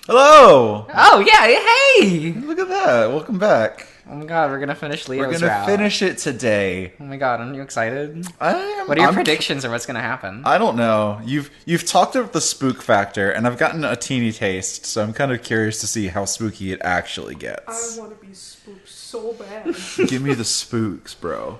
Hello! Oh, yeah, hey! Look at that. Welcome back. Oh my god, we're gonna finish We're Leo's gonna route. finish it today. Oh my god, aren't you excited? I am. What are your predictions or what's gonna happen? I don't know. You've talked about the spook factor, and I've gotten a teeny taste, so I'm kind of curious to see how spooky it actually I gets. want to be spooked so bad. Give me the spooks, bro.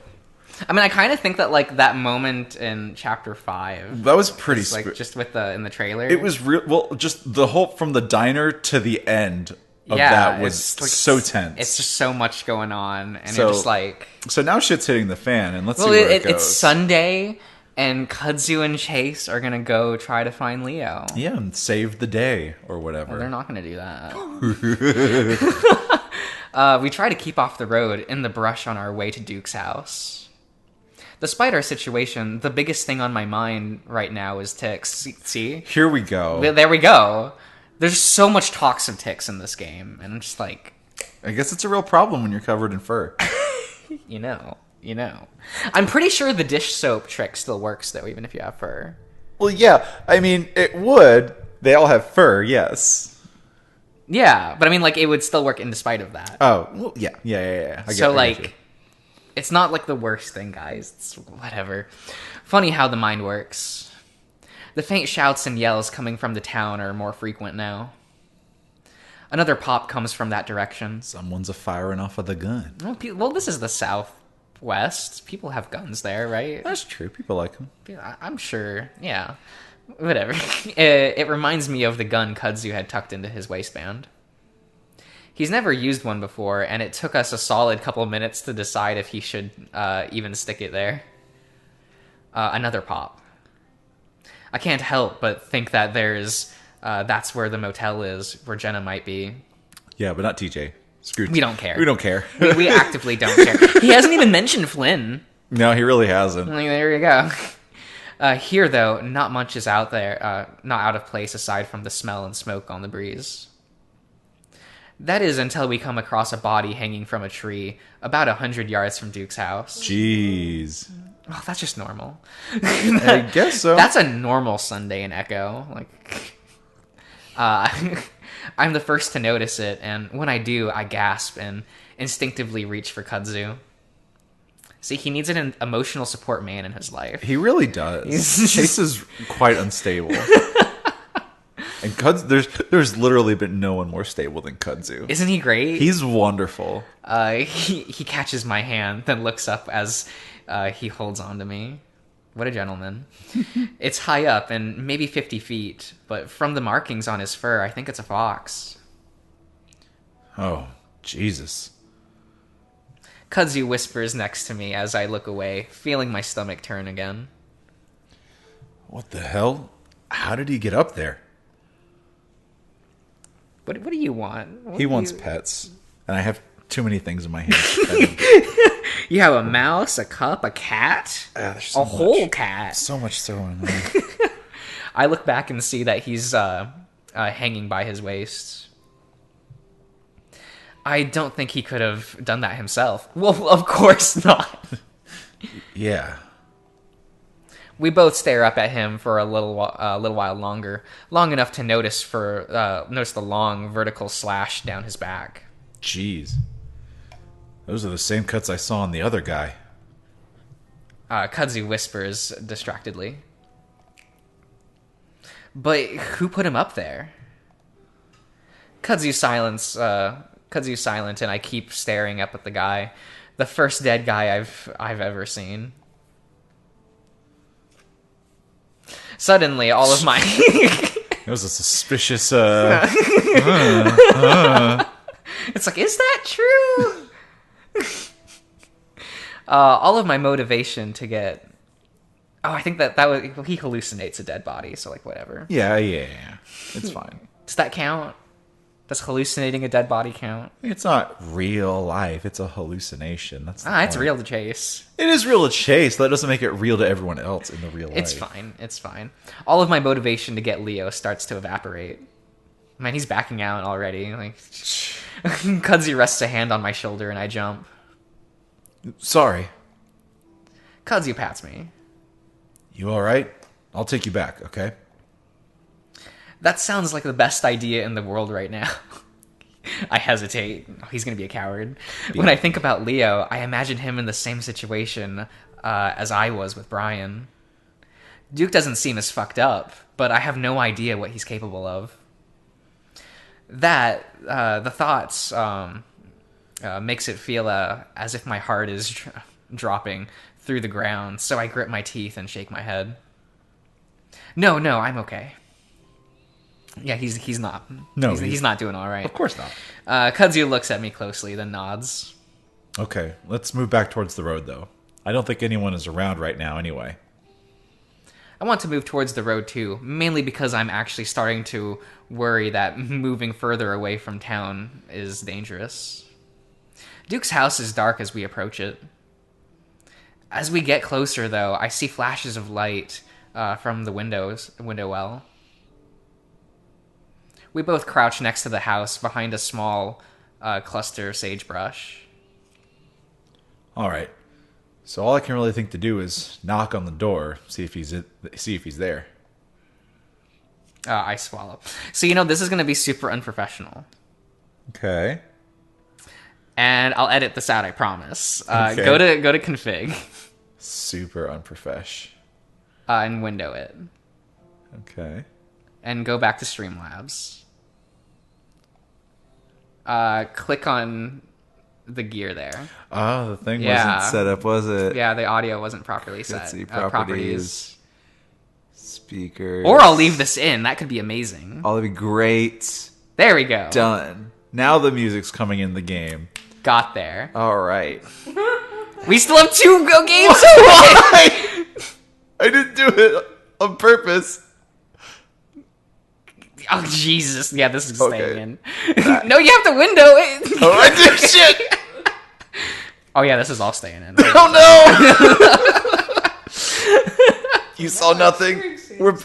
I mean, I kind of think that, like, that moment in Chapter 5... That was pretty like, spooky. just with in the trailer. It was real. Well, just the whole from the diner to the end of yeah, that was it's, like, so tense. It's just so much going on, and So- you're just like... So now shit's hitting the fan, and let's Well, see where it goes. it's Sunday, and Kudzu and Chase are gonna go try to find Leo. Yeah, and save the day or whatever. Well, they're not gonna do that. We try to keep off the road in the brush on our way to Duke's house. Despite our situation, the biggest thing on my mind right now is ticks. See? Here we go. There we go. There's so much talks of ticks in this game, and I'm just like... I guess it's a real problem when you're covered in fur. You know. I'm pretty sure the dish soap trick still works, though, even if you have fur. Well, yeah. I mean, it would. They all have fur, yes. Yeah, but I mean, like, it would still work in despite of that. Oh, well, yeah. I So, get like, you. it's not, like, the worst thing, guys. It's whatever. Funny how the mind works. The faint shouts and yells coming from the town are more frequent now. Another pop comes from that direction. Someone's firing off of the gun. Well, this is the Southwest. People have guns there, right? That's true. People like them. I'm sure. Yeah. Whatever. It reminds me of the gun Kudzu had tucked into his waistband. He's never used one before, and it took us a solid couple of minutes to decide if he should even stick it there. Another pop. I can't help but think that that's where the motel is, where Jenna might be. Yeah, but not TJ. Screw. We don't care. We don't care. We actively don't care. He hasn't even mentioned Flynn. No, he really hasn't. Like, there you go. Here, though, not much is out there, not out of place aside from the smell and smoke on the breeze. That is until we come across a body hanging from a tree about 100 yards from Duke's house. Jeez. Oh, that's just normal. I guess so. That's a normal Sunday in Echo. Like, I'm the first to notice it, and when I do, I gasp and instinctively reach for Kudzu. See, he needs an emotional support man in his life. He really does. Chase is quite unstable. And Kudzu, there's literally been no one more stable than Kudzu. Isn't he great? He's wonderful. He catches my hand, then looks up as he holds on to me. What a gentleman. It's high up and maybe 50 feet, but from the markings on his fur, I think it's a fox. Oh, Jesus. Kudzu whispers next to me as I look away, feeling my stomach turn again. What the hell? How did he get up there? What do you want? He wants pets, and I have too many things in my hands. You have a mouse, a cup, a cat, There's so whole much. cat. So much throwing on. I look back and see that he's hanging by his waist. I don't think he could have done that himself. Well, of course not. Yeah. We both stare up at him for a little while longer, long enough to notice the long vertical slash down his back. Jeez. Those are the same cuts I saw on the other guy. Kudzu whispers distractedly. But who put him up there? Kudzu's silent, and I keep staring up at the guy, the first dead guy I've ever seen. Suddenly, all of my It was a suspicious. It's like, is that true? All of my motivation to get... Oh, I think that was... He hallucinates a dead body, so, like, whatever. Yeah. It's fine. Does that count? Does hallucinating a dead body count? It's not real life. It's a hallucination. That's the It's point. real to Chase. It is real to Chase. That doesn't make it real to everyone else in the real life. It's fine. All of my motivation to get Leo starts to evaporate. Man, he's backing out already. Like, Kudzu rests a hand on my shoulder and I jump. Sorry. Kudzu pats me. You all right? I'll take you back, okay? That sounds like the best idea in the world right now. I hesitate. Oh, he's going to be a coward. Yeah. When I think about Leo, I imagine him in the same situation as I was with Brian. Duke doesn't seem as fucked up, but I have no idea what he's capable of. The thoughts makes it feel as if my heart is dropping through the ground, so I grit my teeth and shake my head. No, I'm okay. Yeah, he's not. No, he's not doing all right. Of course not. Kudzu looks at me closely, then nods. Okay, let's move back towards the road, though. I don't think anyone is around right now anyway. I want to move towards the road too, mainly because I'm actually starting to worry that moving further away from town is dangerous. Duke's house is dark as we approach it. As we get closer, though, I see flashes of light from the window well. We both crouch next to the house behind a small cluster of sagebrush. All right. So all I can really think to do is knock on the door, see if he's there. I swallow. So, this is going to be super unprofessional. Okay. And I'll edit this out, I promise. Okay. Go to config. Super unprofesh. And window it. Okay. And go back to Streamlabs. Click on the gear there. Oh, the thing wasn't set up, was it? Yeah, the audio wasn't properly set. Let's see, properties. Speakers. Or I'll leave this in. That could be amazing. Oh, that'd be great. There we go. Done. Now the music's coming in the game. Got there. All right. We still have 2 games. Why? I didn't do it on purpose. Oh, Jesus. Yeah, this is Okay. staying in. No, you have to window it. Oh, I did shit. Oh, yeah, this is all staying in. Oh, no. You saw nothing. We're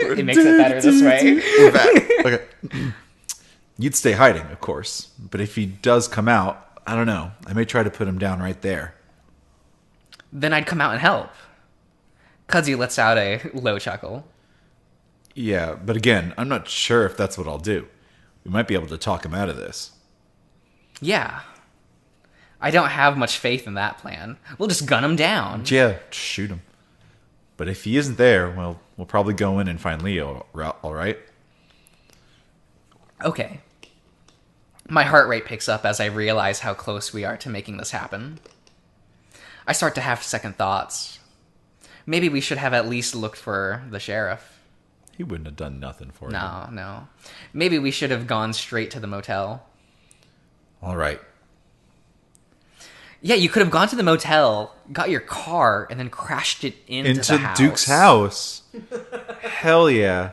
It makes it better this way. We're back. Okay. You'd stay hiding, of course. But if he does come out, I don't know. I may try to put him down right there. Then I'd come out and help. Kudzu lets out a low chuckle. Yeah, but again, I'm not sure if that's what I'll do. We might be able to talk him out of this. Yeah. I don't have much faith in that plan. We'll just gun him down. Yeah, shoot him. But if he isn't there, well, we'll probably go in and find Leo, all right? Okay. My heart rate picks up as I realize how close we are to making this happen. I start to have second thoughts. Maybe we should have at least looked for the sheriff. He wouldn't have done nothing for you. No. Maybe we should have gone straight to the motel. All right. Yeah, you could have gone to the motel, got your car, and then crashed it into the house. Duke's house. Hell yeah.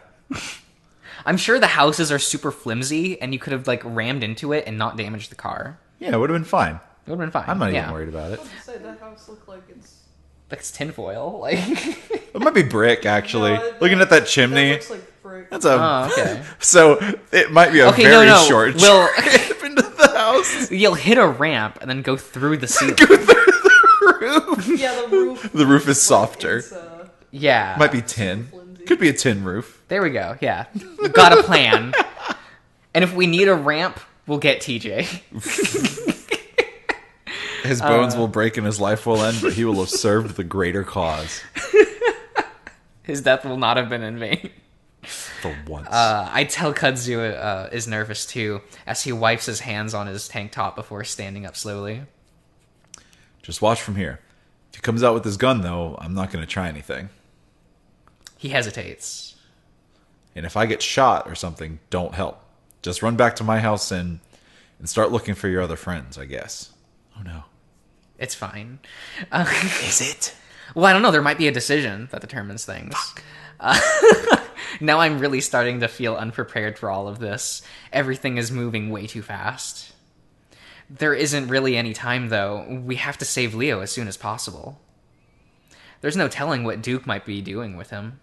I'm sure the houses are super flimsy, and you could have rammed into it and not damaged the car. Yeah, it would have been fine. It would have been fine. I'm not even worried about it. I'd say that house looked like it's... Like it's tinfoil. It might be brick, actually. Looking at that chimney. That looks like brick. That's a... Oh, okay. So, it might be a very short trip into the house. You'll hit a ramp and then go through the ceiling. Go through the roof. Yeah, the roof. The roof is softer. Yeah. Might be tin. Could be a tin roof. There we go. Yeah. Got a plan. And if we need a ramp, we'll get TJ. His bones will break and his life will end, but he will have served the greater cause. His death will not have been in vain. For once. I tell Kudzu is nervous too, as he wipes his hands on his tank top before standing up slowly. Just watch from here. If he comes out with his gun, though, I'm not going to try anything. He hesitates. And if I get shot or something, don't help. Just run back to my house and start looking for your other friends, I guess. Oh, no. It's fine. Is it? Well, I don't know. There might be a decision that determines things. Now I'm really starting to feel unprepared for all of this. Everything is moving way too fast. There isn't really any time, though. We have to save Leo as soon as possible. There's no telling what Duke might be doing with him.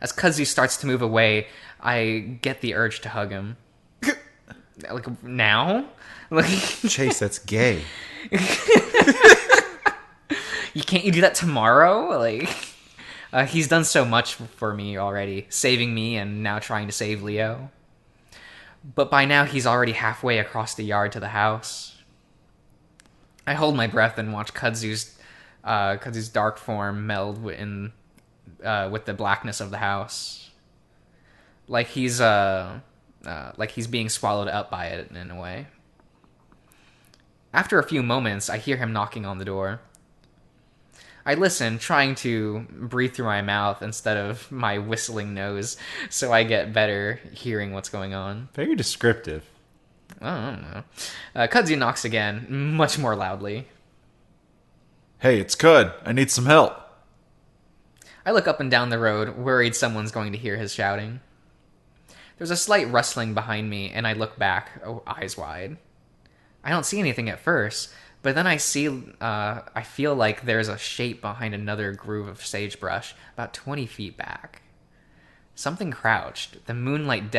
As Kudzu starts to move away, I get the urge to hug him. Now? Chase, that's gay. Can't you do that tomorrow? He's done so much for me already, saving me and now trying to save Leo. But by now he's already halfway across the yard to the house. I hold my breath and watch Kudzu's dark form meld with the blackness of the house, like he's being swallowed up by it in a way. After a few moments, I hear him knocking on the door. I listen, trying to breathe through my mouth instead of my whistling nose, so I get better hearing what's going on. Very descriptive. I don't know. Kudzu knocks again, much more loudly. Hey, it's Cud. I need some help. I look up and down the road, worried someone's going to hear his shouting. There's a slight rustling behind me, and I look back, eyes wide. I don't see anything at first, but then I feel like there's a shape behind another groove of sagebrush, about 20 feet back. Something crouched, the moonlight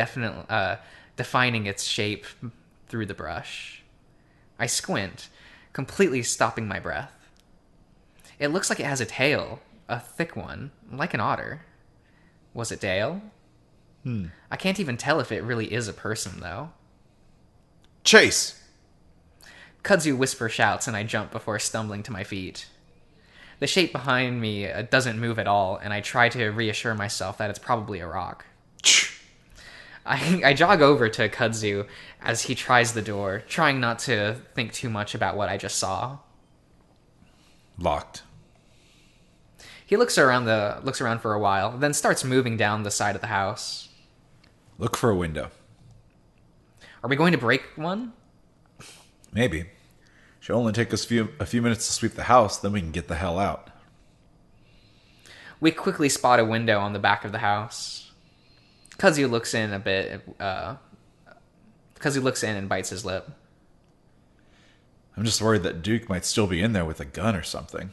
defining its shape through the brush. I squint, completely stopping my breath. It looks like it has a tail, a thick one, like an otter. Was it Dale? I can't even tell if it really is a person, though. Chase! Kudzu whisper shouts, and I jump before stumbling to my feet. The shape behind me doesn't move at all, and I try to reassure myself that it's probably a rock. I jog over to Kudzu as he tries the door, trying not to think too much about what I just saw. Locked. He looks around for a while, then starts moving down the side of the house. Look for a window. Are we going to break one? Maybe. Should only take us a few minutes to sweep the house, then we can get the hell out. We quickly spot a window on the back of the house. Kudzu looks in a bit. Kudzu looks in and bites his lip. I'm just worried that Duke might still be in there with a gun or something.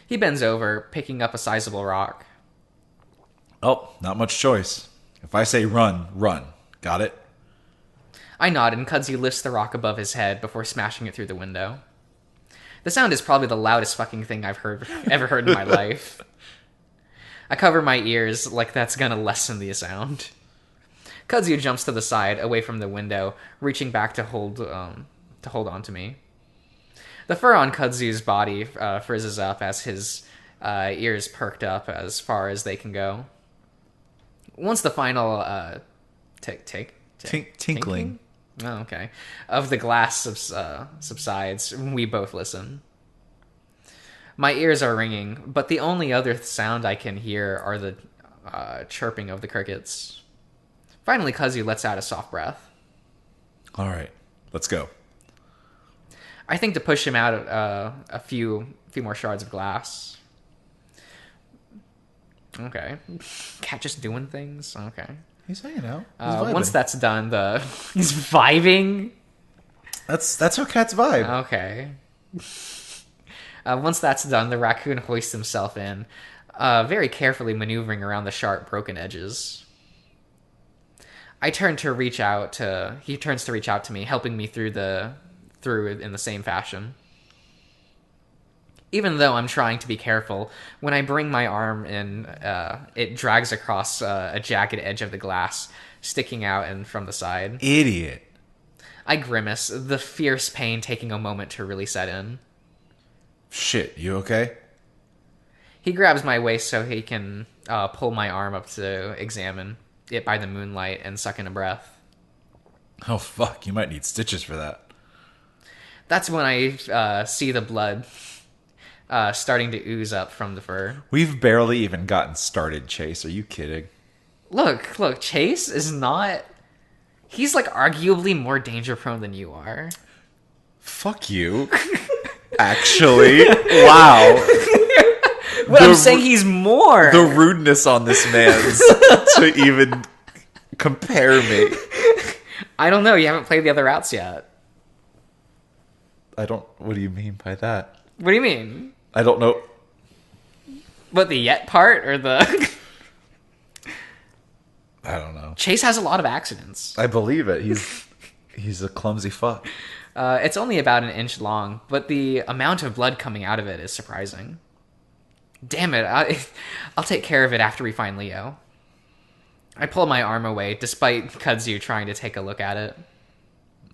He bends over, picking up a sizable rock. Oh, not much choice. If I say run, run. Got it? I nod, and Kudzu lifts the rock above his head before smashing it through the window. The sound is probably the loudest fucking thing I've ever heard in my life. I cover my ears like that's gonna lessen the sound. Kudzu jumps to the side, away from the window, reaching back to hold on to me. The fur on Kudzu's body frizzes up as his ears perked up as far as they can go. Once the final Tinkling. Oh, okay. Of the glass subsides, we both listen. My ears are ringing, but the only other sound I can hear are the chirping of the crickets. Finally, Kudzu lets out a soft breath. All right, let's go. I think to push him out a few more shards of glass. Okay. Cat just doing things? Okay. He's hanging out. Once that's done, he's vibing. That's how cats vibe. Okay. Once that's done, the raccoon hoists himself in, very carefully maneuvering around the sharp, broken edges. He turns to reach out to me, helping me through in the same fashion. Even though I'm trying to be careful, when I bring my arm in, it drags across a jagged edge of the glass, sticking out from the side. Idiot. I grimace, the fierce pain taking a moment to really set in. Shit, you okay? He grabs my waist so he can pull my arm up to examine it by the moonlight and suck in a breath. Oh fuck, you might need stitches for that. That's when I see the blood starting to ooze up from the fur. We've barely even gotten started, Chase. Are you kidding? Look, Chase is not... He's like arguably more danger prone than you are. Fuck you. Actually, wow. But I'm saying he's more. The rudeness on this man's to even compare me. I don't know. You haven't played the other routes yet. What do you mean by that? What do you mean? I don't know. What, the yet part or the... I don't know. Chase has a lot of accidents. I believe it. He's a clumsy fuck. It's only about an inch long, but the amount of blood coming out of it is surprising. Damn it, I'll take care of it after we find Leo. I pull my arm away, despite Kudzu trying to take a look at it.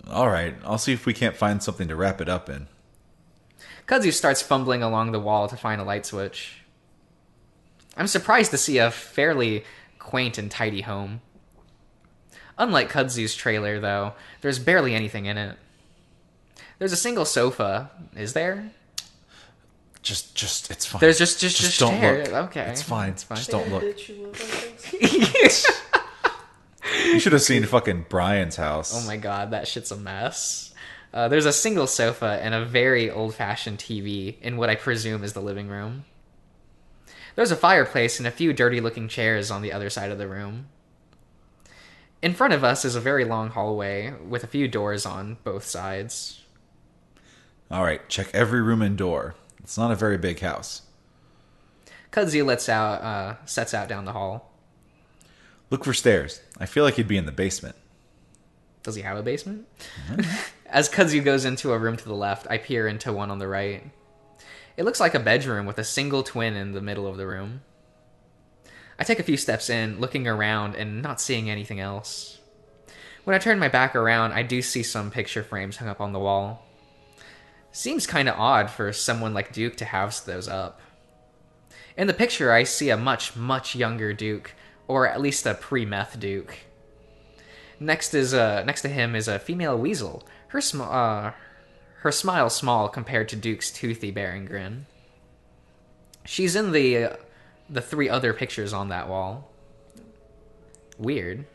All right, I'll see if we can't find something to wrap it up in. Kudzu starts fumbling along the wall to find a light switch. I'm surprised to see a fairly quaint and tidy home. Unlike Kudzu's trailer, though, there's barely anything in it. There's a single sofa. Is there? Just, it's fine. There's just don't chair. look. Okay. It's fine. It's fine. Just don't look. Bitch, you live on things. You should have seen fucking Brian's house. Oh my god, that shit's a mess. There's a single sofa and a very old-fashioned TV in what I presume is the living room. There's a fireplace and a few dirty-looking chairs on the other side of the room. In front of us is a very long hallway with a few doors on both sides. All right, check every room and door. It's not a very big house. Kudzu sets out down the hall. Look for stairs. I feel like he'd be in the basement. Does he have a basement? As Kudzu goes into a room to the left, I peer into one on the right. It looks like a bedroom with a single twin in the middle of the room. I take a few steps in, looking around and not seeing anything else. When I turn my back around, I do see some picture frames hung up on the wall. Seems kind of odd for someone like Duke to have those up. In the picture, I see a much, much younger Duke, or at least a pre-meth Duke. Next to him is a female weasel. Her smile small compared to Duke's toothy bearing grin. She's in the three other pictures on that wall. Weird.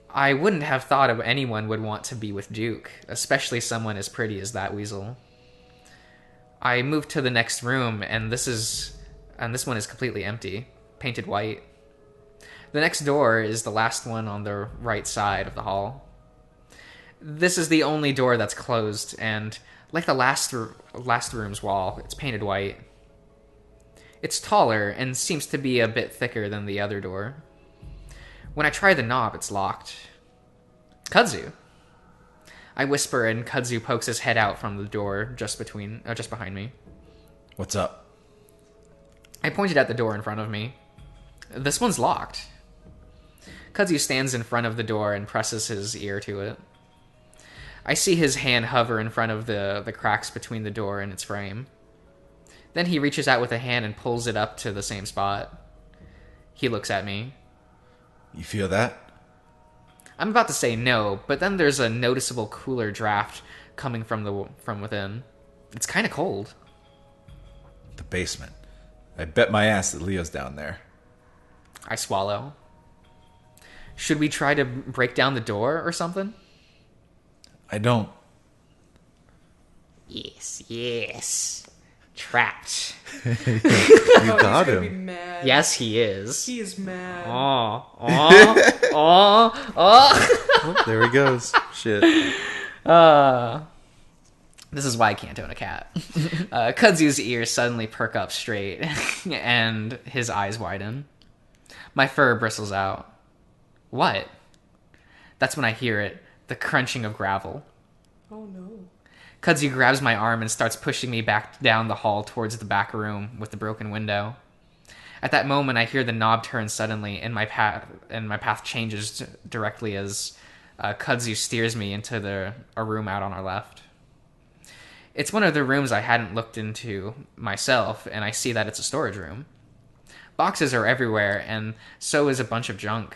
I wouldn't have thought of anyone would want to be with Duke, especially someone as pretty as that weasel. I move to the next room, and this one is completely empty, painted white. The next door is the last one on the right side of the hall. This is the only door that's closed, and like the last room's wall, it's painted white. It's taller and seems to be a bit thicker than the other door. When I try the knob, it's locked. Kudzu! I whisper, and Kudzu pokes his head out from the door just behind me. What's up? I pointed at the door in front of me. This one's locked. Kudzu stands in front of the door and presses his ear to it. I see his hand hover in front of the cracks between the door and its frame. Then he reaches out with a hand and pulls it up to the same spot. He looks at me. You feel that? I'm about to say no, but then there's a noticeable cooler draft coming from within. It's kind of cold. The basement. I bet my ass that Leo's down there. I swallow. Should we try to break down the door or something? I don't. Yes. Trapped. You Oh, got he's gonna be him. mad. Yes, he is. He is mad. Oh. Oh, there he goes. Shit. This is why I can't own a cat. Kudzu's ears suddenly perk up straight, and his eyes widen. My fur bristles out. What? That's when I hear it, the crunching of gravel. Oh no. Kudzu grabs my arm and starts pushing me back down the hall towards the back room with the broken window. At that moment, I hear the knob turn suddenly, and my path changes directly as Kudzu steers me into a room out on our left. It's one of the rooms I hadn't looked into myself, and I see that it's a storage room. Boxes are everywhere, and so is a bunch of junk.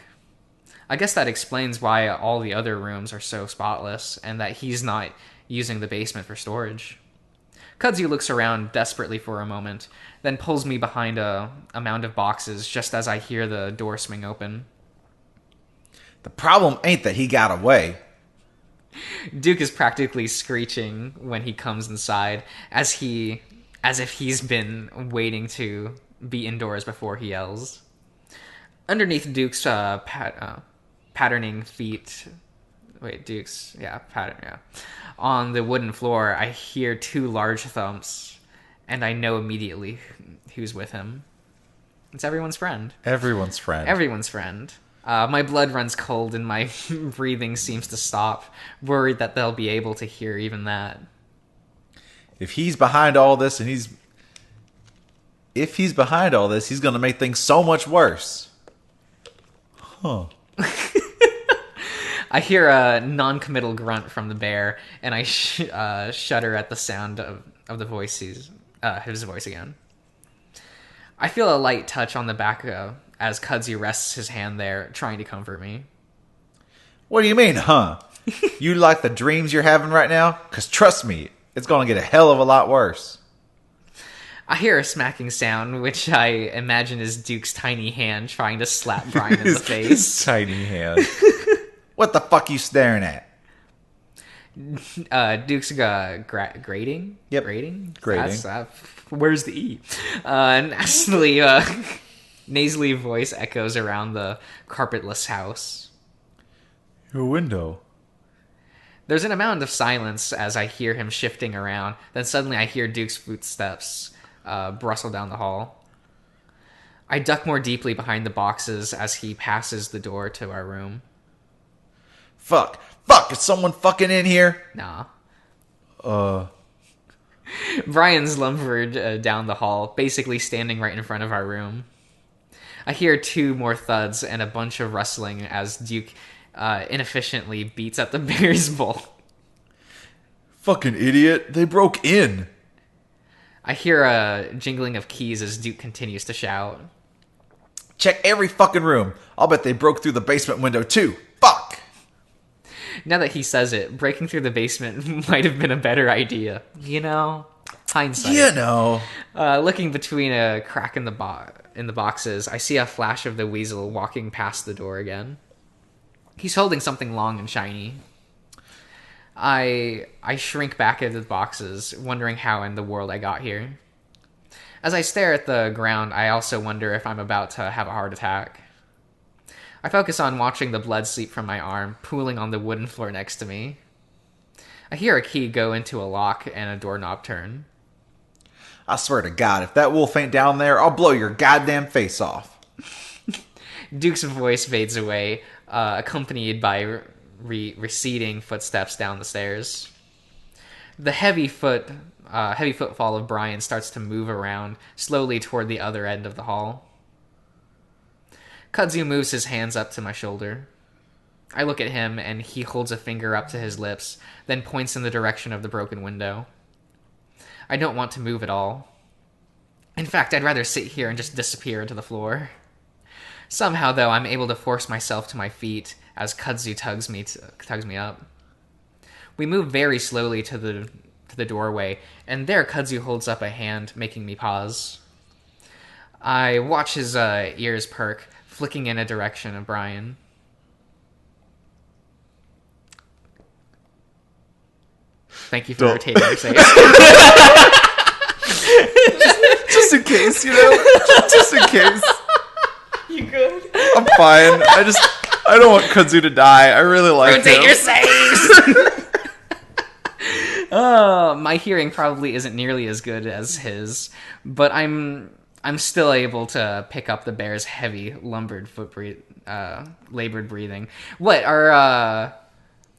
I guess that explains why all the other rooms are so spotless, and that he's not using the basement for storage. Kudzu looks around desperately for a moment, then pulls me behind a mound of boxes just as I hear the door swing open. The problem ain't that he got away. Duke is practically screeching when he comes inside, as if he's been waiting to be indoors before he yells. Underneath Duke's patterning feet... Wait, Duke's... Yeah, pattern, yeah. On the wooden floor, I hear two large thumps, and I know immediately who's with him. It's everyone's friend. Everyone's friend. Everyone's friend. My blood runs cold and my breathing seems to stop, worried that they'll be able to hear even that. If he's behind all this and If he's behind all this, he's going to make things so much worse. Huh. I hear a non-committal grunt from the bear, and I shudder at the sound of the voices, his voice again. I feel a light touch on the back as Kudzu rests his hand there, trying to comfort me. What do you mean, huh? You like the dreams you're having right now? Because trust me, it's going to get a hell of a lot worse. I hear a smacking sound, which I imagine is Duke's tiny hand trying to slap Brian in the face. His tiny hand. What the fuck you staring at? Duke's grating? Yep. Grating? Grating. Where's the E? Nasally voice echoes around the carpetless house. Your window. There's an amount of silence as I hear him shifting around. Then suddenly I hear Duke's footsteps rustle down the hall. I duck more deeply behind the boxes as he passes the door to our room. Fuck, is someone fucking in here? Nah. Brian's lumbered down the hall, basically standing right in front of our room. I hear 2 more thuds and a bunch of rustling as Duke inefficiently beats at the bear's bowl. Fucking idiot, they broke in. I hear a jingling of keys as Duke continues to shout. Check every fucking room. I'll bet they broke through the basement window too. Fuck. Now that he says it, breaking through the basement might have been a better idea. You know, hindsight. You know. Looking between a crack in the boxes, I see a flash of the weasel walking past the door again. He's holding something long and shiny. I shrink back into the boxes, wondering how in the world I got here. As I stare at the ground, I also wonder if I'm about to have a heart attack. I focus on watching the blood seep from my arm, pooling on the wooden floor next to me. I hear a key go into a lock and a doorknob turn. I swear to God, if that wolf ain't down there, I'll blow your goddamn face off. Duke's voice fades away, accompanied by receding footsteps down the stairs. The heavy footfall of Brian starts to move around, slowly toward the other end of the hall. Kudzu moves his hands up to my shoulder. I look at him, and he holds a finger up to his lips, then points in the direction of the broken window. I don't want to move at all. In fact, I'd rather sit here and just disappear into the floor. Somehow, though, I'm able to force myself to my feet as Kudzu tugs me up. We move very slowly to the doorway, and there Kudzu holds up a hand, making me pause. I watch his ears perk, flicking in a direction of Brian. Thank you for rotating your safe. Just in case, you know? Just in case. You good? I'm fine. I don't want Kudzu to die. I really like Rotate him. your saves! My hearing probably isn't nearly as good as his, but I'm still able to pick up the bear's heavy, labored breathing. What,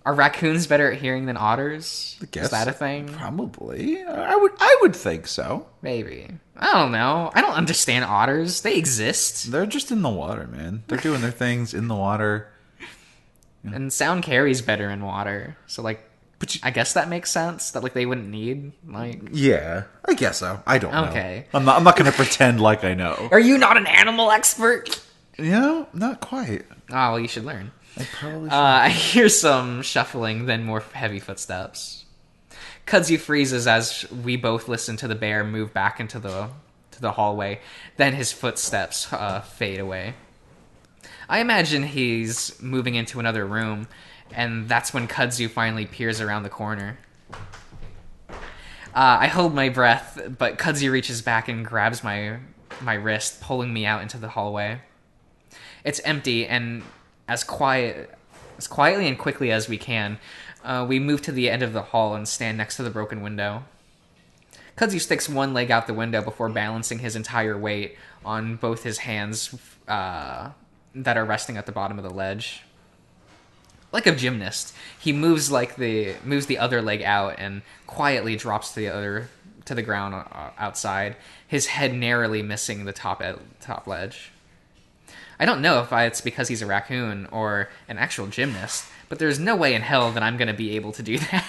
are raccoons better at hearing than otters? I guess Is that a thing? Probably. I would think so. Maybe. I don't know. I don't understand otters. They exist. They're just in the water, man. They're doing their things in the water. And sound carries better in water. So, like, But I guess that makes sense. That, like, they wouldn't need, like... yeah, I guess so. I don't know. Okay. I'm not going to pretend like I know. Are you not an animal expert? You know, not quite. Oh, well, you should learn. I probably should. I hear some shuffling, then more heavy footsteps. Kudzu freezes as we both listen to the bear move back into the hallway. Then his footsteps fade away. I imagine he's moving into another room, and that's when Kudzu finally peers around the corner. I hold my breath, but Kudzu reaches back and grabs my wrist, pulling me out into the hallway. It's empty, and as quietly and quickly as we can, we move to the end of the hall and stand next to the broken window. Kudzu sticks one leg out the window before balancing his entire weight on both his hands that are resting at the bottom of the ledge. Like a gymnast, he moves the other leg out and quietly drops the to the ground outside, his head narrowly missing the top ledge. I don't know if it's because he's a raccoon or an actual gymnast, but there's no way in hell that I'm going to be able to do that.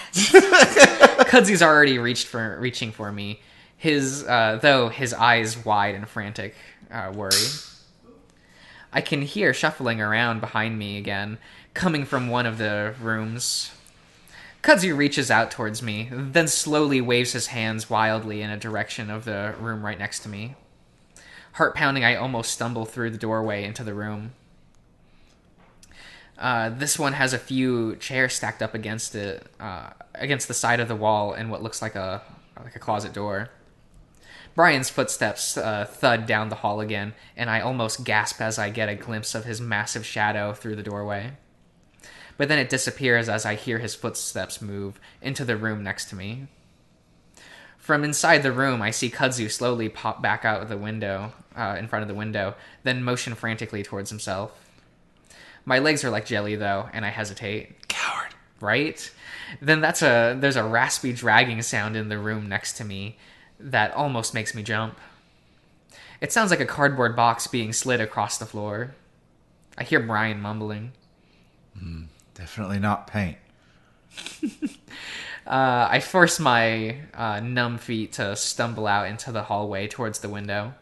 Kudzy's already reaching for me, though his eyes wide in frantic worry. I can hear shuffling around behind me again, coming from one of the rooms. Kudzy reaches out towards me, then slowly waves his hands wildly in a direction of the room right next to me. Heart pounding, I almost stumble through the doorway into the room. This one has a few chairs stacked up against it, against the side of the wall, and what looks like a closet door. Brian's footsteps thud down the hall again, and I almost gasp as I get a glimpse of his massive shadow through the doorway. But then it disappears as I hear his footsteps move into the room next to me. From inside the room, I see Kudzu slowly pop back out of the window, in front of the window, then motion frantically towards himself. My legs are like jelly, though, and I hesitate. Coward. Right? Then there's a raspy dragging sound in the room next to me that almost makes me jump. It sounds like a cardboard box being slid across the floor. I hear Brian mumbling. Definitely not paint. I force my numb feet to stumble out into the hallway towards the window.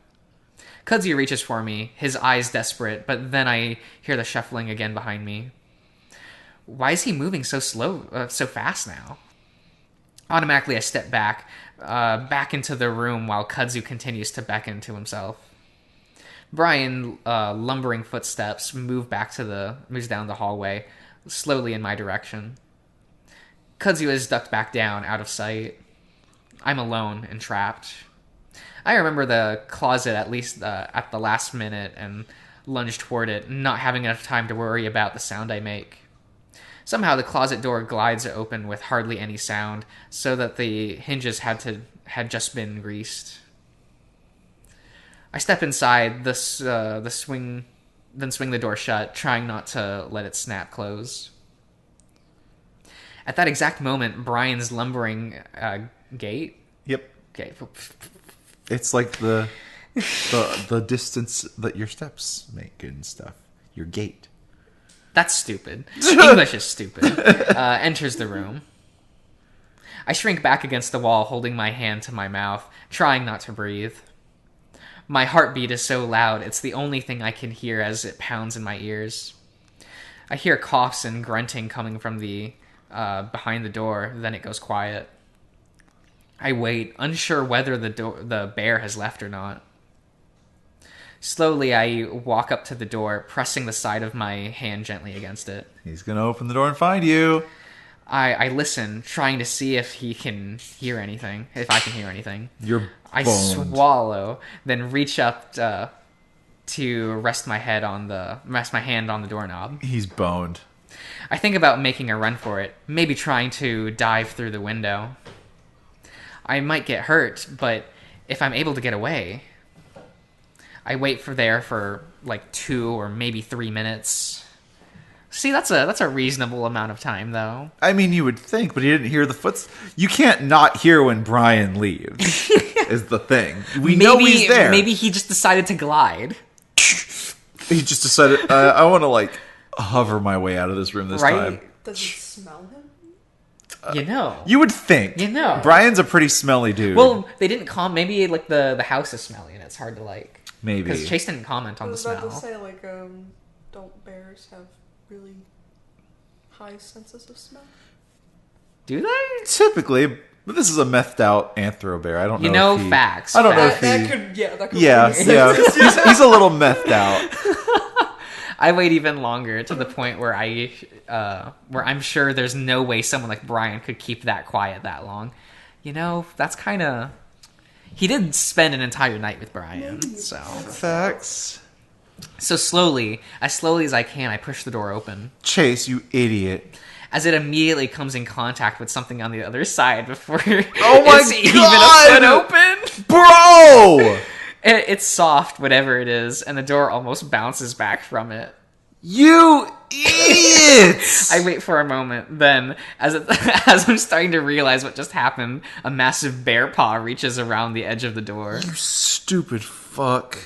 Kudzu reaches for me, his eyes desperate, but then I hear the shuffling again behind me. Why is he moving so fast now? Automatically, I step back into the room while Kudzu continues to beckon to himself. Brian, lumbering footsteps, moves down the hallway, slowly in my direction. Kudzu is ducked back down, out of sight. I'm alone and trapped. I remember the closet at least at the last minute and lunge toward it, not having enough time to worry about the sound I make. Somehow the closet door glides open with hardly any sound, so that the hinges had just been greased. I step inside, then swing the door shut, trying not to let it snap close. At that exact moment, Brian's lumbering gait. Yep. Okay. It's like the distance that your steps make and stuff. Your gait. That's stupid. English is stupid. Enters the room. I shrink back against the wall, holding my hand to my mouth, trying not to breathe. My heartbeat is so loud, it's the only thing I can hear as it pounds in my ears. I hear coughs and grunting coming from the behind the door, then it goes quiet. I wait, unsure whether the bear has left or not. Slowly, I walk up to the door, pressing the side of my hand gently against it. He's gonna open the door and find you. I listen, trying to see if he can hear anything, if I can hear anything. You're I boned. swallow, then reach up to rest my hand on the doorknob. He's boned. I think about making a run for it, maybe trying to dive through the window. I might get hurt, but if I'm able to get away... I wait for like 2 or maybe 3 minutes. See, that's a reasonable amount of time, though. I mean, you would think, but he didn't hear the You can't not hear when Brian leaves, is the thing. We know he's there. Maybe he just decided to glide. He just decided, I want to, hover my way out of this room this time. Does he smell him? You would think. Brian's a pretty smelly dude. Well, they didn't maybe, the house is smelly, and it's hard to, Maybe. Because Chase didn't comment on the smell. I was about to say, don't bears have really high senses of smell? Do they? Typically, but this is a methed out anthro bear. I don't know. Facts. I don't know if That could Yeah. He's a little methed out. I wait even longer to the point where where I'm sure there's no way someone like Brian could keep that quiet that long. That's kind of. He did spend an entire night with Brian, so. Facts. So as slowly as I can, I push the door open. Chase, you idiot. As it immediately comes in contact with something on the other side before oh my it's even God! a foot open. Bro! It's soft, whatever it is, and the door almost bounces back from it. You idiot! idiots! I wait for a moment. Then, as I'm starting to realize what just happened, a massive bear paw reaches around the edge of the door. You stupid fuck.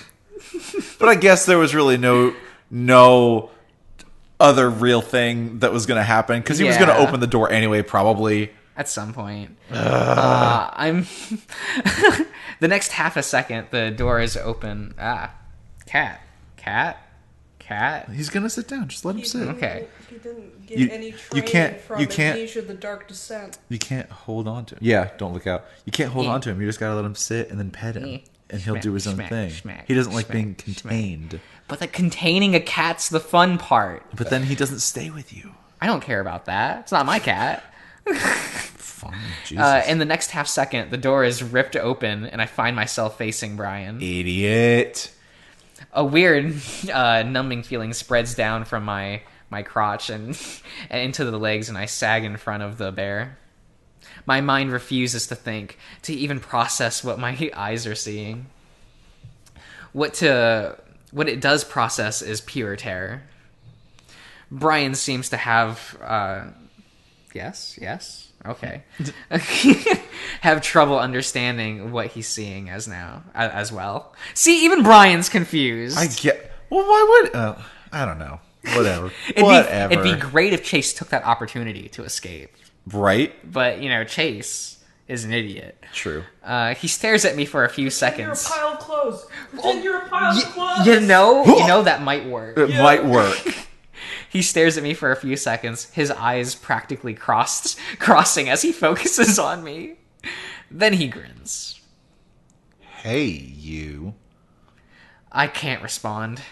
But I guess there was really no other real thing that was going to happen because he was going to open the door anyway, probably. At some point. I'm... The next half a second, the door is open. Cat. He's going to sit down. Just let him sit. Okay. He didn't get any training from Amnesia the Dark Descent. You can't hold on to him. Yeah, don't look out. You can't hold on to him. You just got to let him sit and then pet him. And he'll do his own thing. He doesn't like being contained. But the containing a cat's the fun part. But then he doesn't stay with you. I don't care about that. It's not my cat. Fine, Jesus. In the next half second, the door is ripped open, and I find myself facing Brian. Idiot. A weird, numbing feeling spreads down from my crotch and into the legs, and I sag in front of the bear. My mind refuses to think, to even process what my eyes are seeing. What it does process is pure terror. Brian seems to have... Yes. Okay. Have trouble understanding what he's seeing as well. See, even Brian's confused. Well, why would... I don't know. Whatever. It'd be great if Chase took that opportunity to escape. Right? But, Chase is an idiot. True. He stares at me for a few seconds. You're a pile of clothes. Pretend you're a pile of clothes. You know that might work. It might work. He stares at me for a few seconds, his eyes practically crossing as he focuses on me. Then he grins. Hey, you. I can't respond.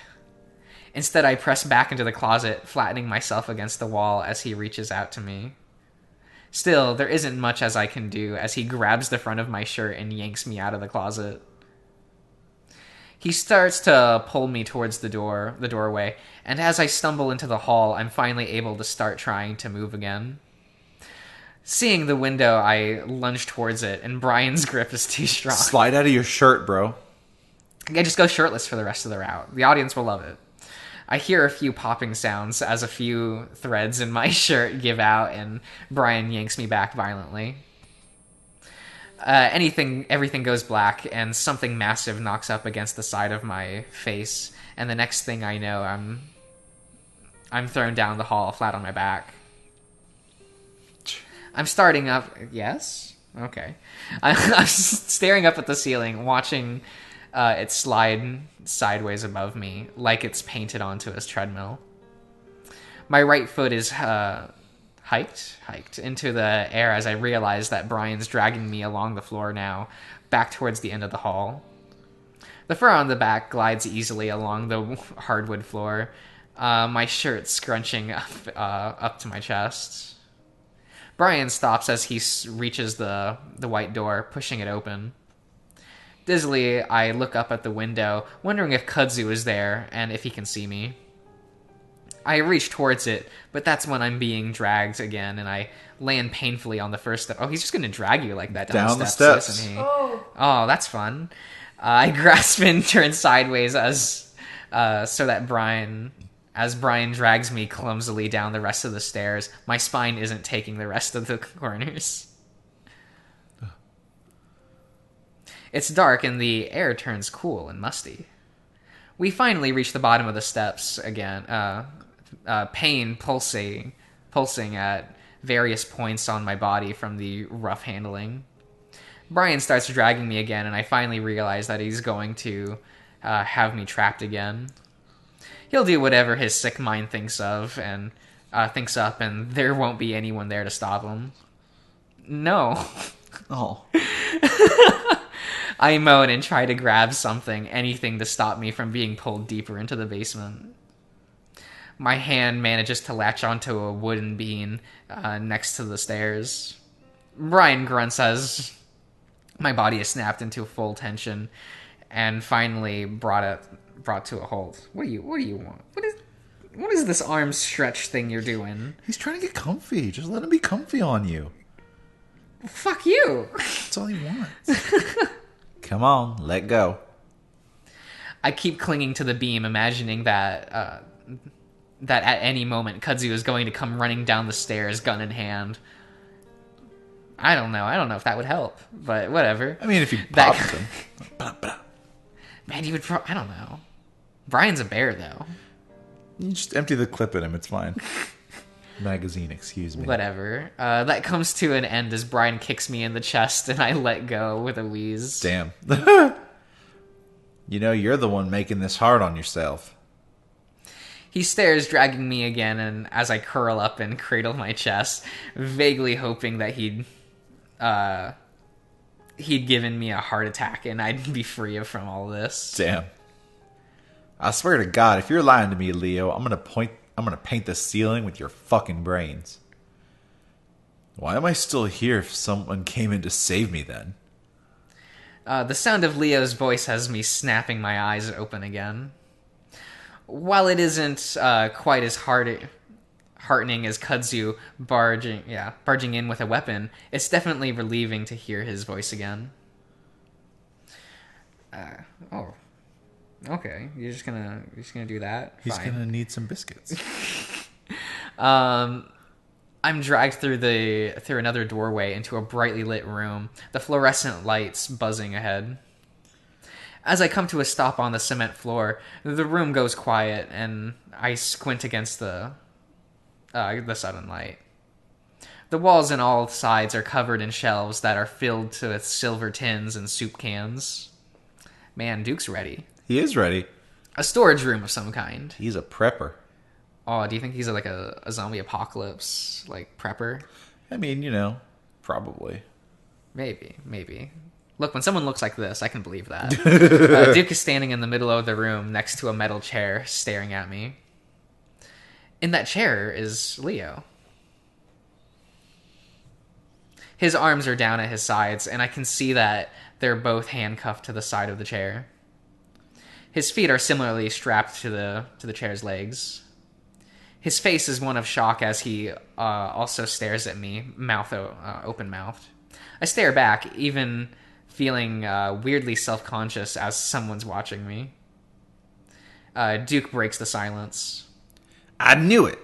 Instead, I press back into the closet, flattening myself against the wall as he reaches out to me. Still, there isn't much as I can do as he grabs the front of my shirt and yanks me out of the closet. He starts to pull me towards the doorway, and as I stumble into the hall, I'm finally able to start trying to move again. Seeing the window, I lunge towards it, and Brian's grip is too strong. Slide out of your shirt, bro. I just go shirtless for the rest of the route. The audience will love it. I hear a few popping sounds as a few threads in my shirt give out, and Brian yanks me back violently. Everything goes black, and something massive knocks up against the side of my face, and the next thing I know, I'm thrown down the hall, flat on my back. I'm starting up... Yes? Okay. I'm staring up at the ceiling, watching it slide sideways above me, like it's painted onto a treadmill. My right foot is... hiked into the air as I realize that Brian's dragging me along the floor now, back towards the end of the hall. The fur on the back glides easily along the hardwood floor, my shirt scrunching up to my chest. Brian stops as he reaches the white door, pushing it open. Dizzily, I look up at the window, wondering if Kudzu is there and if he can see me. I reach towards it, but that's when I'm being dragged again, and I land painfully on the first step. Oh, he's just going to drag you like that down the steps, isn't he? Oh, that's fun. I grasp and turn sideways as Brian drags me clumsily down the rest of the stairs. My spine isn't taking the rest of the corners. It's dark, and the air turns cool and musty. We finally reach the bottom of the steps again. Pain pulsing at various points on my body from the rough handling. Brian starts dragging me again, and I finally realize that he's going to have me trapped again. He'll do whatever his sick mind thinks up, and there won't be anyone there to stop him. No. Oh. I moan and try to grab anything to stop me from being pulled deeper into the basement. My hand manages to latch onto a wooden beam next to the stairs. Brian grunts as my body is snapped into full tension and finally brought to a halt. What do you want? What is this arm stretch thing you're doing? He's trying to get comfy. Just let him be comfy on you. Fuck you. That's all he wants. Come on, let go. I keep clinging to the beam, imagining that that at any moment Kudzu is going to come running down the stairs, gun in hand. I don't know if that would help, but whatever. I mean, if you popped him. Man, you would I don't know. Brian's a bear, though. You just empty the clip at him, it's fine. Magazine, excuse me. Whatever. That comes to an end as Brian kicks me in the chest and I let go with a wheeze. Damn. You know, you're the one making this hard on yourself. He stares, dragging me again, and as I curl up and cradle my chest, vaguely hoping that he'd given me a heart attack and I'd be free from all this. Damn. I swear to God, if you're lying to me, Leo, I'm gonna paint the ceiling with your fucking brains. Why am I still here if someone came in to save me then? The sound of Leo's voice has me snapping my eyes open again. While it isn't quite as heartening as Kudzu barging in with a weapon, it's definitely relieving to hear his voice again. Okay, you're just gonna do that? He's Fine. gonna need some biscuits. I'm dragged through another doorway into a brightly lit room, the fluorescent lights buzzing ahead. As I come to a stop on the cement floor, the room goes quiet, and I squint against the sudden light. The walls on all sides are covered in shelves that are filled with silver tins and soup cans. Man, Duke's ready. He is ready. A storage room of some kind. He's a prepper. Oh, do you think he's like a zombie apocalypse like prepper? I mean, you know, probably. Maybe. Look, when someone looks like this, I can believe that. Duke is standing in the middle of the room next to a metal chair, staring at me. In that chair is Leo. His arms are down at his sides, and I can see that they're both handcuffed to the side of the chair. His feet are similarly strapped to the chair's legs. His face is one of shock as he also stares at me, open-mouthed. I stare back, even feeling weirdly self-conscious as someone's watching me. Duke breaks the silence. I knew it!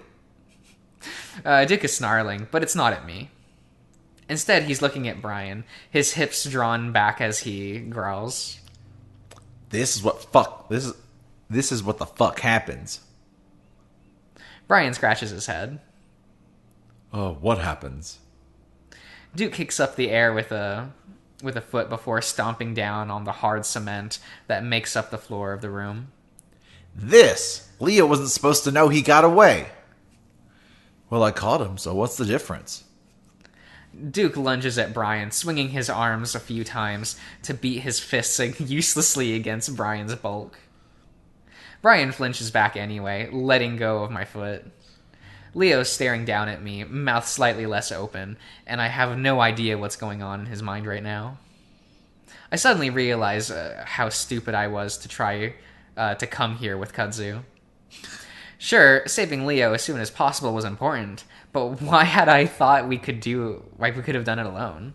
Duke is snarling, but it's not at me. Instead, he's looking at Brian, his hips drawn back as he growls. This is what the fuck happens. Brian scratches his head. Oh, what happens? Duke kicks up the air with a foot before stomping down on the hard cement that makes up the floor of the room. Leo wasn't supposed to know he got away. Well, I caught him, so what's the difference? Duke lunges at Brian, swinging his arms a few times to beat his fists uselessly against Brian's bulk. Brian flinches back anyway, letting go of my foot. Leo's staring down at me, mouth slightly less open, and I have no idea what's going on in his mind right now. I suddenly realize how stupid I was to try to come here with Kudzu. Sure, saving Leo as soon as possible was important, but why had I thought we could have done it alone?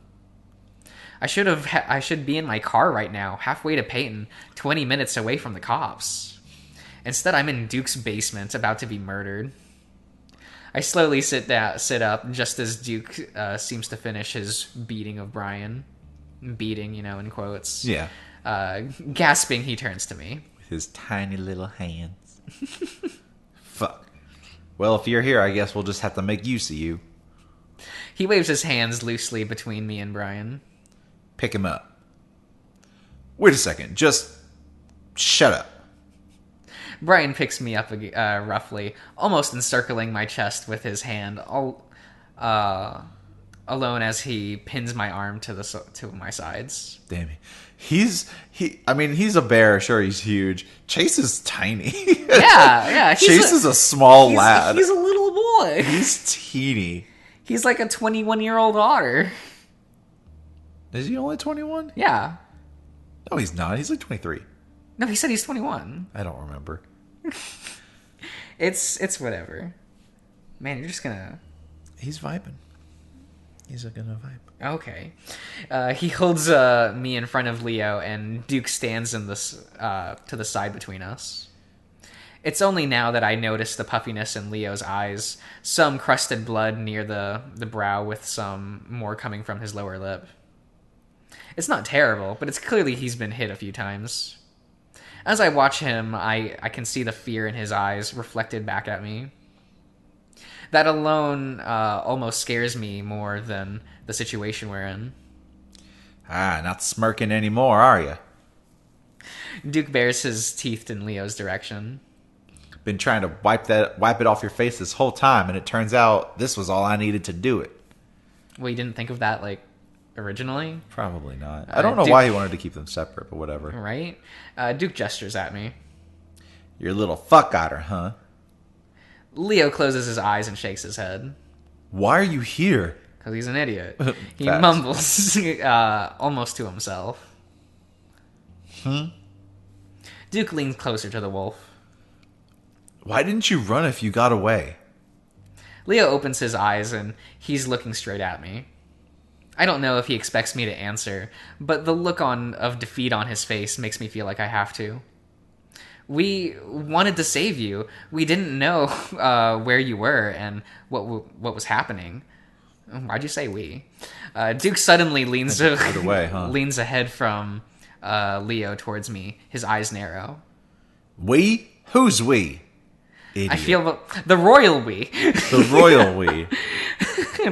I should be in my car right now, halfway to Peyton, 20 minutes away from the cops. Instead, I'm in Duke's basement, about to be murdered. I slowly sit up, just as Duke seems to finish his beating of Brian. Beating, in quotes. Yeah. Gasping, he turns to me. With his tiny little hands. Fuck. Well, if you're here, I guess we'll just have to make use of you. He waves his hands loosely between me and Brian. Pick him up. Wait a second. Just shut up. Brian picks me up roughly, almost encircling my chest with his hand, alone as he pins my arm to my sides. Damn it. He's a bear. Sure, he's huge. Chase is tiny. Yeah. Chase is a small lad. He's a little boy. He's teeny. He's like a 21-year-old otter. Is he only 21? Yeah. No, he's not. He's like 23. No, he said he's 21. I don't remember. It's whatever. Man, you're just gonna... He's vibing. He's gonna vibe. Okay. He holds me in front of Leo, and Duke stands to the side between us. It's only now that I notice the puffiness in Leo's eyes, some crusted blood near the brow with some more coming from his lower lip. It's not terrible, but it's clearly he's been hit a few times. As I watch him, I can see the fear in his eyes reflected back at me. That alone almost scares me more than the situation we're in. Not smirking anymore, are you? Duke bares his teeth in Leo's direction. Been trying to wipe it off your face this whole time, and it turns out this was all I needed to do it. Well, you didn't think of that, originally? Probably not. I don't know why he wanted to keep them separate, but whatever. Right? Duke gestures at me. You're a little fuck otter, huh? Leo closes his eyes and shakes his head. Why are you here? Because he's an idiot. He mumbles, almost to himself. Duke leans closer to the wolf. Why didn't you run if you got away? Leo opens his eyes and he's looking straight at me. I don't know if he expects me to answer, but the look of defeat on his face makes me feel like I have to. We wanted to save you. We didn't know where you were and what was happening. Why'd you say we? Duke suddenly leans leans ahead from Leo towards me. His eyes narrow. We? Who's we? Idiot. I feel the royal we. The royal we.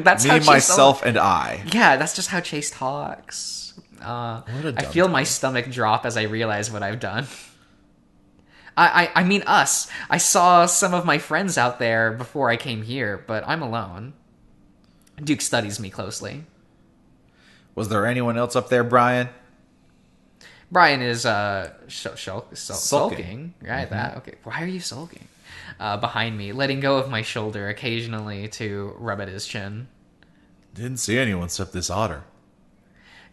That's me, how Chase myself, and I. Yeah, that's just how Chase talks. I feel my stomach drop as I realize what I've done. I mean us. I saw some of my friends out there before I came here, but I'm alone. Duke studies me closely. Was there anyone else up there, Brian? Brian is sulking. Right, that. Okay. Why are you sulking? Behind me, letting go of my shoulder occasionally to rub at his chin. Didn't see anyone except this otter.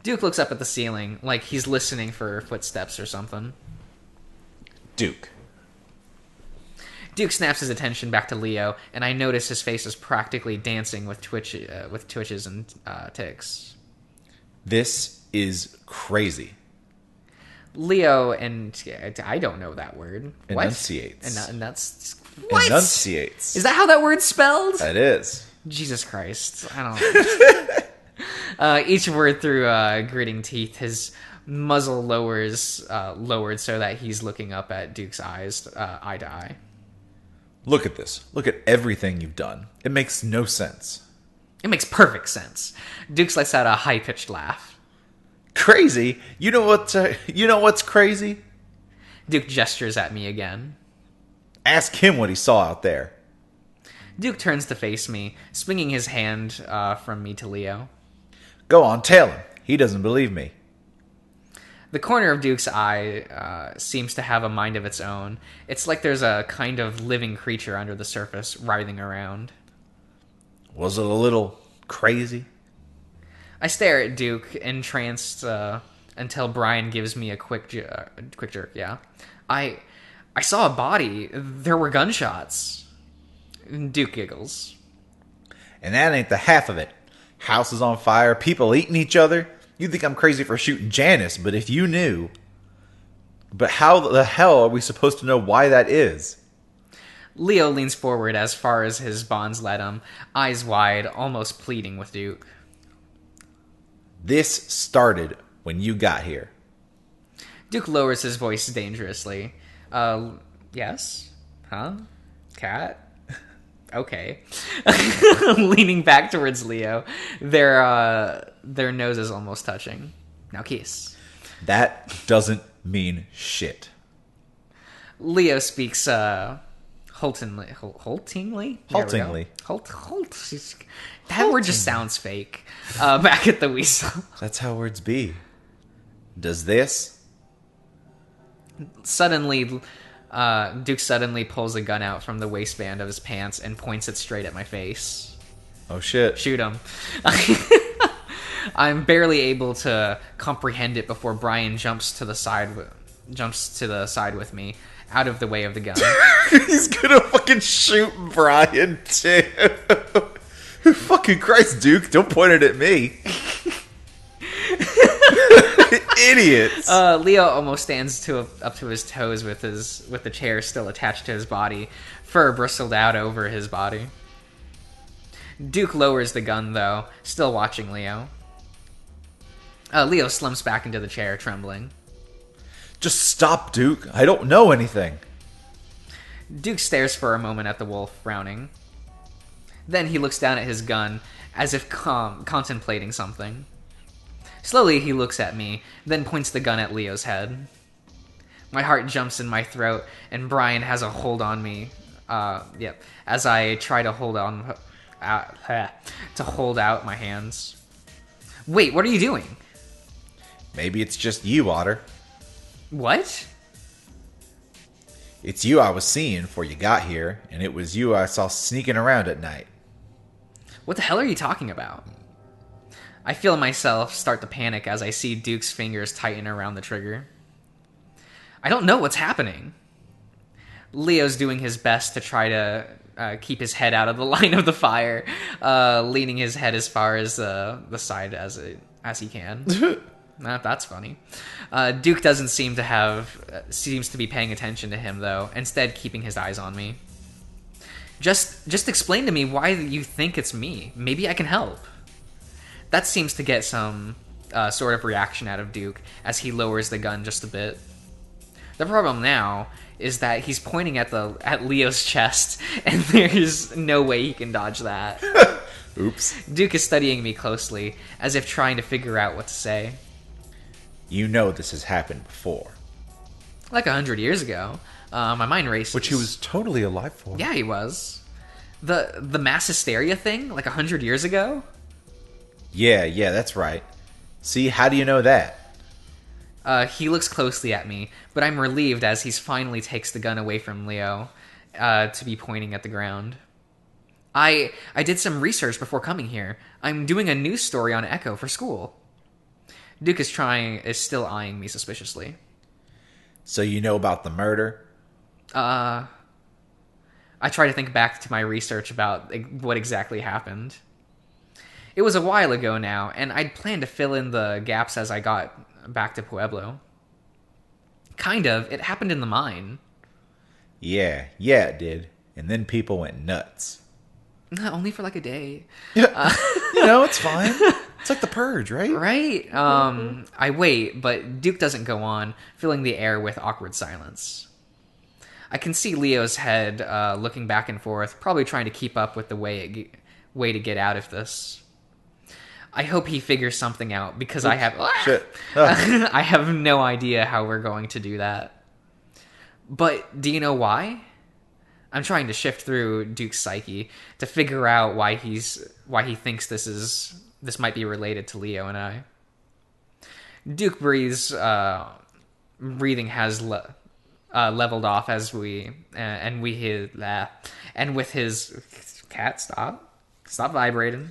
Duke looks up at the ceiling, like he's listening for footsteps or something. Duke snaps his attention back to Leo, and I notice his face is practically dancing with twitches and ticks. This is crazy. Leo and I don't know that word. Enunciates. What? Enunciates. Is that how that word's spelled? That is. Jesus Christ. I don't each word through gritting teeth, his muzzle lowered so that he's looking up at Duke's eyes, eye to eye. Look at this. Look at everything you've done. It makes no sense. It makes perfect sense. Duke lets out a high-pitched laugh. Crazy? You know what's crazy? Duke gestures at me again. Ask him what he saw out there. Duke turns to face me, swinging his hand from me to Leo. Go on, tell him. He doesn't believe me. The corner of Duke's eye seems to have a mind of its own. It's like there's a kind of living creature under the surface, writhing around. Was it a little crazy? I stare at Duke, entranced, until Brian gives me a quick jerk, yeah. I saw a body. There were gunshots. Duke giggles. And that ain't the half of it. House is on fire, people eating each other. You think I'm crazy for shooting Janice, but if you knew... But how the hell are we supposed to know why that is? Leo leans forward as far as his bonds let him, eyes wide, almost pleading with Duke. This started when you got here. Duke lowers his voice dangerously. Yes? Huh? Cat? Okay. Leaning back towards Leo, their noses almost touching. Now kiss. That doesn't mean shit. Leo speaks haltingly. Haltingly. That word just sounds fake. Back at the weasel. That's how words be. Does this? Suddenly, Duke suddenly pulls a gun out from the waistband of his pants and points it straight at my face. Oh shit. Shoot him. I'm barely able to comprehend it before Brian jumps to the side with me, out of the way of the gun. He's gonna fucking shoot Brian too. Fucking Christ, Duke! Don't point it at me. Idiots! Leo almost stands up to his toes with the chair still attached to his body, fur bristled out over his body. Duke lowers the gun, though, still watching Leo. Leo slumps back into the chair, trembling. Just stop, Duke. I don't know anything. Duke stares for a moment at the wolf, frowning. Then he looks down at his gun, as if contemplating something. Slowly, he looks at me, then points the gun at Leo's head. My heart jumps in my throat, and Brian has a hold on me. As I try to hold out my hands. Wait, what are you doing? Maybe it's just you, Otter. What? It's you I was seeing before you got here, and it was you I saw sneaking around at night. What the hell are you talking about? I feel myself start to panic as I see Duke's fingers tighten around the trigger. I don't know what's happening. Leo's doing his best to try to keep his head out of the line of the fire, leaning his head as far as the side as he can. That's funny. Duke doesn't seems to be paying attention to him, though, instead keeping his eyes on me. Just explain to me why you think it's me. Maybe I can help. That seems to get some sort of reaction out of Duke as he lowers the gun just a bit. The problem now is that he's pointing at Leo's chest, and there's no way he can dodge that. Oops. Duke is studying me closely, as if trying to figure out what to say. You know this has happened before. Like 100 years ago. My mind races. Which he was totally alive for. Yeah, he was. The mass hysteria thing, like 100 years ago? Yeah, that's right. See, how do you know that? He looks closely at me, but I'm relieved as he finally takes the gun away from Leo to be pointing at the ground. I did some research before coming here. I'm doing a news story on Echo for school. Duke is still eyeing me suspiciously. So you know about the murder? I try to think back to my research about what exactly happened. It was a while ago now, and I'd planned to fill in the gaps as I got back to Pueblo. Kind of. It happened in the mine. Yeah, it did. And then people went nuts. Only for like a day. It's fine. It's like the purge, right? Right? I wait, but Duke doesn't go on, filling the air with awkward silence. I can see Leo's head looking back and forth, probably trying to keep up with the way to get out of this. I hope he figures something out, because I have... Shit. I have no idea how we're going to do that. But do you know why? I'm trying to shift through Duke's psyche to figure out why he thinks this might be related to Leo and I. Duke breathes. Breathing has leveled off as with his cat stop vibrating.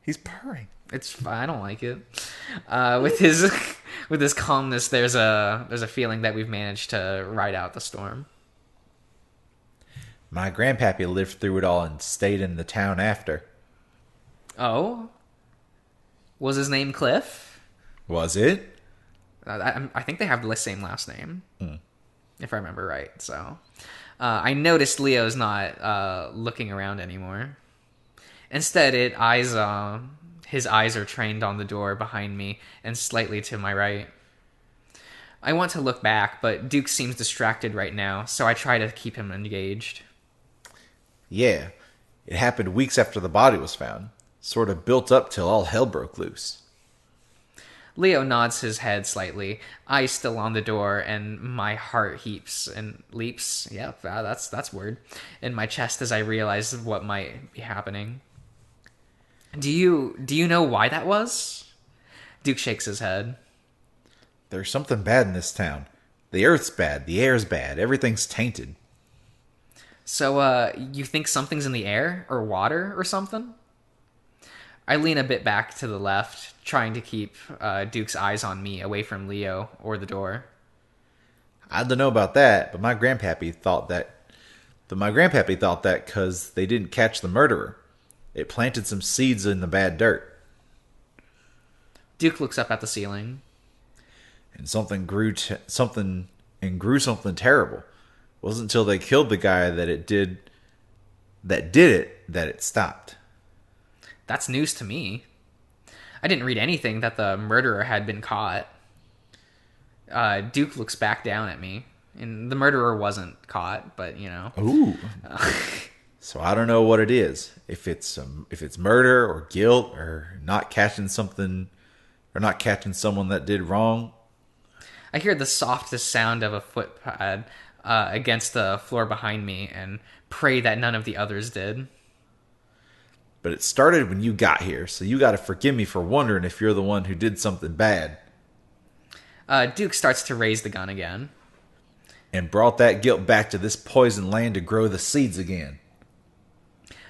He's purring. It's I don't like it. With his calmness, there's a feeling that we've managed to ride out the storm. My grandpappy lived through it all and stayed in the town after. Oh? Was his name Cliff? Was it? I think they have the same last name, if I remember right. So, I noticed Leo's not looking around anymore. Instead, his eyes are trained on the door behind me and slightly to my right. I want to look back, but Duke seems distracted right now, so I try to keep him engaged. Yeah, it happened weeks after the body was found. Sort of built up till all hell broke loose. Leo nods his head slightly, eyes still on the door, and my heart heaps and leaps. Yeah, that's word. In my chest as I realize what might be happening. Do you know why that was? Duke shakes his head. There's something bad in this town. The earth's bad, the air's bad, everything's tainted. So, you think something's in the air? Or water? Or something? I lean a bit back to the left, trying to keep Duke's eyes on me, away from Leo or the door. I don't know about that, but my grandpappy thought that because they didn't catch the murderer. It planted some seeds in the bad dirt. Duke looks up at the ceiling. and something grew something terrible. It wasn't until they killed the guy that did it that it stopped. That's news to me. I didn't read anything that the murderer had been caught. Duke looks back down at me, and the murderer wasn't caught, but you know. Ooh. So I don't know what it is. If it's murder or guilt or not catching something, or not catching someone that did wrong. I hear the softest sound of a footpad against the floor behind me, and pray that none of the others did. But it started when you got here, so you got to forgive me for wondering if you're the one who did something bad. Duke starts to raise the gun again. And brought that guilt back to this poison land to grow the seeds again.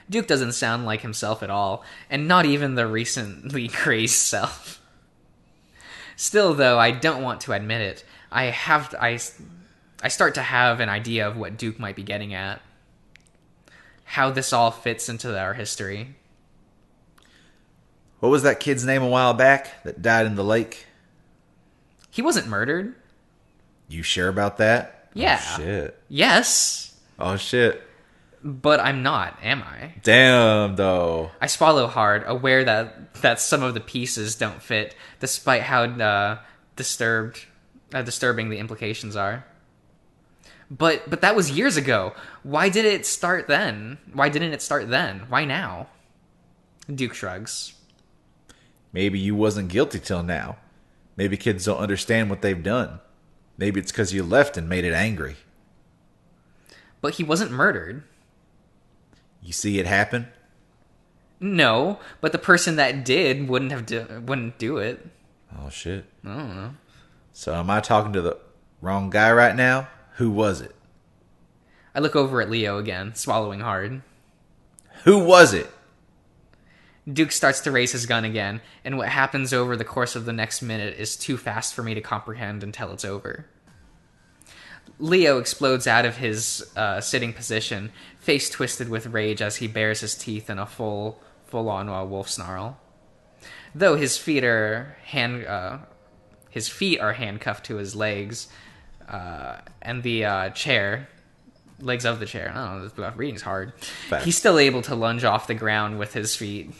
Duke doesn't sound like himself at all, and not even the recently crazed self. Still, though, I don't want to admit it. I start to have an idea of what Duke might be getting at. How this all fits into our history. What was that kid's name a while back that died in the lake? He wasn't murdered. You sure about that? Yeah. Oh, shit. Yes. Oh, shit. But I'm not, am I? Damn, though. I swallow hard, aware that some of the pieces don't fit, despite how disturbing the implications are. But that was years ago. Why did it start then? Why didn't it start then? Why now? Duke shrugs. Maybe you wasn't guilty till now. Maybe kids don't understand what they've done. Maybe it's because you left and made it angry. But he wasn't murdered. You see it happen? No, but the person that did wouldn't do it. Oh, shit. I don't know. So am I talking to the wrong guy right now? Who was it? I look over at Leo again, swallowing hard. Who was it? Duke starts to raise his gun again, and what happens over the course of the next minute is too fast for me to comprehend until it's over. Leo explodes out of his sitting position, face twisted with rage as he bares his teeth in a full-on wolf snarl. Though his feet are handcuffed to his legs, and the legs of the chair. I don't know, reading's hard. Fact. He's still able to lunge off the ground with his feet.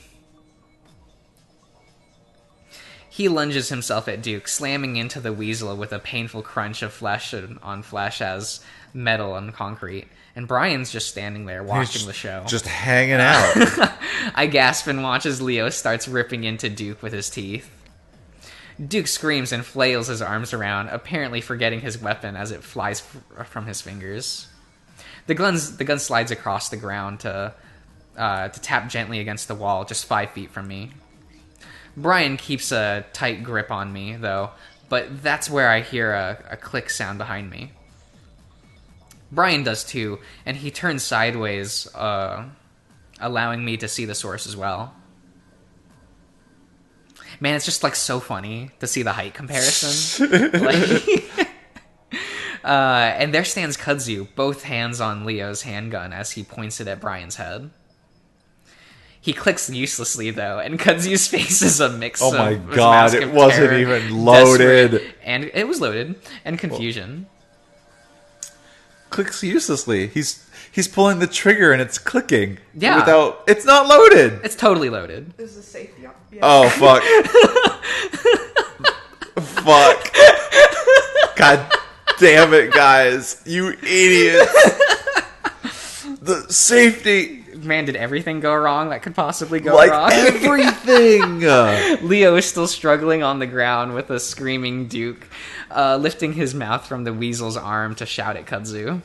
He lunges himself at Duke, slamming into the weasel with a painful crunch of flesh on flesh as metal on concrete. And Brian's just standing there watching the show. Just hanging out. I gasp and watch as Leo starts ripping into Duke with his teeth. Duke screams and flails his arms around, apparently forgetting his weapon as it flies from his fingers. The gun slides across the ground to tap gently against the wall just 5 feet from me. Brian keeps a tight grip on me, though, but that's where I hear a click sound behind me. Brian does too, and he turns sideways, allowing me to see the source as well. Man, it's just, like, so funny to see the height comparison. And there stands Kudzu, both hands on Leo's handgun as he points it at Brian's head. He clicks uselessly, though, and Kudzu's face is a mix of... Oh my his god, mask it of wasn't terror, even loaded. And it was loaded, and confusion. Clicks uselessly. He's pulling the trigger and it's clicking. Yeah. It's not loaded. It's totally loaded. Is the safety on? Yeah. Oh, fuck. Fuck. God damn it, guys. You idiots. The safety... Man, did everything go wrong that could possibly go like wrong? everything. Leo is still struggling on the ground with a screaming Duke, lifting his mouth from the weasel's arm to shout at Kudzu.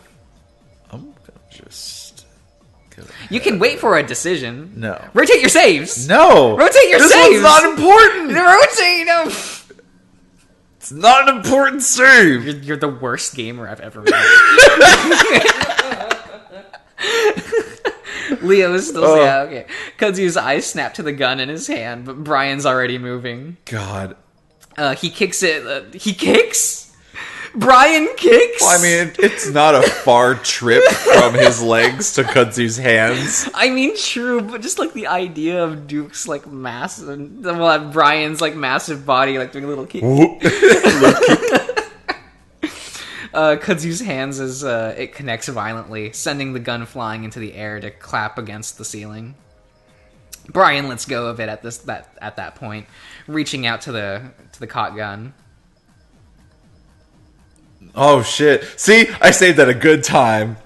I'm gonna just... You can wait for a decision. No. Rotate your saves! No! Rotate your this saves! This one's not important! Rotate! No! It's not an important save! You're the worst gamer I've ever met. Leo is still... Yeah, okay. Kudzu's eyes snap to the gun in his hand, but Brian's already moving. God. He kicks it... he kicks? Brian kicks. Well, I mean, it's not a far trip from his legs to Kudzu's hands. I mean, true, but just like the idea of Duke's like massive, well, Brian's like massive body, like doing a little kick. Kudzu's hands as it connects violently, sending the gun flying into the air to clap against the ceiling. Brian lets go of it at that point, reaching out to the cot gun. Oh shit! See, I saved at a good time.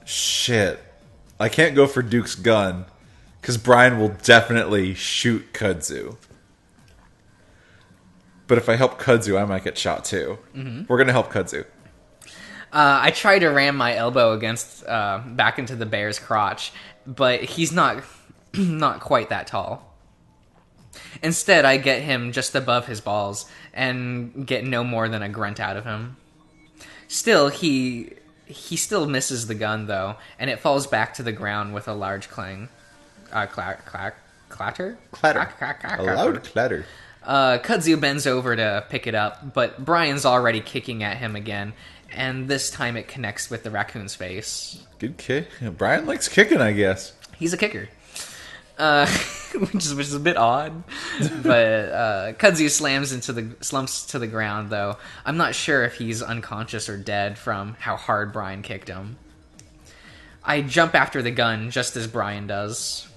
Shit! I can't go for Duke's gun because Brian will definitely shoot Kudzu. But if I help Kudzu, I might get shot too. We're gonna help Kudzu. I try to ram my elbow against back into the bear's crotch, but he's not quite that tall. Instead, I get him just above his balls and get no more than a grunt out of him. Still, he still misses the gun though, and it falls back to the ground with a large clang. Clatter. Clatter. Clack. A loud clatter. Kudzu bends over to pick it up, but Brian's already kicking at him again, and this time it connects with the raccoon's face. Good kick. Brian likes kicking, I guess. He's a kicker. Which is a bit odd. But Kudzu slumps to the ground, though. I'm not sure if he's unconscious or dead from how hard Brian kicked him. I jump after the gun just as Brian does.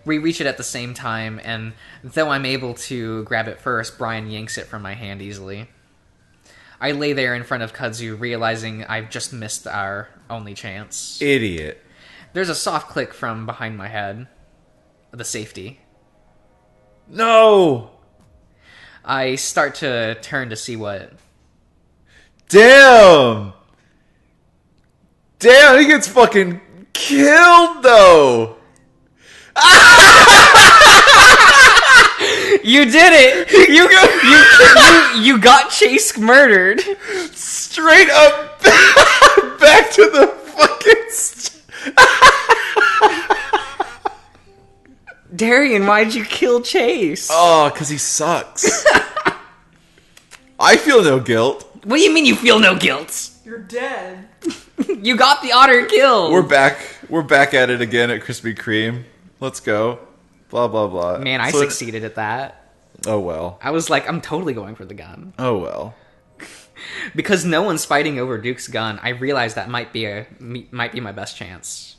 We reach it at the same time, and though I'm able to grab it first, Brian yanks it from my hand easily. I lay there in front of Kudzu, realizing I've just missed our only chance. Idiot. There's a soft click from behind my head. The safety. No! I start to turn to see what... Damn! Damn, he gets fucking killed, though! You did it! You got Chase murdered! Straight up back to the fucking... Darian, why'd you kill Chase? Oh, because he sucks. I feel no guilt. What do you mean you feel no guilt? You're dead. You got the otter killed! We're back at it again at Krispy Kreme. Let's go. Blah, blah, blah. Man, I succeeded at that. Oh, well. I was like, I'm totally going for the gun. Oh, well. Because no one's fighting over Duke's gun, I realized that might be my best chance.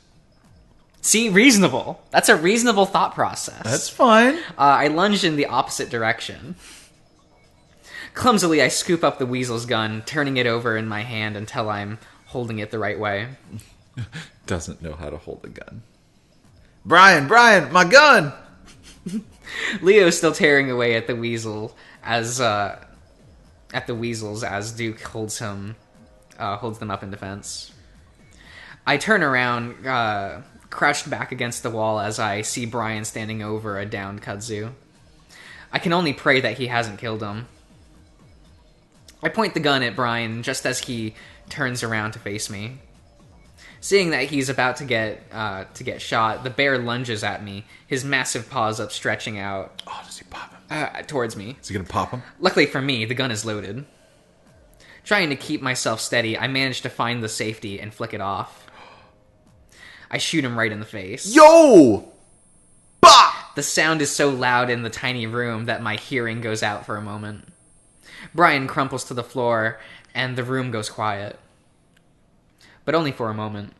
See, reasonable. That's a reasonable thought process. That's fine. I lunged in the opposite direction. Clumsily, I scoop up the weasel's gun, turning it over in my hand until I'm holding it the right way. Doesn't know how to hold a gun. Brian, my gun! Leo's still tearing away at the weasel as Duke holds them up in defense. I turn around, crouched back against the wall as I see Brian standing over a downed Kudzu. I can only pray that he hasn't killed him. I point the gun at Brian just as he turns around to face me. Seeing that he's about to get shot, the bear lunges at me, his massive paws upstretching out. Oh, does he pop him? Towards me. Is he gonna pop him? Luckily for me, the gun is loaded. Trying to keep myself steady, I manage to find the safety and flick it off. I shoot him right in the face. Yo! Bah! The sound is so loud in the tiny room that my hearing goes out for a moment. Brian crumples to the floor, and the room goes quiet. But only for a moment.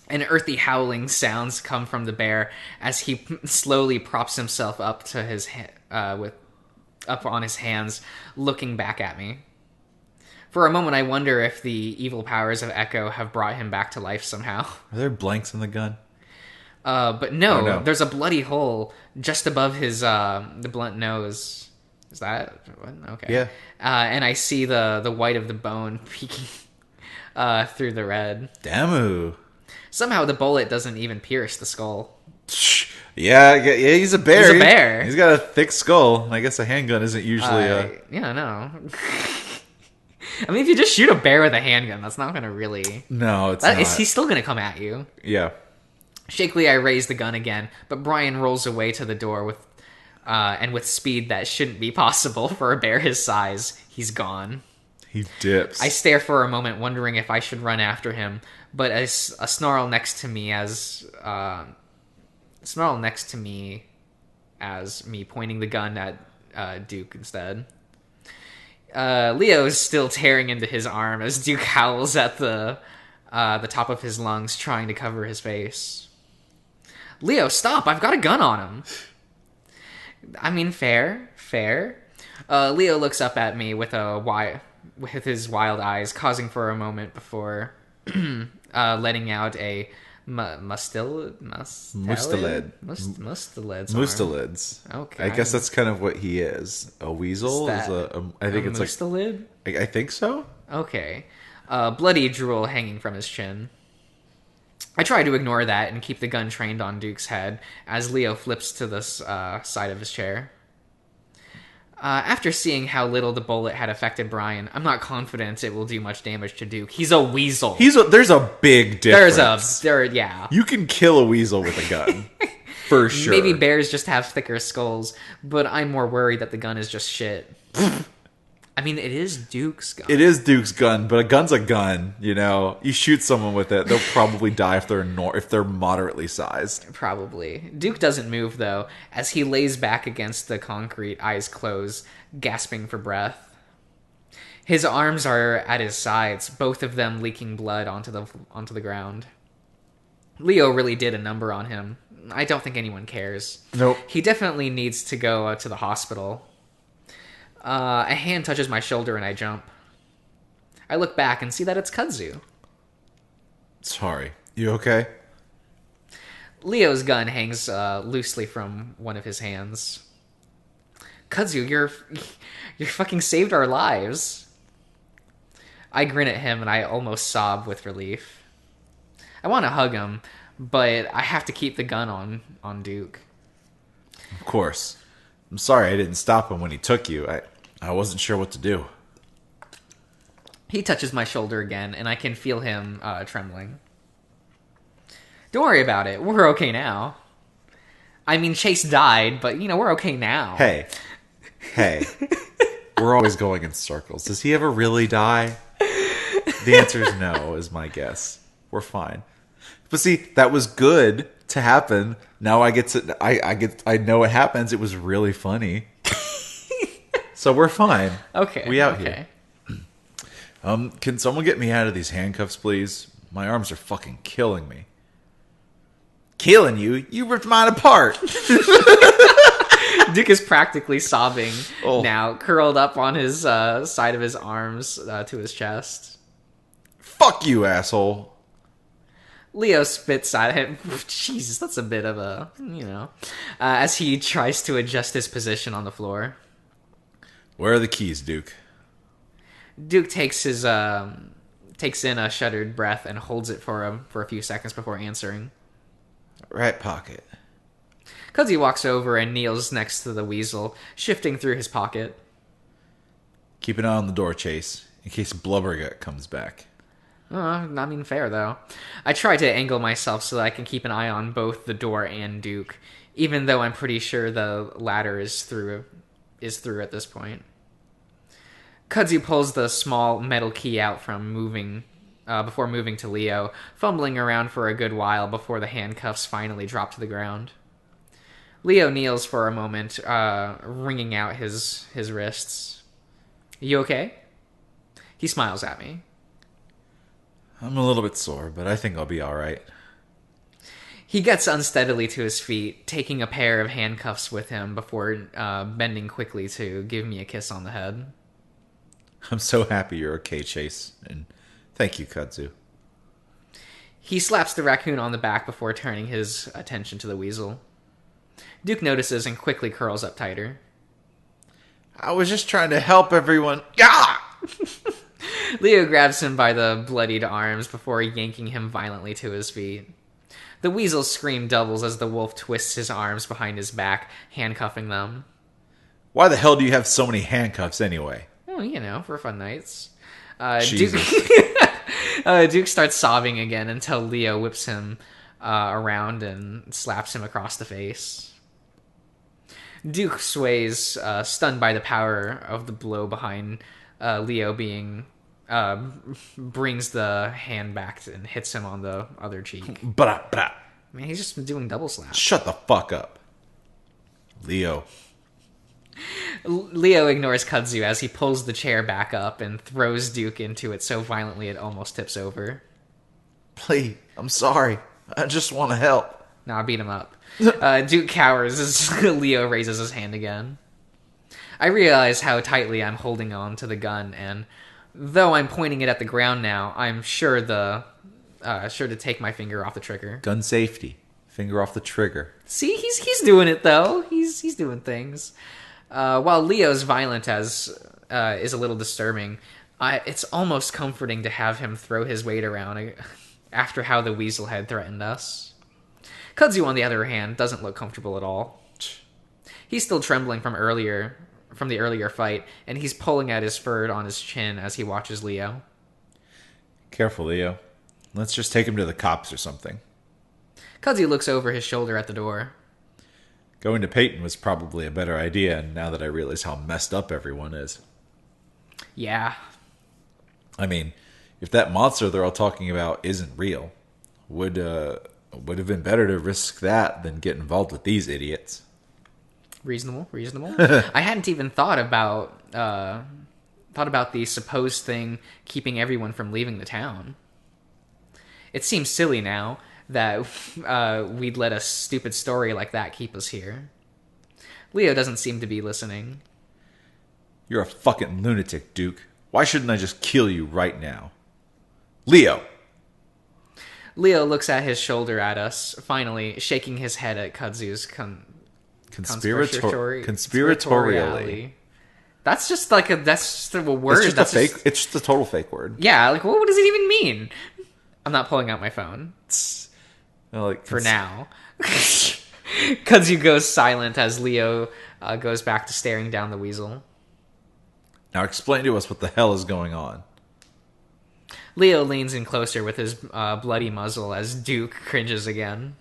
An earthy howling sounds come from the bear as he slowly props himself up to his up on his hands, looking back at me. For a moment, I wonder if the evil powers of Echo have brought him back to life somehow. Are there blanks in the gun? But no, Oh, no. There's a bloody hole just above his the blunt nose. Is that okay? Yeah. And I see the white of the bone peeking through the red. Damu. Somehow the bullet doesn't even pierce the skull. Yeah, he's a bear. He's a bear. He's got a thick skull. I guess a handgun isn't usually Yeah, no. I mean, if you just shoot a bear with a handgun, that's not gonna really. No, it's not. He's still gonna come at you. Yeah. Shakily, I raise the gun again, but Brian rolls away to the door with and with speed that shouldn't be possible for a bear his size, he's gone. He dips. I stare for a moment, wondering if I should run after him, but a snarl next to me as me pointing the gun at Duke instead. Leo is still tearing into his arm as Duke howls at the top of his lungs, trying to cover his face. Leo, stop! I've got a gun on him. I mean, fair. Leo looks up at me with his wild eyes, causing for a moment before letting out a mustelid. Mustelids. Okay. I guess that's kind of what he is. A weasel Is is that I think it's mustelid? like. I think so. Okay. Bloody drool hanging from his chin. I try to ignore that and keep the gun trained on Duke's head as Leo flips to the side of his chair. After seeing how little the bullet had affected Brian, I'm not confident it will do much damage to Duke. He's a weasel. There's a big difference. Yeah. You can kill a weasel with a gun. For sure. Maybe bears just have thicker skulls, but I'm more worried that the gun is just shit. I mean, it is Duke's gun. It is Duke's gun, but a gun's a gun, you know? You shoot someone with it, they'll probably die if they're moderately sized. Probably. Duke doesn't move, though, as he lays back against the concrete, eyes closed, gasping for breath. His arms are at his sides, both of them leaking blood onto the ground. Leo really did a number on him. I don't think anyone cares. Nope. He definitely needs to go to the hospital. A hand touches my shoulder and I jump. I look back and see that it's Kudzu. Sorry. You okay? Leo's gun hangs loosely from one of his hands. Kudzu, you're fucking saved our lives. I grin at him and I almost sob with relief. I want to hug him, but I have to keep the gun on Duke. Of course. I'm sorry I didn't stop him when he took you. I wasn't sure what to do. He touches my shoulder again, and I can feel him trembling. Don't worry about it. We're okay now. I mean, Chase died, but, we're okay now. Hey. We're always going in circles. Does he ever really die? The answer is no, is my guess. We're fine. But see, that was good to happen. Now I know it happens. It was really funny. So we're fine. Okay. We out here. Can someone get me out of these handcuffs, please? My arms are fucking killing me. Killing you? You ripped mine apart. Duke is practically sobbing now, curled up on his side of his arms to his chest. Fuck you, asshole. Leo spits at him. Jesus, that's a bit of a, as he tries to adjust his position on the floor. Where are the keys, Duke? Duke takes in a shuddered breath and holds it for a few seconds before answering. Right pocket. Kudzu walks over and kneels next to the weasel, shifting through his pocket. Keep an eye on the door, Chase, in case Blubbergut comes back. Fair, though. I try to angle myself so that I can keep an eye on both the door and Duke, even though I'm pretty sure the latter is through at this point. Kudzu pulls the small metal key out before moving to Leo, fumbling around for a good while before the handcuffs finally drop to the ground. Leo kneels for a moment, wringing out his wrists. You okay? He smiles at me. I'm a little bit sore, but I think I'll be alright. He gets unsteadily to his feet, taking a pair of handcuffs with him before bending quickly to give me a kiss on the head. I'm so happy you're okay, Chase, and thank you, Kudzu. He slaps the raccoon on the back before turning his attention to the weasel. Duke notices and quickly curls up tighter. I was just trying to help everyone. Gah! Leo grabs him by the bloodied arms before yanking him violently to his feet. The weasel's scream doubles as the wolf twists his arms behind his back, handcuffing them. Why the hell do you have so many handcuffs anyway? Well, for fun nights. Jesus. Duke starts sobbing again until Leo whips him around and slaps him across the face. Duke sways, stunned by the power of the blow behind Leo being... brings the hand back and hits him on the other cheek. Blah, blah. Man, he's just doing double slaps. Shut the fuck up. Leo. Leo ignores Kudzu as he pulls the chair back up and throws Duke into it so violently it almost tips over. Please, I'm sorry. I just want to help. Nah, beat him up. Duke cowers as Leo raises his hand again. I realize how tightly I'm holding on to the gun, and though I'm pointing it at the ground now, I'm sure to take my finger off the trigger. Gun safety. Finger off the trigger. See, he's doing it though. He's doing things. While Leo's violent as is a little disturbing, it's almost comforting to have him throw his weight around after how the weasel had threatened us. Kudzu, on the other hand, doesn't look comfortable at all. He's still trembling from the earlier fight, and he's pulling at his fur on his chin as he watches Leo. Careful, Leo. Let's just take him to the cops or something. Kudzu looks over his shoulder at the door. Going to Peyton was probably a better idea, now that I realize how messed up everyone is. Yeah. I mean, if that monster they're all talking about isn't real, would have been better to risk that than get involved with these idiots. Reasonable. I hadn't even thought about the supposed thing keeping everyone from leaving the town. It seems silly now that we'd let a stupid story like that keep us here. Leo doesn't seem to be listening. You're a fucking lunatic, Duke. Why shouldn't I just kill you right now? Leo! Leo looks at his shoulder at us, finally shaking his head at Kudzu's conspiratorially. That's just like a word. It's just fake. It's just a total fake word. Yeah, like what does it even mean? I'm not pulling out my phone. For now. Kudzu goes silent as Leo goes back to staring down the weasel. Now explain to us what the hell is going on. Leo leans in closer with his bloody muzzle as Duke cringes again.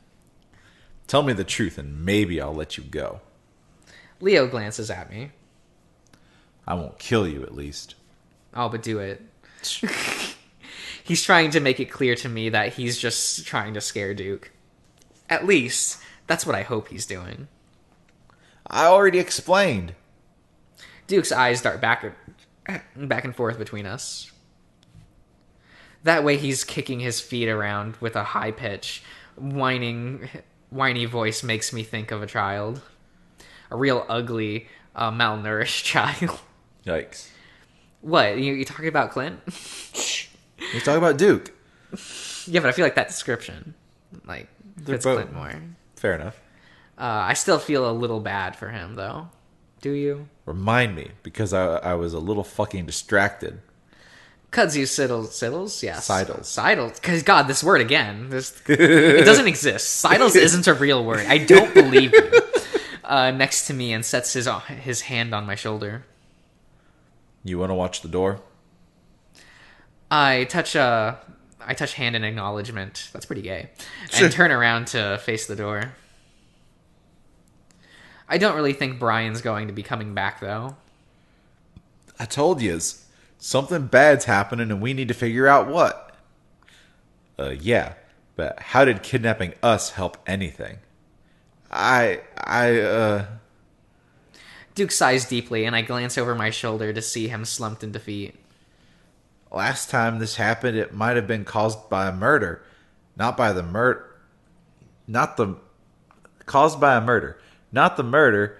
Tell me the truth and maybe I'll let you go. Leo glances at me. I won't kill you, at least. Oh, but do it. He's trying to make it clear to me that he's just trying to scare Duke. At least, that's what I hope he's doing. I already explained. Duke's eyes dart back and forth between us. That way he's kicking his feet around with a high pitch, whiny voice makes me think of a child. A real ugly, malnourished child. Yikes. What? You talking about Clint? You're talking about Duke. Yeah, but I feel like that description fits Clint more. Fair enough. I still feel a little bad for him, though. Do you? Remind me, because I was a little fucking distracted. Kudzu Siddles? Yeah. Sidles. Because, God, this word again. It doesn't exist. Sidles isn't a real word. I don't believe you. Next to me and sets his hand on my shoulder. You want to watch the door? I touch hand in acknowledgement. That's pretty gay. And turn around to face the door. I don't really think Brian's going to be coming back, though. I told yous. Something bad's happening and we need to figure out what. Yeah. But how did kidnapping us help anything? Duke sighs deeply, and I glance over my shoulder to see him slumped in defeat. Last time this happened, it might have been caused by a murder. Caused by a murder. Not the murder,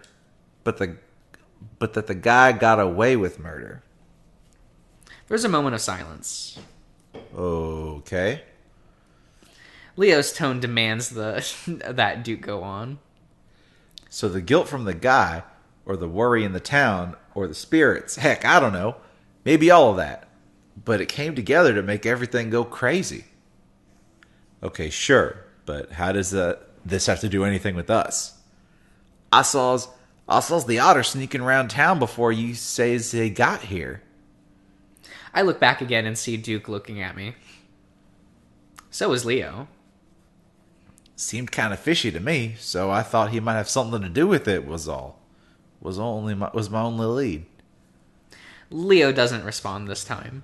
but that the guy got away with murder. There's a moment of silence. Okay. Leo's tone demands that Duke go on. So the guilt from the guy, or the worry in the town, or the spirits, heck, I don't know. Maybe all of that. But it came together to make everything go crazy. Okay, sure, but how does this have to do anything with us? I saws the otter sneaking around town before you says they got here. I look back again and see Duke looking at me. So is Leo. Seemed kind of fishy to me, so I thought he might have something to do with it, was all. was my only lead. Leo doesn't respond this time.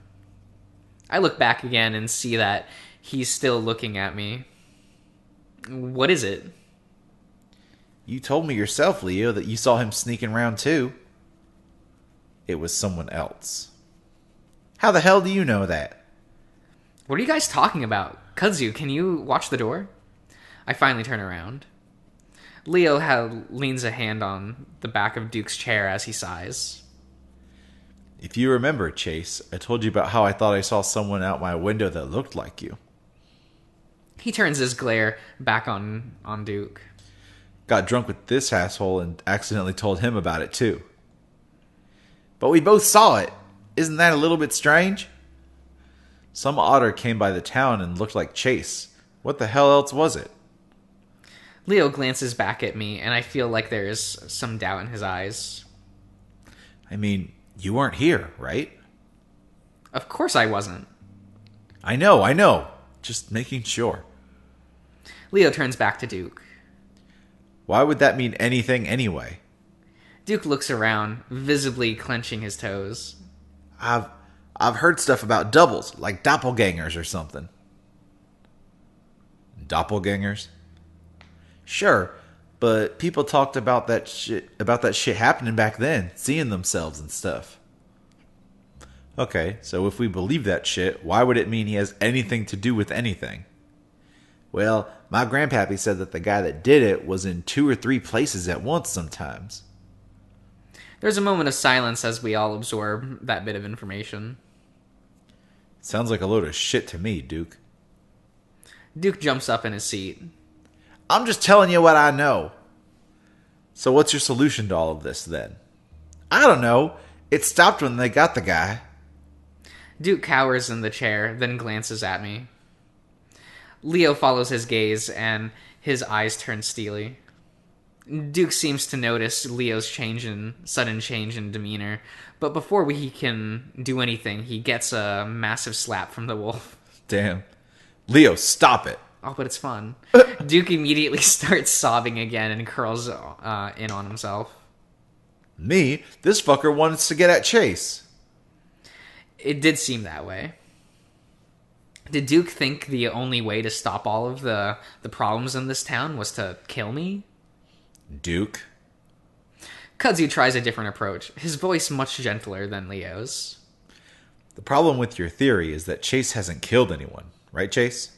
I look back again and see that he's still looking at me. What is it? You told me yourself, Leo, that you saw him sneaking around too. It was someone else. How the hell do you know that? What are you guys talking about? Kudzu, can you watch the door? I finally turn around. Leo leans a hand on the back of Duke's chair as he sighs. If you remember, Chase, I told you about how I thought I saw someone out my window that looked like you. He turns his glare back on Duke. Got drunk with this asshole and accidentally told him about it too. But we both saw it. Isn't that a little bit strange? Some otter came by the town and looked like Chase. What the hell else was it? Leo glances back at me, and I feel like there's some doubt in his eyes. I mean, you weren't here, right? Of course I wasn't. I know. Just making sure. Leo turns back to Duke. Why would that mean anything anyway? Duke looks around, visibly clenching his toes. I've heard stuff about doubles, like doppelgangers or something. Doppelgangers? Sure, but people talked about that shit happening back then, seeing themselves and stuff. Okay, so if we believe that shit, why would it mean he has anything to do with anything? Well, my grandpappy said that the guy that did it was in 2 or 3 places at once sometimes. There's a moment of silence as we all absorb that bit of information. Sounds like a load of shit to me, Duke. Duke jumps up in his seat. I'm just telling you what I know. So what's your solution to all of this, then? I don't know. It stopped when they got the guy. Duke cowers in the chair, then glances at me. Leo follows his gaze, and his eyes turn steely. Duke seems to notice Leo's sudden change in demeanor, but before he can do anything, he gets a massive slap from the wolf. Damn. Leo, stop it. Oh, but it's fun. Duke immediately starts sobbing again and curls in on himself. Me? This fucker wants to get at Chase. It did seem that way. Did Duke think the only way to stop all of the problems in this town was to kill me? Duke? Kudzu tries a different approach, his voice much gentler than Leo's. The problem with your theory is that Chase hasn't killed anyone. Right, Chase?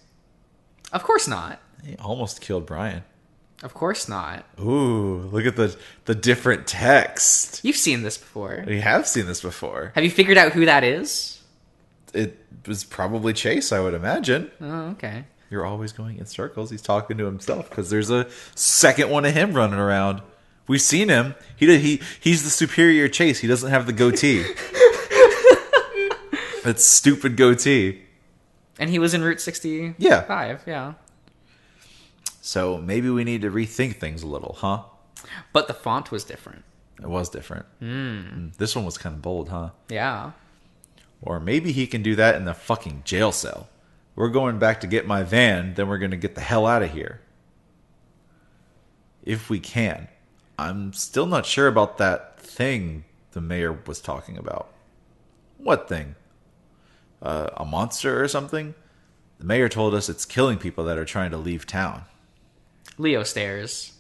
Of course not. He almost killed Brian. Of course not. Ooh, look at the different text. You've seen this before. We have seen this before. Have you figured out who that is? It was probably Chase, I would imagine. Oh, okay. You're always going in circles. He's talking to himself because there's a second one of him running around. We've seen him. He's the superior Chase. He doesn't have the goatee. That stupid goatee. And he was in Route 65. Yeah. So maybe we need to rethink things a little, huh? But the font was different. It was different. This one was kind of bold, huh? Yeah. Or maybe he can do that in the fucking jail cell. We're going back to get my van, then we're going to get the hell out of here. If we can. I'm still not sure about that thing the mayor was talking about. What thing? A monster or something? The mayor told us it's killing people that are trying to leave town. Leo stares.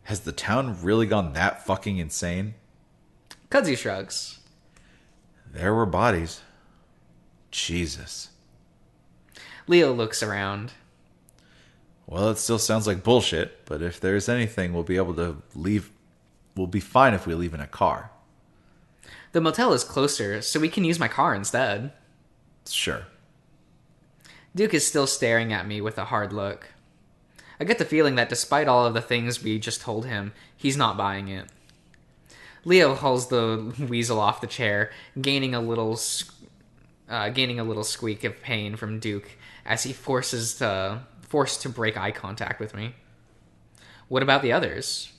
Has the town really gone that fucking insane? Kudzu shrugs. There were bodies. Jesus. Leo looks around. Well, it still sounds like bullshit, but if there's anything, we'll be able to leave. We'll be fine if we leave in a car. The motel is closer, so we can use my car instead. Sure. Duke is still staring at me with a hard look. I get the feeling that despite all of the things we just told him, he's not buying it. Leo hauls the weasel off the chair, gaining a little squeak of pain from Duke as he forced to break eye contact with me. What about the others?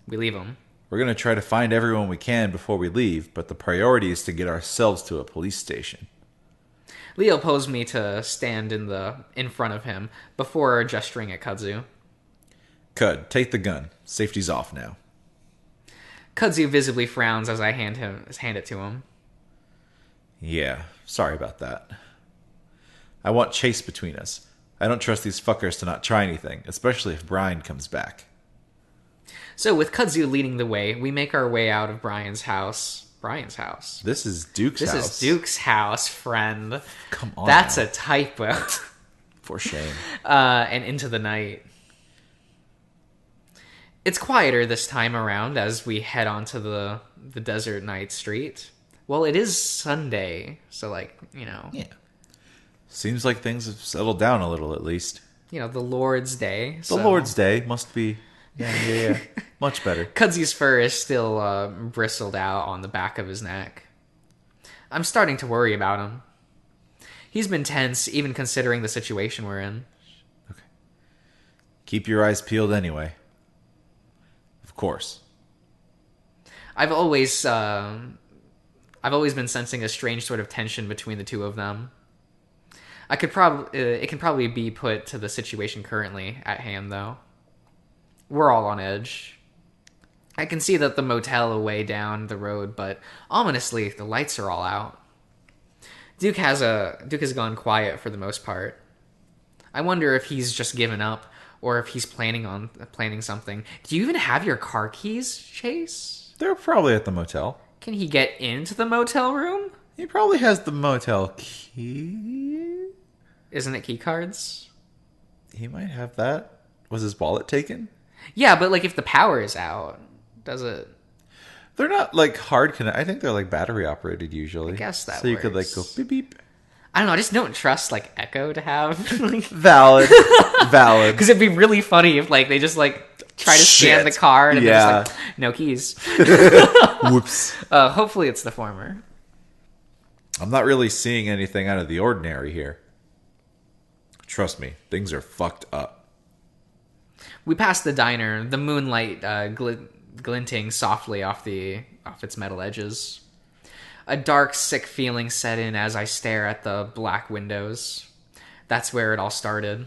We leave them. We're going to try to find everyone we can before we leave, but the priority is to get ourselves to a police station. Leo posed me to stand in front of him before gesturing at Kudzu. Cud, take the gun. Safety's off now. Kudzu visibly frowns as I hand it to him. Yeah, sorry about that. I want chase between us. I don't trust these fuckers to not try anything, especially if Brian comes back. So with Kudzu leading the way, we make our way out of Brian's house. Brian's house. This is Duke's house. This is Duke's house, friend. Come on. That's now. a typo. For shame. And into the night. It's quieter this time around as we head onto the desert night street. Well, it is Sunday, so Yeah. Seems like things have settled down a little, at least. the Lord's Day. The Lord's Day must be, yeah. Much better. Kudzu's fur is still bristled out on the back of his neck. I'm starting to worry about him. He's been tense, even considering the situation we're in. Okay. Keep your eyes peeled anyway. Of course. I've always been sensing a strange sort of tension between the two of them. It can probably be put to the situation currently at hand, though. We're all on edge. I can see that the motel away down the road, but ominously, the lights are all out. Duke has gone quiet for the most part. I wonder if he's just given up, or if he's planning something. Do you even have your car keys, Chase? They're probably at the motel. Can he get into the motel room? He probably has the motel key. Isn't it key cards? He might have that. Was his wallet taken? Yeah, but if the power is out, does it? They're not hard connect. I think they're battery operated usually. I guess that so you could works. go beep beep. I don't know. I just don't trust Echo to have. Valid. Because it'd be really funny if they just try to scan the car and they're just no keys. Whoops. Hopefully it's the former. I'm not really seeing anything out of the ordinary here. Trust me, things are fucked up. We pass the diner, the moonlight glinting softly off its metal edges. A dark, sick feeling set in as I stare at the black windows. That's where it all started.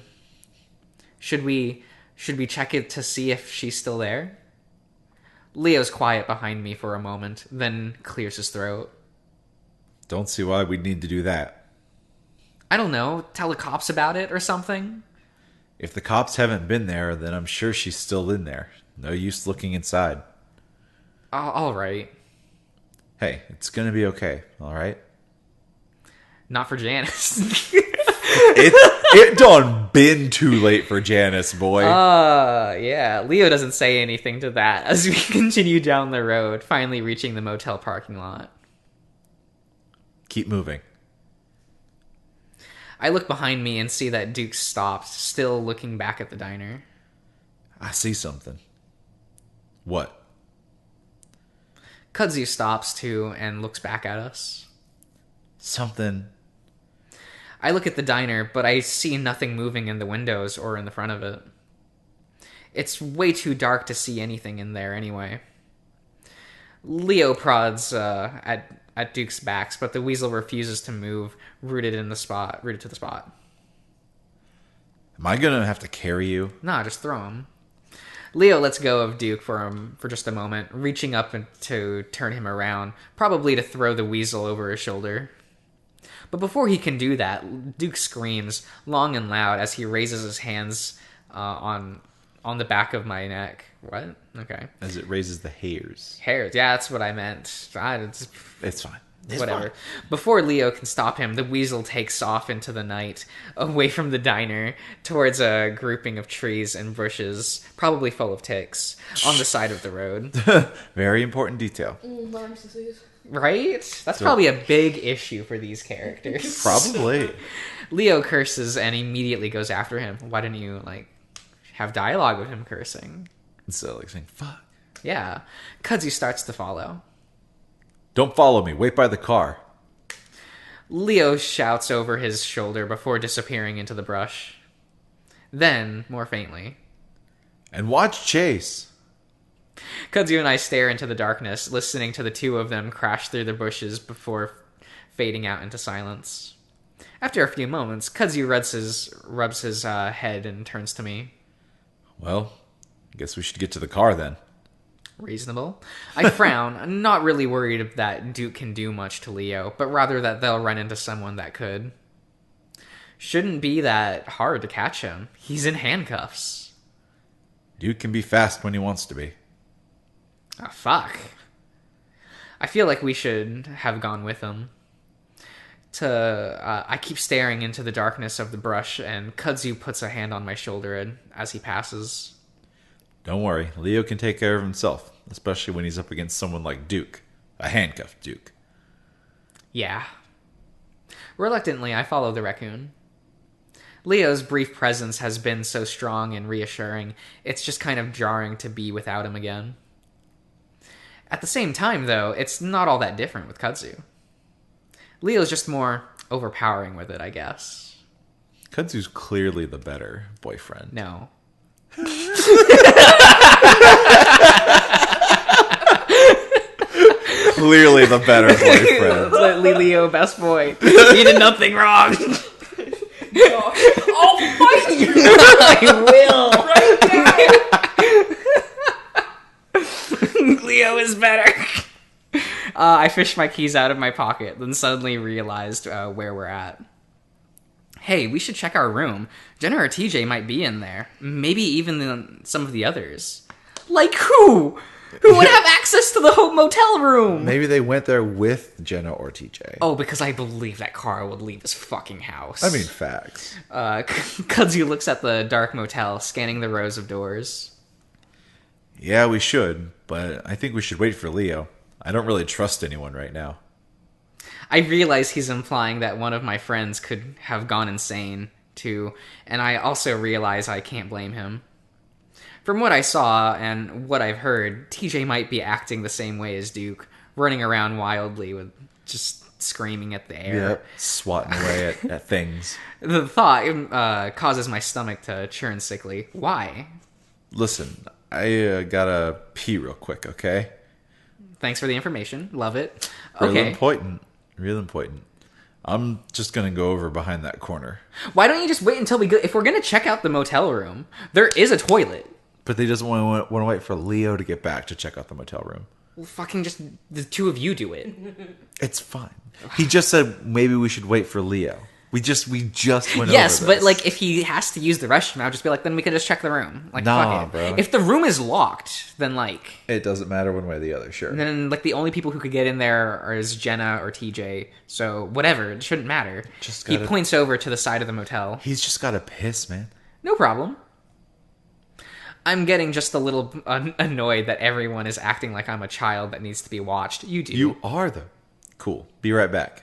Should we check it to see if she's still there? Leo's quiet behind me for a moment, then clears his throat. Don't see why we'd need to do that. I don't know, tell the cops about it or something? If the cops haven't been there, then I'm sure she's still in there. No use looking inside. All right. Hey, it's gonna be okay, alright? Not for Janice. It done been too late for Janice, boy. Yeah. Leo doesn't say anything to that as we continue down the road, finally reaching the motel parking lot. Keep moving. I look behind me and see that Duke stopped, still looking back at the diner. I see something. What? Kudzu stops too and looks back at us. Something. I look at the diner, but I see nothing moving in the windows or in the front of it. It's way too dark to see anything in there anyway. Leo prods at Duke's backs, but the weasel refuses to move, rooted to the spot. Am I gonna have to carry you? Nah, just throw him. Leo lets go of Duke for just a moment, reaching up to turn him around, probably to throw the weasel over his shoulder. But before he can do that, Duke screams, long and loud, as he raises his hands on the back of my neck. What? Okay. As it raises the hairs. Hairs. Yeah, that's what I meant. It's fine. It's Whatever. fine. Before Leo can stop him, the weasel takes off into the night, away from the diner, towards a grouping of trees and bushes, probably full of ticks, on the side of the road. Very important detail. Lyme's disease. Right? That's probably a big issue for these characters. Probably. Leo curses and immediately goes after him. Why didn't you, have dialogue with him cursing? So, saying, fuck. Yeah. Kudzu starts to follow. Don't follow me. Wait by the car. Leo shouts over his shoulder before disappearing into the brush. Then, more faintly, And watch Chase. Kudzu and I stare into the darkness, listening to the two of them crash through the bushes before fading out into silence. After a few moments, Kudzu rubs his head and turns to me. Well, I guess we should get to the car then. Reasonable. I frown, not really worried that Duke can do much to Leo, but rather that they'll run into someone that could. Shouldn't be that hard to catch him. He's in handcuffs. Duke can be fast when he wants to be. Ah, fuck. I feel like we should have gone with him. I keep staring into the darkness of the brush, and Kudzu puts a hand on my shoulder as he passes. Don't worry, Leo can take care of himself, especially when he's up against someone like Duke. A handcuffed Duke. Yeah. Reluctantly, I follow the raccoon. Leo's brief presence has been so strong and reassuring, it's just kind of jarring to be without him again. At the same time, though, it's not all that different with Kudzu. Leo's just more overpowering with it, I guess. Kudzu's clearly the better boyfriend. No. Clearly the better boyfriend. Leo, best boy. You did nothing wrong. I'll fight you I will. Leo is better. I fished my keys out of my pocket, then suddenly realized where we're at. Hey, we should check our room. Jenna or TJ might be in there. Maybe even some of the others. Like who? Who would have access to the whole motel room? Maybe they went there with Jenna or TJ. Oh, because I believe that Carl would leave his fucking house. I mean, facts. Kudzu looks at the dark motel, scanning the rows of doors. Yeah, we should, but I think we should wait for Leo. I don't really trust anyone right now. I realize he's implying that one of my friends could have gone insane, too, and I also realize I can't blame him. From what I saw and what I've heard, TJ might be acting the same way as Duke, running around wildly with just screaming at the air. Yep, swatting away at things. The thought causes my stomach to churn sickly. Why? Listen, I gotta pee real quick, okay? Thanks for the information. Love it. Real Okay. important. Real important. I'm just gonna go over behind that corner. Why don't you just wait until we go? If we're gonna check out the motel room, there is a toilet. But they doesn't want to wait for Leo to get back to check out the motel room. Well, fucking just the two of you do it. It's fine. He just said maybe we should wait for Leo. We just went Yes, over but this. like if he has to use the restroom, I'll just be like, then we could just check the room. Like, Nah, fuck it. bro. If the room is locked, then like, It doesn't matter one way or the other, sure. then like the only people who could get in there is Jenna or TJ. So whatever, it shouldn't matter. Just He gotta- points over to the side of the motel. He's just gotta piss, man. No problem. I'm getting just a little annoyed that everyone is acting like I'm a child that needs to be watched. You do. You are though. Cool. Be right back.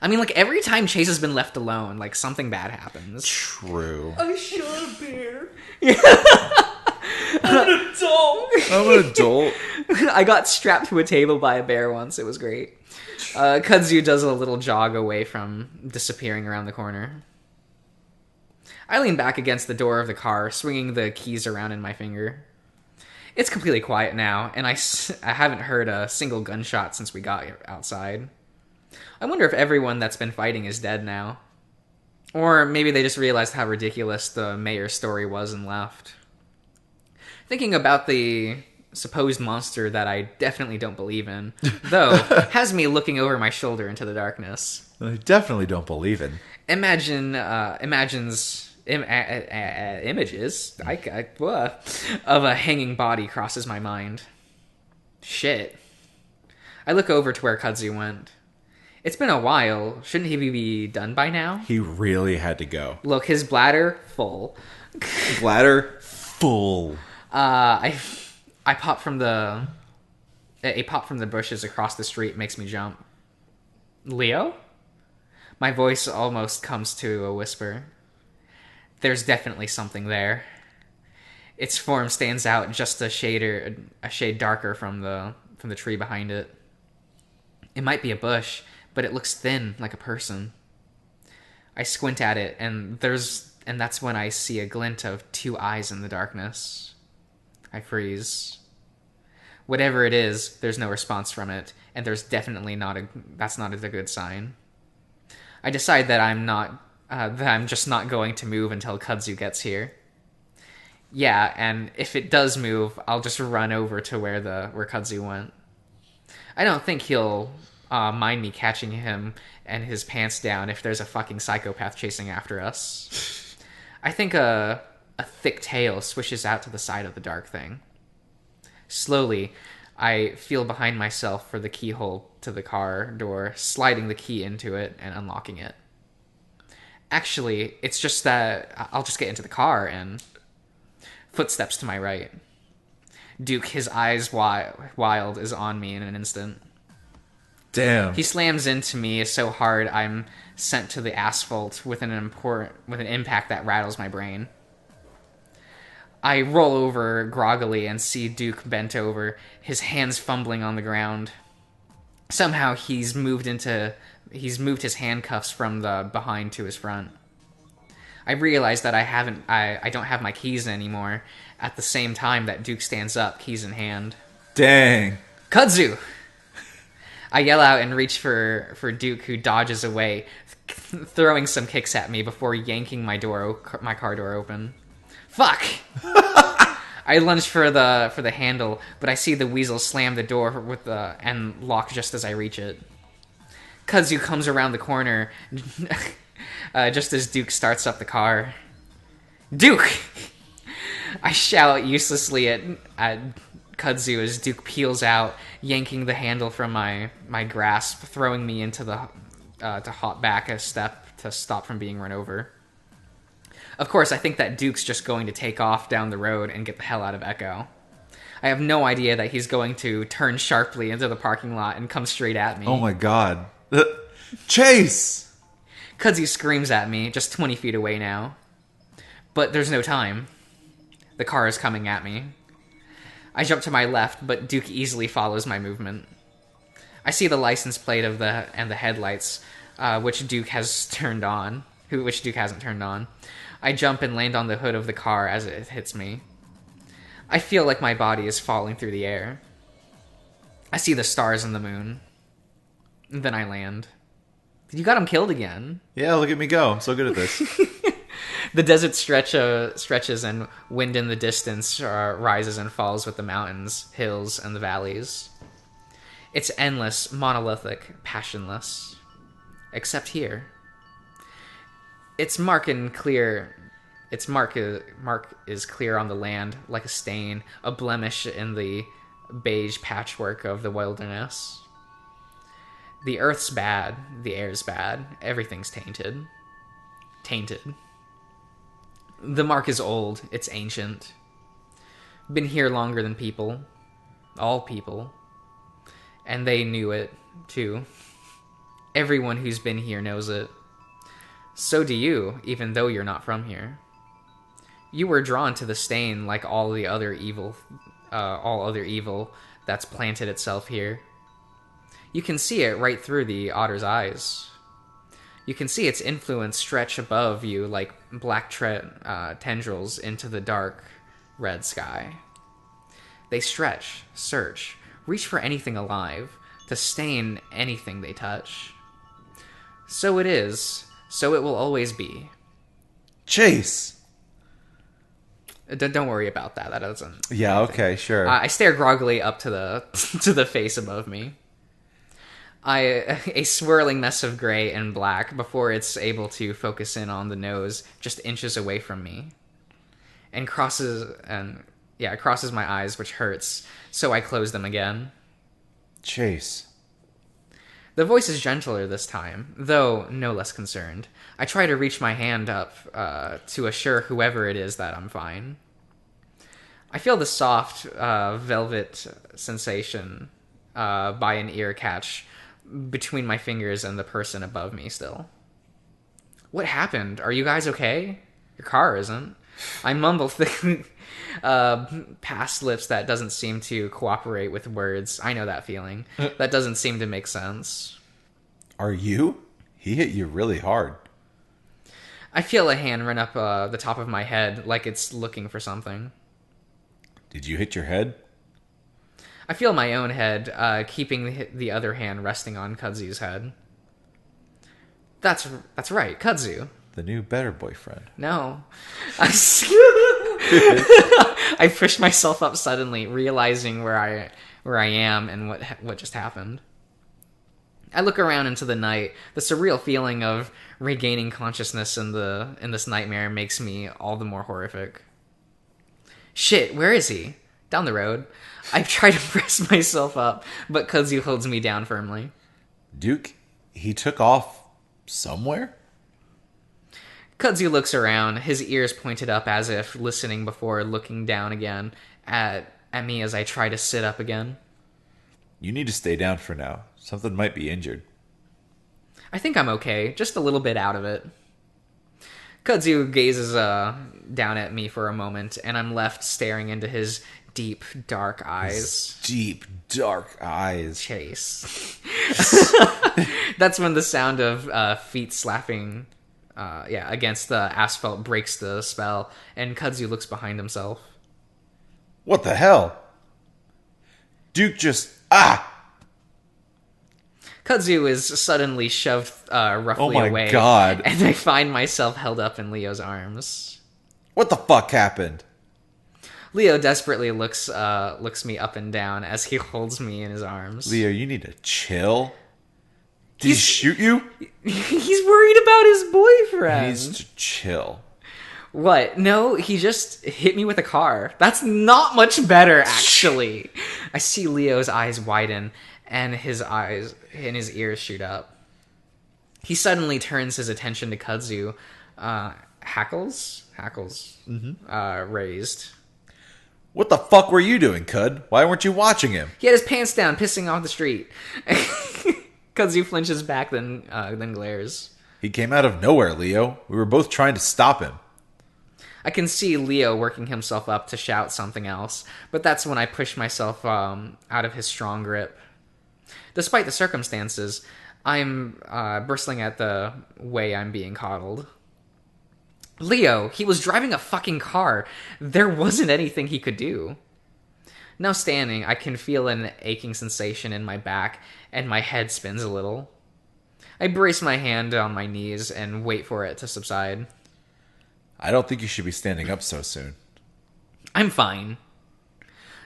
I mean, like, every time Chase has been left alone, like, something bad happens. True. I shot a bear. I'm an adult. I got strapped to a table by a bear once. It was great. Kudzu does a little jog away from disappearing around the corner. I lean back against the door of the car, swinging the keys around in my finger. It's completely quiet now, and I haven't heard a single gunshot since we got outside. I wonder if everyone that's been fighting is dead now. Or maybe they just realized how ridiculous the mayor's story was and left. Thinking about the supposed monster that I definitely don't believe in, though, has me looking over my shoulder into the darkness. I definitely don't believe in. Images of a hanging body crosses my mind. Shit. I look over to where Kudzu went. It's been a while. Shouldn't he be done by now? He really had to go. Look, his bladder full. Bladder full. I pop from the a pop from the bushes across the street makes me jump. Leo? My voice almost comes to a whisper. There's definitely something there. Its form stands out just a shade darker from the tree behind it. It might be a bush, but it looks thin, like a person. I squint at it, and that's when I see a glint of two eyes in the darkness. I freeze. Whatever it is, there's no response from it, and there's definitely that's not a good sign. I decide that I'm just not going to move until Kudzu gets here. Yeah, and if it does move, I'll just run over to where Kudzu went. I don't think he'll mind me catching him and his pants down if there's a fucking psychopath chasing after us. I think a thick tail swishes out to the side of the dark thing. Slowly, I feel behind myself for the keyhole to the car door, sliding the key into it and unlocking it. Actually, it's just that I'll just get into the car and... Footsteps to my right. Duke, his eyes wild, is on me in an instant. Damn. He slams into me so hard I'm sent to the asphalt with an impact that rattles my brain. I roll over groggily and see Duke bent over, his hands fumbling on the ground. Somehow he's moved his handcuffs from the behind to his front. I realize that I don't have my keys anymore at the same time that Duke stands up, keys in hand. Dang. Kudzu! I yell out and reach for Duke, who dodges away, throwing some kicks at me before yanking my car door open. Fuck! I lunge for the handle, but I see the weasel slam the door and lock just as I reach it. Kudzu comes around the corner just as Duke starts up the car. Duke! I shout uselessly at Kudzu as Duke peels out, yanking the handle from my grasp, throwing me into to hop back a step to stop from being run over. Of course, I think that Duke's just going to take off down the road and get the hell out of Echo. I have no idea that he's going to turn sharply into the parking lot and come straight at me. Oh my god. Chase! Kudzu screams at me, just 20 feet away now. But there's no time. The car is coming at me. I jump to my left, but Duke easily follows my movement. I see the license plate and the headlights, which Duke hasn't turned on. I jump and land on the hood of the car as it hits me. I feel like my body is falling through the air. I see the stars and the moon. And then I land. You got him killed again. Yeah, look at me go. I'm so good at this. The desert stretches and wind in the distance rises and falls with the mountains, hills, and the valleys. It's endless, monolithic, passionless. Except here. Its mark is clear on the land, like a stain, a blemish in the beige patchwork of the wilderness. The earth's bad, the air's bad, everything's tainted. Tainted. The mark is old, it's ancient. Been here longer than people. All people. And they knew it, too. Everyone who's been here knows it. So do you, even though you're not from here. You were drawn to the stain like all other evil that's planted itself here. You can see it right through the otter's eyes. You can see its influence stretch above you like black tendrils into the dark red sky. They stretch, search, reach for anything alive, to stain anything they touch. So it is, so it will always be. Chase! Don't worry about that. That doesn't... Yeah, okay, sure. I stare groggily up to the face above me. A swirling mess of gray and black before it's able to focus in on the nose just inches away from me. And crosses my eyes, which hurts, so I close them again. Chase. The voice is gentler this time, though no less concerned. I try to reach my hand up to assure whoever it is that I'm fine. I feel the soft velvet sensation by an ear catch between my fingers and the person above me still. What happened? Are you guys okay? Your car isn't. I mumble thickly past lips that doesn't seem to cooperate with words. I know that feeling. That doesn't seem to make sense. Are you? He hit you really hard. I feel a hand run up the top of my head like it's looking for something. Did you hit your head? I feel my own head, keeping the other hand resting on Kudzu's head. That's right, Kudzu. the new better boyfriend. No. I pushed myself up suddenly, realizing where I am and what just happened. I look around into the night. The surreal feeling of regaining consciousness in this nightmare makes me all the more horrific. Shit, where is he? Down the road. I try to press myself up, but Kudzu holds me down firmly. Duke, he took off somewhere? Kudzu looks around, his ears pointed up as if listening before looking down again at me as I try to sit up again. You need to stay down for now. Something might be injured. I think I'm okay, just a little bit out of it. Kudzu gazes down at me for a moment, and I'm left staring into his deep, dark eyes. Deep, dark eyes. Chase. That's when the sound of feet slapping against the asphalt breaks the spell, and Kudzu looks behind himself. What the hell? Duke just... Kudzu is suddenly shoved roughly Oh my away. God. And I find myself held up in Leo's arms. What the fuck happened? Leo desperately looks me up and down as he holds me in his arms. Leo, you need to chill. Did he shoot you? He's worried about his boyfriend. He needs to chill. What? No, he just hit me with a car. That's not much better, actually. I see Leo's eyes widen, and his ears shoot up. He suddenly turns his attention to Kudzu. Hackles raised. What the fuck were you doing, Cud? Why weren't you watching him? He had his pants down, pissing off the street. Kudzu flinches back, then glares. He came out of nowhere, Leo. We were both trying to stop him. I can see Leo working himself up to shout something else, but that's when I push myself out of his strong grip. Despite the circumstances, I'm bristling at the way I'm being coddled. Leo, he was driving a fucking car. There wasn't anything he could do. Now standing, I can feel an aching sensation in my back, and my head spins a little. I brace my hand on my knees and wait for it to subside. I don't think you should be standing up so soon. I'm fine.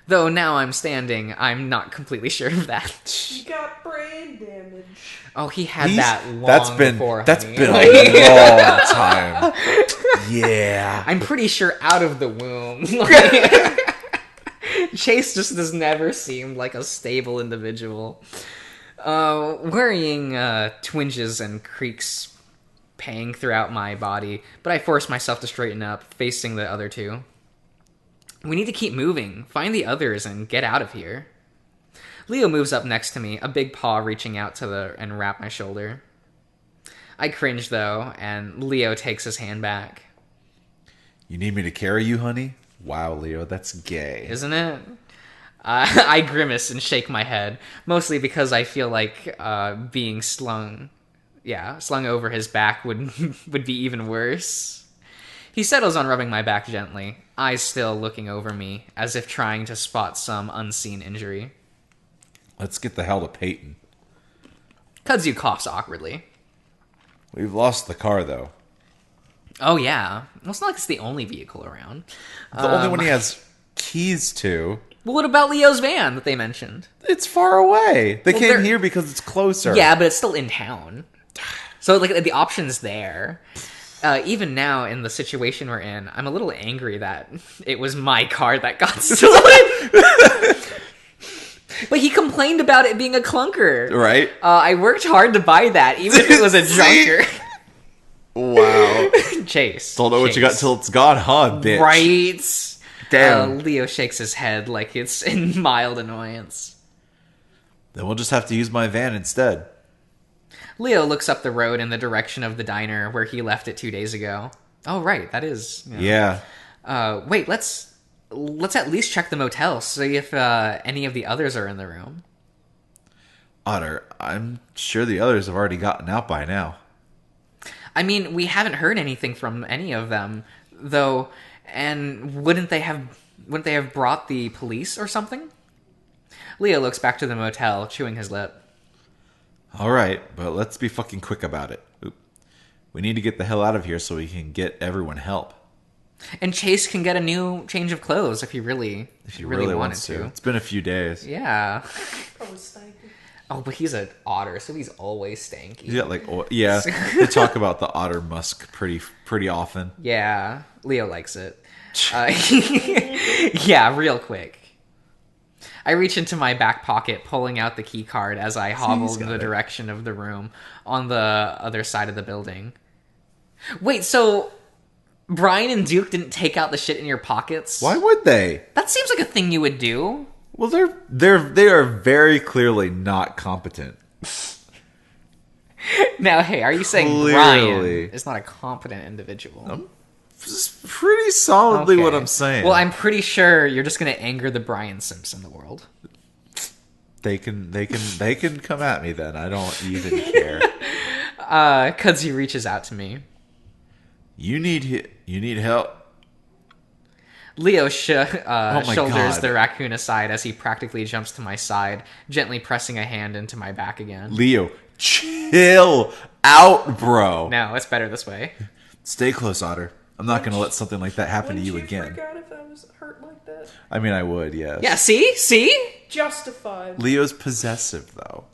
Though now I'm standing, I'm not completely sure of that. You got brain damage. Oh, he had that long before. That's honey. been a long time. Yeah. I'm pretty sure out of the womb. Chase just has never seemed like a stable individual. Worrying twinges and creaks pang throughout my body, but I force myself to straighten up, facing the other two. We need to keep moving, find the others, and get out of here. Leo moves up next to me, a big paw reaching out and wrap my shoulder. I cringe, though, and Leo takes his hand back. You need me to carry you, honey? Wow, Leo, that's gay. Isn't it? I grimace and shake my head, mostly because I feel like being slung over his back would be even worse. He settles on rubbing my back gently, eyes still looking over me, as if trying to spot some unseen injury. Let's get the hell to Peyton. Kudzu coughs awkwardly. We've lost the car, though. Oh, yeah. Well, it's not like it's the only vehicle around. The only one he has keys to. Well, what about Leo's van that they mentioned? It's far away. They Well, came here because it's closer. Yeah, but it's still in town. So, like, the option's there. Even now, in the situation we're in, I'm a little angry that it was my car that got stolen. But he complained about it being a clunker. Right? I worked hard to buy that, even if it was a junker. Wow. Chase. Don't know what you got till it's gone, huh, bitch? Right? Damn. Leo shakes his head like it's in mild annoyance. Then we'll just have to use my van instead. Leo looks up the road in the direction of the diner where he left it 2 days ago. Oh, right, that is... Yeah. Wait, let's at least check the motel, see if any of the others are in the room. Otter, I'm sure the others have already gotten out by now. I mean, we haven't heard anything from any of them, though, and wouldn't they have brought the police or something? Leo looks back to the motel, chewing his lip. All right, but let's be fucking quick about it. Oop. We need to get the hell out of here so we can get everyone help. And Chase can get a new change of clothes if he really wanted wants to. It's been a few days. Yeah. Probably stanky. Oh, but he's an otter, so he's always stanky. He's got they talk about the otter musk pretty often. Yeah, Leo likes it. Yeah, real quick. I reach into my back pocket, pulling out the key card as I hobble in the direction of the room on the other side of the building. Wait, so Brian and Duke didn't take out the shit in your pockets? Why would they? That seems like a thing you would do. Well, they are very clearly not competent. Now, hey, are you saying Brian is not a competent individual? This is pretty solidly what I'm saying. Well, I'm pretty sure you're just going to anger the Brian Simps in the world. They can come at me then. I don't even care. Kudzu reaches out to me. You need help. Leo shoulders God. the raccoon aside as he practically jumps to my side, gently pressing a hand into my back again. Leo, chill out, bro. No, it's better this way. Stay close, Otter. I'm not going to let something like that happen to you Wouldn't again. freak out if I was hurt like that? I mean, I would, yes. Yeah, see? Justified. Leo's possessive, though.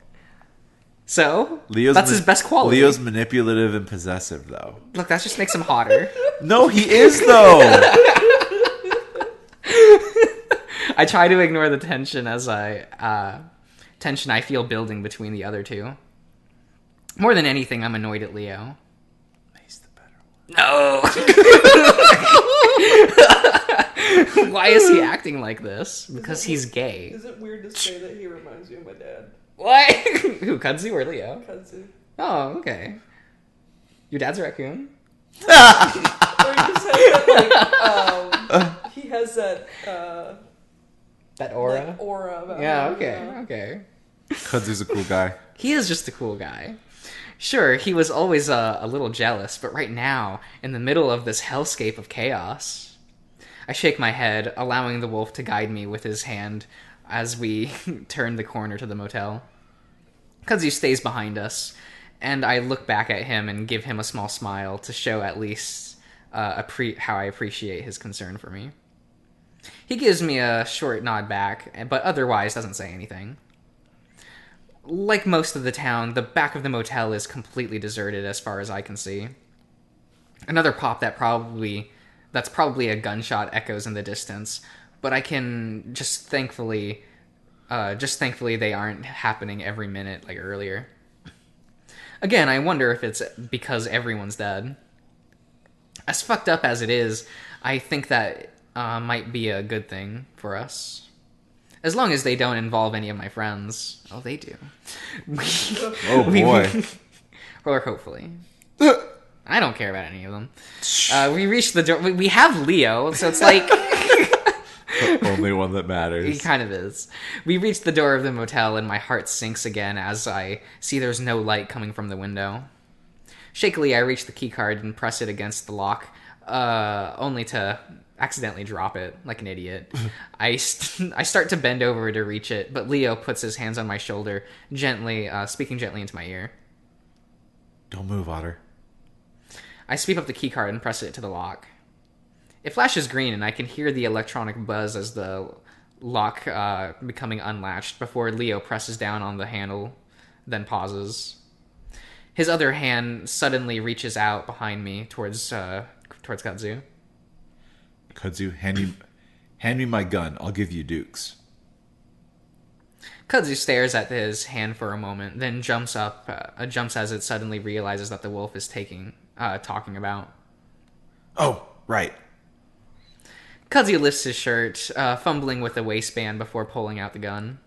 So, that's his best quality. Leo's manipulative and possessive, though. Look, that just makes him hotter. No, he is, though. I try to ignore the tension I feel building between the other two. More than anything, I'm annoyed at Leo. He's the better one. No! Why is he acting like this? Because he's gay. Is it weird to say that he reminds you of my dad? What? Who, Kudzu or Leo? Kudzu. Oh, okay. Your dad's a raccoon? Or you just say that, he has that, That aura? like, aura about Yeah, him, okay. Kudzu's a cool guy. He is just a cool guy. Sure, he was always a little jealous, but right now, in the middle of this hellscape of chaos, I shake my head, allowing the wolf to guide me with his hand as we turn the corner to the motel. Kudzu stays behind us, and I look back at him and give him a small smile to show at least how I appreciate his concern for me. He gives me a short nod back, but otherwise doesn't say anything. Like most of the town, the back of the motel is completely deserted as far as I can see. Another pop that's probably a gunshot echoes in the distance, but I can just thankfully they aren't happening every minute like earlier. Again, I wonder if it's because everyone's dead. As fucked up as it is, I think that might be a good thing for us. As long as they don't involve any of my friends. Oh, they do. Oh, boy. Or hopefully. I don't care about any of them. We reached the door. We have Leo, so it's like... Only one that matters. He kind of is. We reach the door of the motel, and my heart sinks again as I see there's no light coming from the window. Shakily, I reach the keycard and press it against the lock, only to accidentally drop it like an idiot. I start to bend over to reach it, but Leo puts his hands on my shoulder, speaking gently into my ear. Don't move, Otter. I sweep up the keycard and press it to the lock. It flashes green, and I can hear the electronic buzz as the lock becoming unlatched before Leo presses down on the handle, then pauses. His other hand suddenly reaches out behind me towards Kudzu. Kudzu, hand me my gun. I'll give you Duke's. Kudzu stares at his hand for a moment, then jumps as it suddenly realizes that the wolf is talking about. Oh, right. Kudzu lifts his shirt, fumbling with the waistband before pulling out the gun.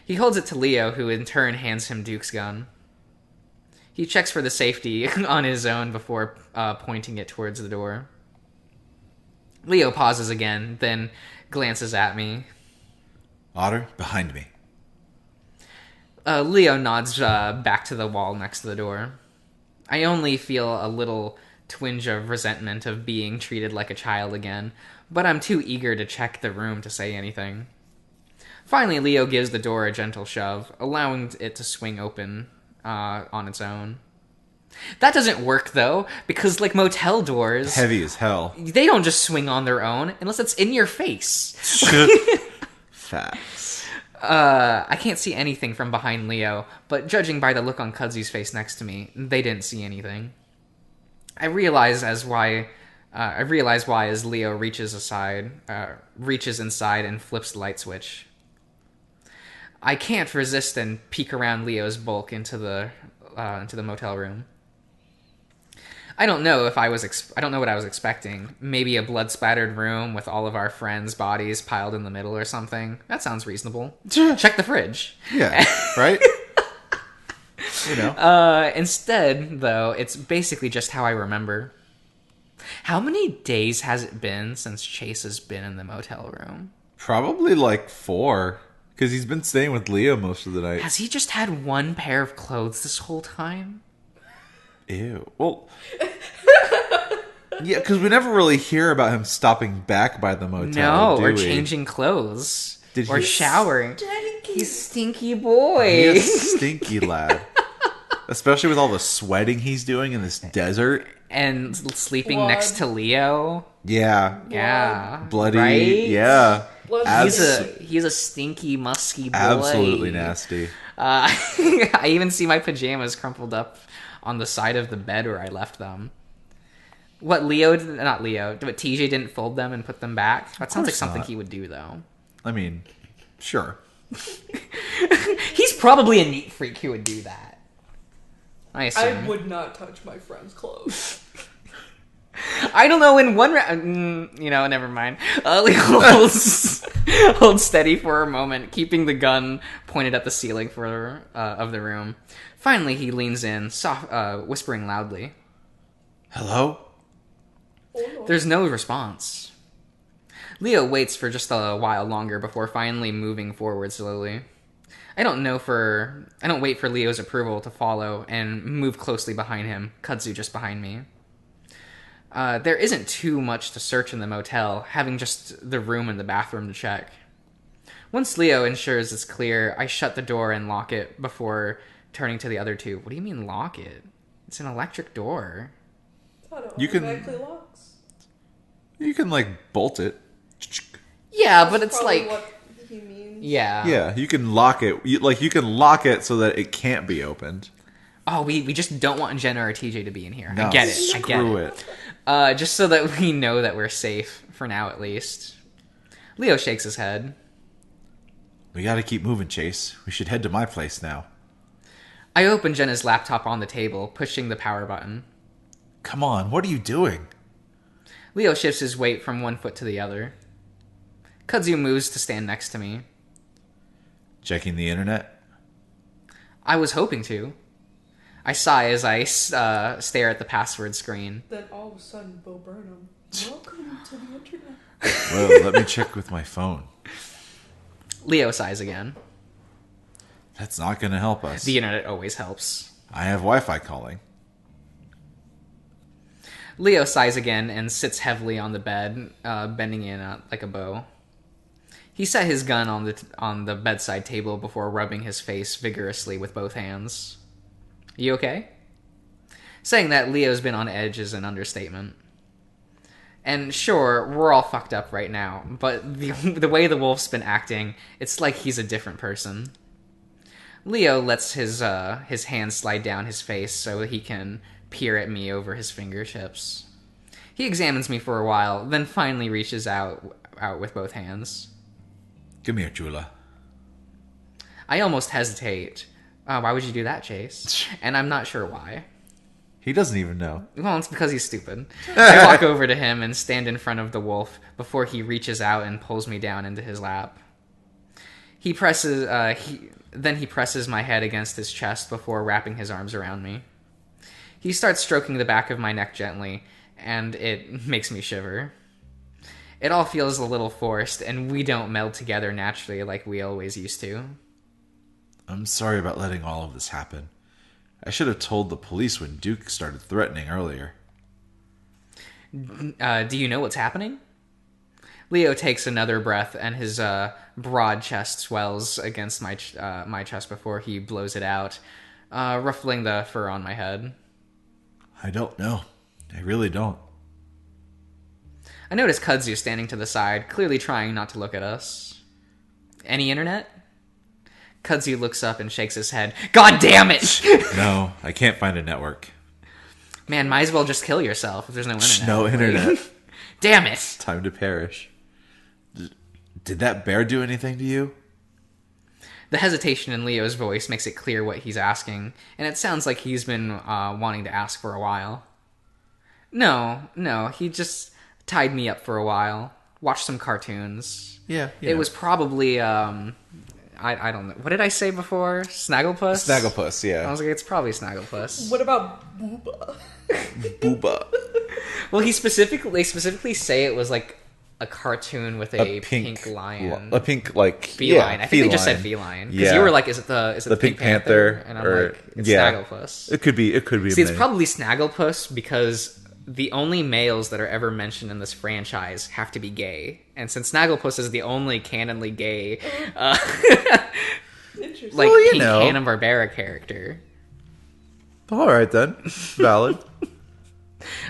He holds it to Leo, who in turn hands him Duke's gun. He checks for the safety on his own before pointing it towards the door. Leo pauses again, then glances at me. Otter, behind me. Leo nods back to the wall next to the door. I only feel a little twinge of resentment of being treated like a child again, but I'm too eager to check the room to say anything. Finally, Leo gives the door a gentle shove, allowing it to swing open on its own. That doesn't work, though, because, like, motel doors, Heavy as hell. they don't just swing on their own unless it's in your face. Facts. I can't see anything from behind Leo, but judging by the look on Kudzu's face next to me, they didn't see anything. I realize why as Leo reaches inside and flips the light switch. I can't resist and peek around Leo's bulk into the motel room. I don't know what I was expecting. Maybe a blood-spattered room with all of our friends' bodies piled in the middle or something. That sounds reasonable. Check the fridge. Yeah, right? You know. Instead, though, it's basically just how I remember. How many days has it been since Chase has been in the motel room? Probably like 4. Because he's been staying with Leo most of the night. Has he just had one pair of clothes this whole time? Ew. Well, yeah, because we never really hear about him stopping back by the motel. No, or we? changing clothes. Did or he- showering. Stinky. He's stinky boy. He is stinky lad. Especially with all the sweating he's doing in this desert. And sleeping Blood. next to Leo. Yeah. Yeah. Bloody. Right? Yeah. Blood. He's a stinky, musky boy. Absolutely nasty. I even see my pajamas crumpled up on the side of the bed where I left them. What not Leo, but TJ didn't fold them and put them back? That sounds like course something not. he would do, though. I mean, sure. He's probably a neat freak who would do that. I assume. I would not touch my friend's clothes. I don't know. In one never mind. Leo holds steady for a moment, keeping the gun pointed at the ceiling of the room. Finally, he leans in, whispering loudly. Hello? Oh, no. There's no response. Leo waits for just a while longer before finally moving forward slowly. I don't wait for Leo's approval to follow and move closely behind him, Kudzu just behind me. There isn't too much to search in the motel, having just the room and the bathroom to check. Once Leo ensures it's clear, I shut the door and lock it before turning to the other two. What do you mean lock it? It's an electric door. You can- automatically locks. You can, like, bolt it. Yeah, but That's it's probably like... what he means. Yeah. Yeah, you can lock it. You can lock it so that it can't be opened. Oh, we just don't want Jenna or TJ to be in here. No, I get it. I get screw it. it. Just so that we know that we're safe, for now at least. Leo shakes his head. We gotta keep moving, Chase. We should head to my place now. I open Jenna's laptop on the table, pushing the power button. Come on, what are you doing? Leo shifts his weight from one foot to the other. Kudzu moves to stand next to me. Checking the internet? I was hoping to. I sigh as I stare at the password screen. Then all of a sudden, Bo Burnham, welcome to the internet. Well, let me check with my phone. Leo sighs again. That's not gonna help us. The internet always helps. I have Wi-Fi calling. Leo sighs again and sits heavily on the bed, bending in like a bow. He set his gun on the bedside table before rubbing his face vigorously with both hands. You okay? Saying that Leo's been on edge is an understatement. And sure, we're all fucked up right now, but the way the wolf's been acting, it's like he's a different person. Leo lets his hand slide down his face so he can peer at me over his fingertips. He examines me for a while, then finally reaches out with both hands. Come here, Chula. I almost hesitate. Why would you do that, Chase? And I'm not sure why. He doesn't even know. Well, it's because he's stupid. I walk over to him and stand in front of the wolf before he reaches out and pulls me down into his lap. He presses my head against his chest before wrapping his arms around me. He starts stroking the back of my neck gently, and it makes me shiver. It all feels a little forced, and we don't meld together naturally like we always used to. I'm sorry about letting all of this happen. I should have told the police when Duke started threatening earlier. Do you know what's happening? Leo takes another breath, and his broad chest swells against my chest before he blows it out, ruffling the fur on my head. I don't know. I really don't. I notice Kudzu standing to the side, clearly trying not to look at us. Any internet? Kudzu looks up and shakes his head. God damn it! No, I can't find a network. Man, might as well just kill yourself if there's no internet. No internet. Damn it! Time to perish. Did that bear do anything to you? The hesitation in Leo's voice makes it clear what he's asking, and it sounds like he's been wanting to ask for a while. No, he just tied me up for a while. Watched some cartoons. Yeah. It was probably, I don't know. What did I say before? Snagglepuss? Snagglepuss, yeah. I was like, it's probably Snagglepuss. What about Booba? Booba. Well, they specifically say it was like a cartoon with a pink lion. A pink, like... Feline. Yeah, I think they just said feline. Because Yeah. you were like, is it the Pink Panther? And I'm or, like, it's yeah. Snagglepuss. It could be. See, it's probably Snagglepuss because the only males that are ever mentioned in this franchise have to be gay. And since Snagglepuss is the only canonly gay, Interesting. like, Well, you pink know. Hanna-Barbera character. All right, then. Valid.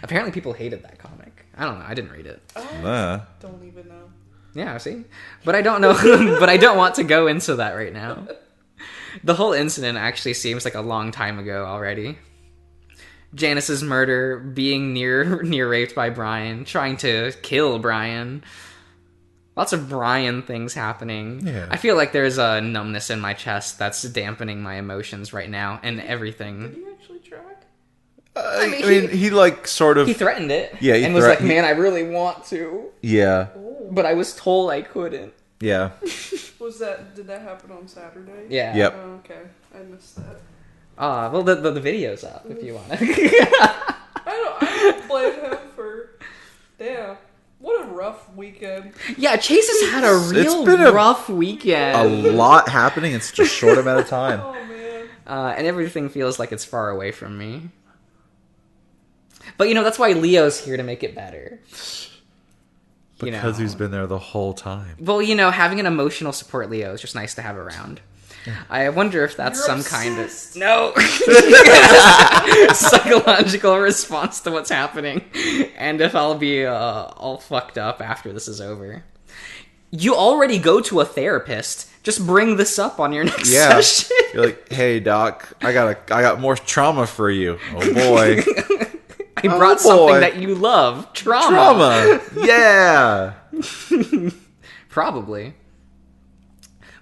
Apparently people hated that comic. I don't know. I didn't read it. I don't even know. Yeah, see? But I don't know. But I don't want to go into that right now. The whole incident actually seems like a long time ago already. Janice's murder, being near raped by Brian, trying to kill Brian. Lots of Brian things happening. Yeah. I feel like there's a numbness in my chest that's dampening my emotions right now and everything. Did you actually track? I mean, he like sort of... He threatened it. Yeah, he and was like, threat- man, I really want to. Yeah. But I was told I couldn't. Yeah. Did that happen on Saturday? Yeah. Yep. Oh, okay. I missed that. Well, the video's up if you want to. I don't blame him for... Damn. What a rough weekend. Yeah, Chase has had a real been a- rough weekend. A lot happening in such a short amount of time. Oh, man. And everything feels like it's far away from me. But, that's why Leo's here to make it better. Because he's been there the whole time. Well, having an emotional support Leo is just nice to have around. I wonder if that's You're some kind of... obsessed. No! Psychological response to what's happening. And if I'll be all fucked up after this is over. You already go to a therapist. Just bring this up on your next session. You're like, hey, doc, I got more trauma for you. Oh, boy. I brought something that you love. Trauma. Yeah. Probably.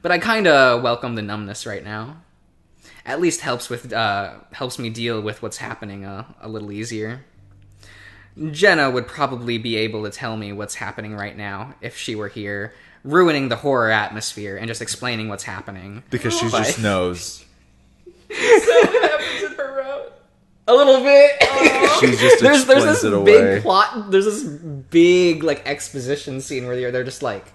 But I kind of welcome the numbness right now. At least helps me deal with what's happening a little easier. Jenna would probably be able to tell me what's happening right now if she were here, ruining the horror atmosphere and just explaining what's happening. Because she But- just knows. So what happens in her route? A little bit. She just there's explains this it away. big plot. There's this big exposition scene where they're just like,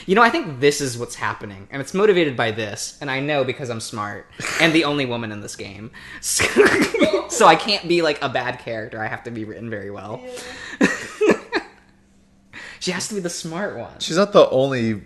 I think this is what's happening, and it's motivated by this, and I know because I'm smart and the only woman in this game, so I can't be like a bad character. I have to be written very well. Yeah. She has to be the smart one She's not the only...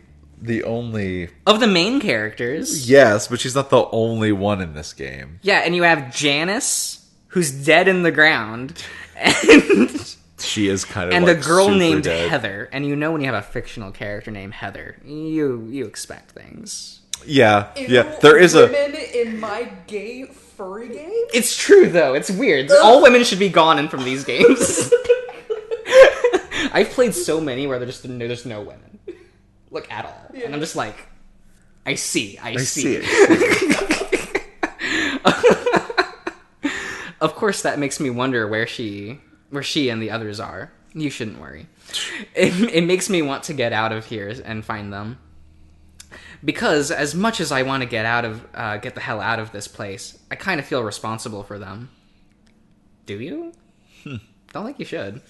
of the main characters. Yes, but she's not the only one in this game. Yeah, and you have Janice, who's dead in the ground, and She is kind of and like a girl super named dead. Heather. And when you have a fictional character named Heather, you expect things. Yeah, Ew, yeah. There is a... women in my gay furry game? It's true though. It's weird. All women should be gone from these games. I've played so many where there's no women, like at all, and I'm just like, I see. I see it. Of course, that makes me wonder where she and the others are. You shouldn't worry. It makes me want to get out of here and find them. Because as much as I want to get the hell out of this place, I kind of feel responsible for them. Do you? Don't think you should.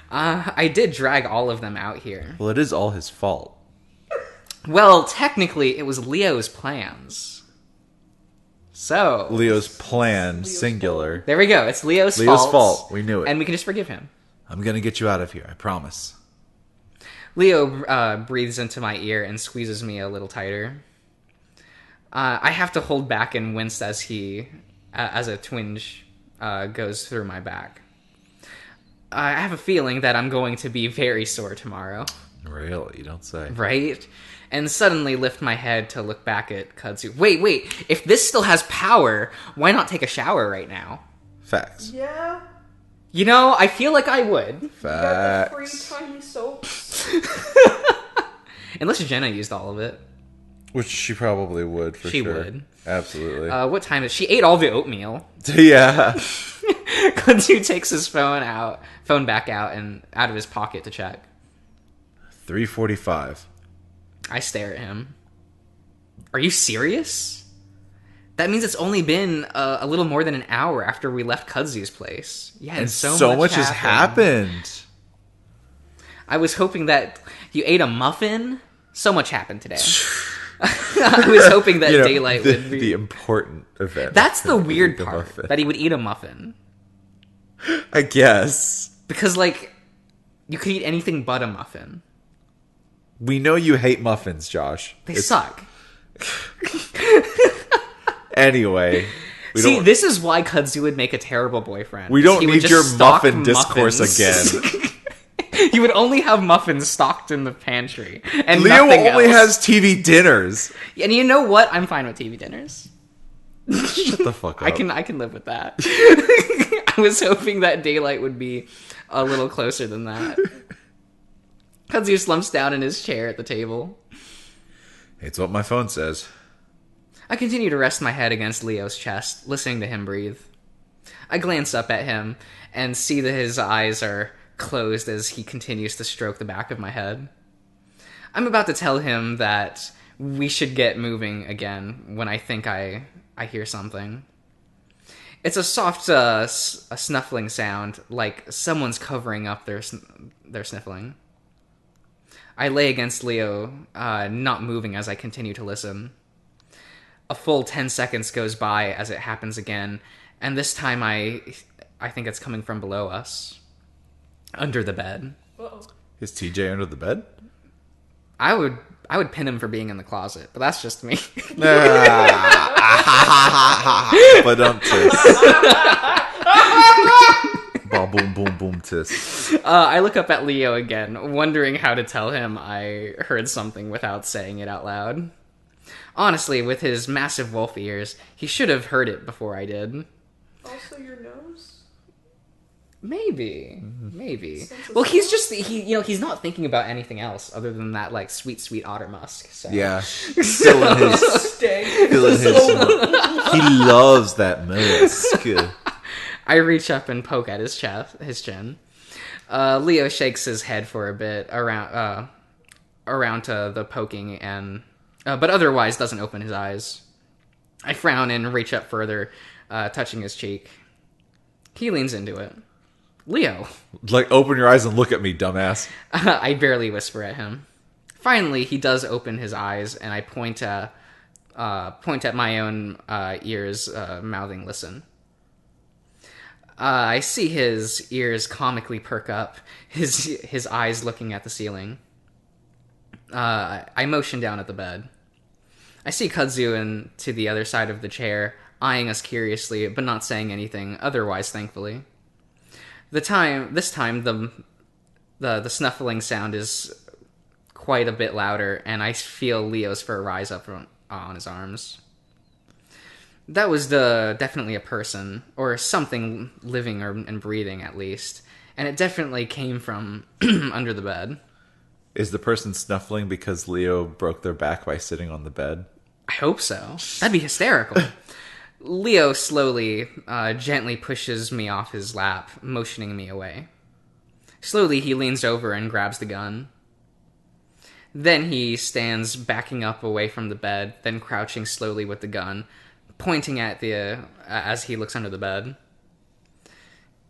I did drag all of them out here. Well, it is all his fault. Well, technically, it was Leo's plans. So Leo's plan, singular. there we go. It's Leo's fault. We knew it. and we can just forgive him. I'm gonna get you out of here. I promise. Leo breathes into my ear and squeezes me a little tighter. I have to hold back and wince as a twinge goes through my back. I have a feeling that I'm going to be very sore tomorrow. Really? You don't say. Right? And suddenly lift my head to look back at Kudzu. Wait. If this still has power, why not take a shower right now? Facts. Yeah. You know, I feel like I would. You got the free Facts. tiny soaps. Unless Jenna used all of it. Which she probably would, for She sure. would. Absolutely. What time is she? Ate all the oatmeal. Yeah. Kudzu takes his phone back out and out of his pocket to check. 3:45. I stare at him. Are you serious? That means it's only been a little more than an hour after we left Kudzu's place. Yeah, And so much has happened. I was hoping that you ate a muffin. So much happened today. I was hoping that daylight would be... The important event. That's the weird The part, muffin. that he would eat a muffin. I guess. Because, like, you could eat anything but a muffin. We know you hate muffins, Josh. They suck. Anyway. This is why Kudzu would make a terrible boyfriend. We don't He would need just your stock muffin discourse muffins. again. He would only have muffins stocked in the pantry. And Leo nothing only else. has TV dinners. And you know what? I'm fine with TV dinners. Shut the fuck up. I can live with that. I was hoping that daylight would be a little closer than that. Kudzu slumps down in his chair at the table. It's what my phone says. I continue to rest my head against Leo's chest, listening to him breathe. I glance up at him and see that his eyes are closed as he continues to stroke the back of my head. I'm about to tell him that we should get moving again when I think I hear something. It's a soft a snuffling sound, like someone's covering up their sniffling. I lay against Leo, not moving as I continue to listen. A full 10 seconds goes by as it happens again, and this time I think it's coming from below us. Under the bed. Uh-oh. Is TJ under the bed? I would pin him for being in the closet, but that's just me. But Ba boom boom boom tis. I look up at Leo again, wondering how to tell him I heard something without saying it out loud. Honestly, with his massive wolf ears, he should have heard it before I did. Also your nose? Maybe. Well, he's not thinking about anything else other than that, like, sweet otter musk. So. Yeah. Filling his. He loves that musk. I reach up and poke at his chin. Leo shakes his head for a bit around to the poking but otherwise doesn't open his eyes. I frown and reach up further, touching his cheek. He leans into it. Leo. Like, open your eyes and look at me, dumbass. I barely whisper at him. Finally, he does open his eyes, and I point at my own ears, mouthing listen. I see his ears comically perk up, his eyes looking at the ceiling. I motion down at the bed. I see Kudzu to the other side of the chair, eyeing us curiously, but not saying anything, otherwise thankfully. This time, the snuffling sound is quite a bit louder, and I feel Leo's fur rise up on his arms. That was definitely a person, or something living and breathing at least, and it definitely came from under the bed. Is the person snuffling because Leo broke their back by sitting on the bed? I hope so. That'd be hysterical. Leo slowly, gently pushes me off his lap, motioning me away. Slowly, he leans over and grabs the gun. Then he stands backing up away from the bed, then crouching slowly with the gun, pointing at as he looks under the bed.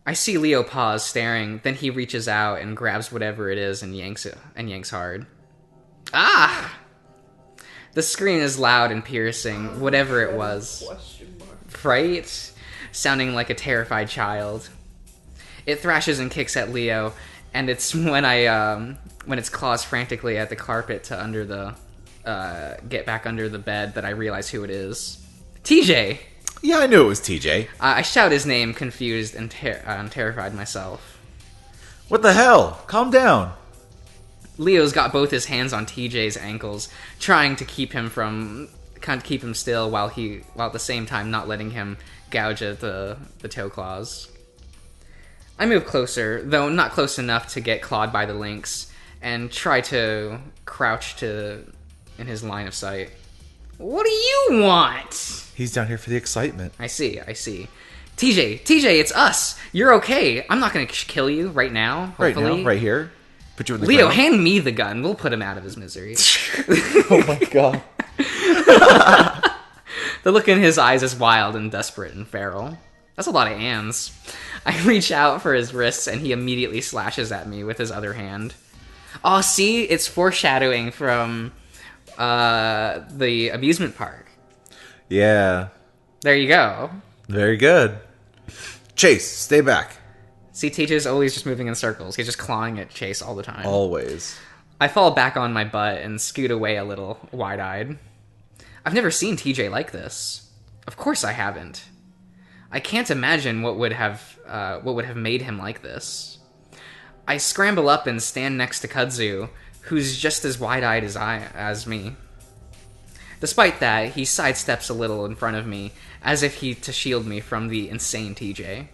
I see Leo pause, staring, then he reaches out and grabs whatever it is and yanks hard. Ah! The scream is loud and piercing, whatever it was. Question mark. Right? Sounding like a terrified child. It thrashes and kicks at Leo, and it's when its claws frantically at the carpet to get back under the bed that I realize who it is. TJ! Yeah, I knew it was TJ. I shout his name, confused and terrified myself. What the hell? Calm down. Leo's got both his hands on TJ's ankles, trying to keep him still while at the same time not letting him gouge at the toe claws. I move closer, though not close enough to get clawed by the lynx, and try to crouch in his line of sight. What do you want? He's down here for the excitement. I see. TJ, it's us. You're okay. I'm not going to kill you right now, hopefully. Right now, right here. Put you in the Leo, ground. hand me the gun. We'll put him out of his misery. Oh my god. The look in his eyes is wild and desperate and feral. That's a lot of ands. I reach out for his wrists, and he immediately slashes at me with his other hand. Oh, see? It's foreshadowing from the amusement park. Yeah. There you go. Very good. Chase, stay back. See, TJ's always just moving in circles. He's just clawing at Chase all the time. Always. I fall back on my butt and scoot away a little, wide-eyed. I've never seen TJ like this. Of course I haven't. I can't imagine what would have made him like this. I scramble up and stand next to Kudzu, who's just as wide-eyed as me. Despite that, he sidesteps a little in front of me, as if to shield me from the insane TJ.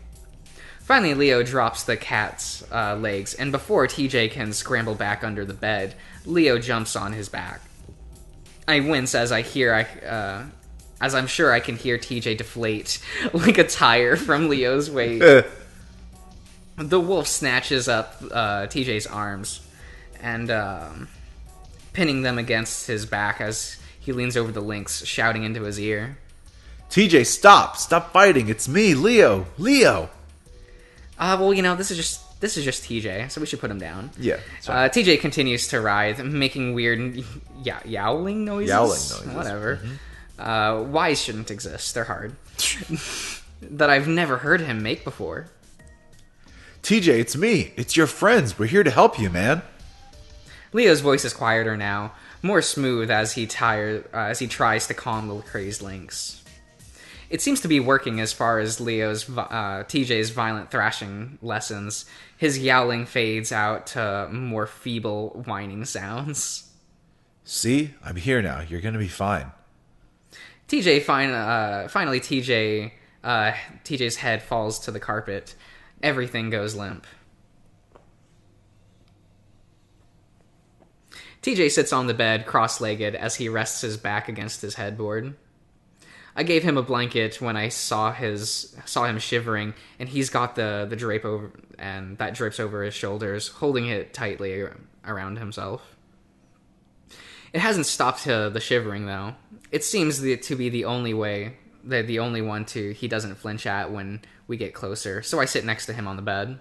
Finally, Leo drops the cat's legs, and before TJ can scramble back under the bed, Leo jumps on his back. I wince as I'm sure I can hear TJ deflate like a tire from Leo's weight. The wolf snatches up TJ's arms and pinning them against his back as he leans over the lynx, shouting into his ear. TJ, stop! Stop fighting! It's me, Leo! Leo! Well, this is just TJ, so we should put him down. Yeah. TJ continues to writhe, making weird yowling noises. Whatever. Mm-hmm. Whys shouldn't exist. They're hard. That I've never heard him make before. TJ, it's me. It's your friends. We're here to help you, man. Leo's voice is quieter now, more smooth as he tries to calm the crazed lynx. It seems to be working as far as TJ's violent thrashing lessens. His yowling fades out to more feeble whining sounds. See? I'm here now. You're gonna be fine. Finally, TJ's head falls to the carpet. Everything goes limp. TJ sits on the bed, cross-legged, as he rests his back against his headboard. I gave him a blanket when I saw him shivering, and he's got the drape over, and that drapes over his shoulders, holding it tightly around himself. It hasn't stopped the shivering, though. It seems to be the only one he doesn't flinch at when we get closer, so I sit next to him on the bed.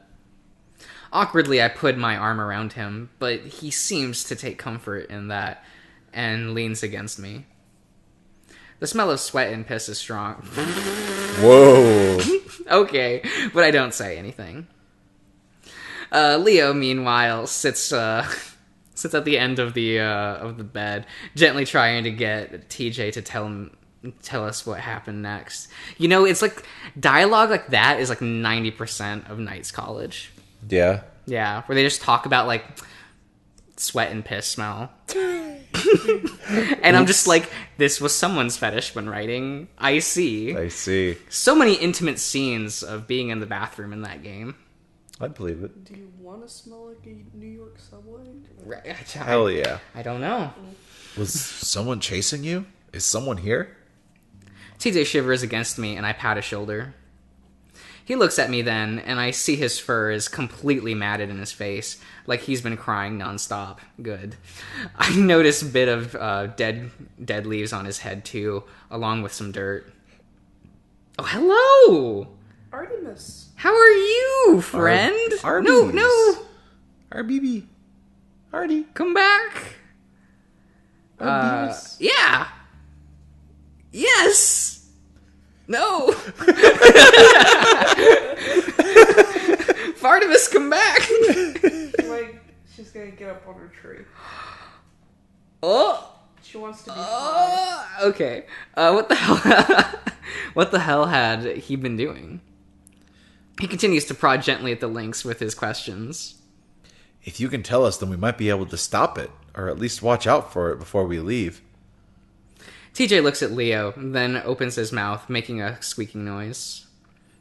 Awkwardly, I put my arm around him, but he seems to take comfort in that and leans against me. The smell of sweat and piss is strong. Whoa. Okay, but I don't say anything. Leo, meanwhile, sits at the end of the bed, gently trying to get TJ to tell us what happened next. It's like dialogue like that is like 90% of Knights College. Yeah. Yeah, where they just talk about like sweat and piss smell. And I'm just like, this was someone's fetish when writing. I see. So many intimate scenes of being in the bathroom in that game. I'd believe it. Do you want to smell like a New York subway? Hell yeah. I don't know. Was someone chasing you? Is someone here? TJ shivers against me, and I pat his shoulder. He looks at me then, and I see his fur is completely matted in his face, like he's been crying nonstop. Good. I notice a bit of dead leaves on his head, too, along with some dirt. Oh, hello! Artemis. How are you, friend? Arby's. No. RBB. Artie. Come back. Arby's. Yeah. Yes. No. Artemis, come back. She's gonna get up on her tree. Oh. She wants to be high. Okay. What the hell? What the hell had he been doing? He continues to prod gently at the lynx with his questions. If you can tell us, then we might be able to stop it, or at least watch out for it before we leave. TJ looks at Leo, then opens his mouth, making a squeaking noise.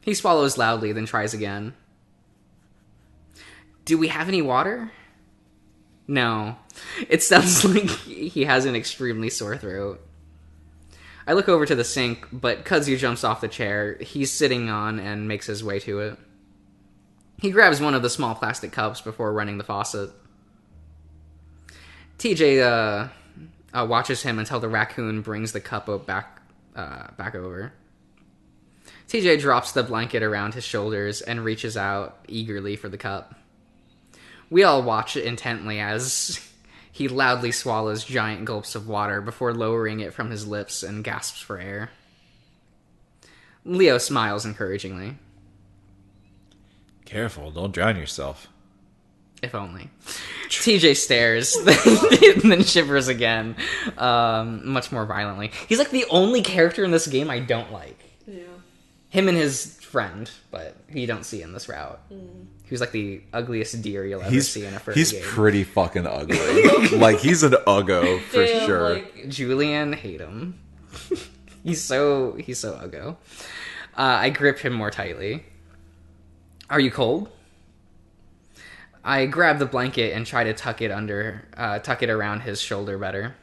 He swallows loudly, then tries again. Do we have any water? No. It sounds like he has an extremely sore throat. I look over to the sink, but Kudzu jumps off the chair he's sitting on and makes his way to it. He grabs one of the small plastic cups before running the faucet. TJ watches him until the raccoon brings the cup back over. TJ drops the blanket around his shoulders and reaches out eagerly for the cup. We all watch intently as he loudly swallows giant gulps of water before lowering it from his lips and gasps for air. Leo smiles encouragingly. Careful, don't drown yourself. If only. TJ stares, then shivers again, much more violently. He's like the only character in this game I don't like. Yeah. Him and his friend, but you don't see in this route. He was like the ugliest deer you'll ever see in a first game. He's pretty fucking ugly. Like, he's an uggo for Damn, sure. like- Julian, hate him. he's so uggo. I grip him more tightly. Are you cold? I grab the blanket and try to tuck it around his shoulder better.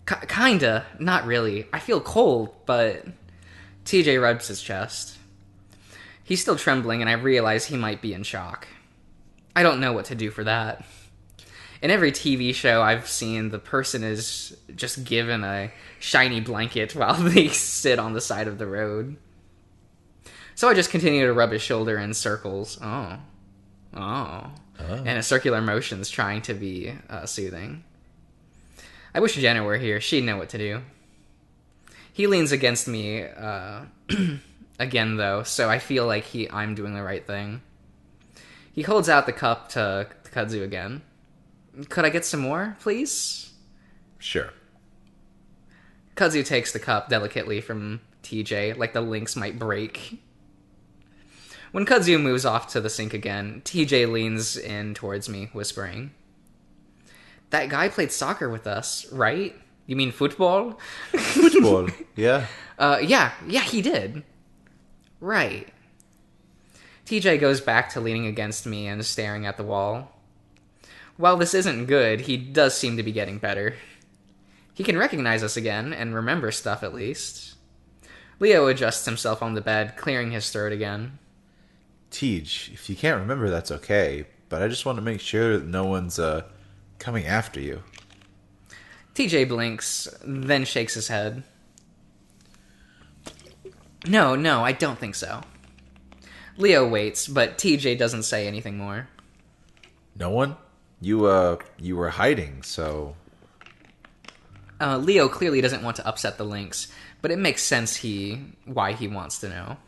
Kinda, not really. I feel cold, but TJ rubs his chest. He's still trembling, and I realize he might be in shock. I don't know what to do for that. In every TV show I've seen, the person is just given a shiny blanket while they sit on the side of the road. So I just continue to rub his shoulder in circles. Oh. And a circular motions trying to be soothing. I wish Jenna were here. She'd know what to do. He leans against me again, though, so I feel like I'm doing the right thing. He holds out the cup to Kudzu again. Could I get some more, please? Sure. Kudzu takes the cup delicately from TJ, like the links might break. When Kudzu moves off to the sink again, TJ leans in towards me, whispering, "That guy played soccer with us, right? You mean football?" Football, yeah. Yeah, he did. Right. TJ goes back to leaning against me and staring at the wall. While this isn't good, he does seem to be getting better. He can recognize us again, and remember stuff at least. Leo adjusts himself on the bed, clearing his throat again. Tej, if you can't remember, that's okay, but I just want to make sure that no one's coming after you. TJ blinks, then shakes his head. No, I don't think so. Leo waits, but TJ doesn't say anything more. No one? You were hiding, so... Leo clearly doesn't want to upset the Lynx, but it makes sense why he wants to know.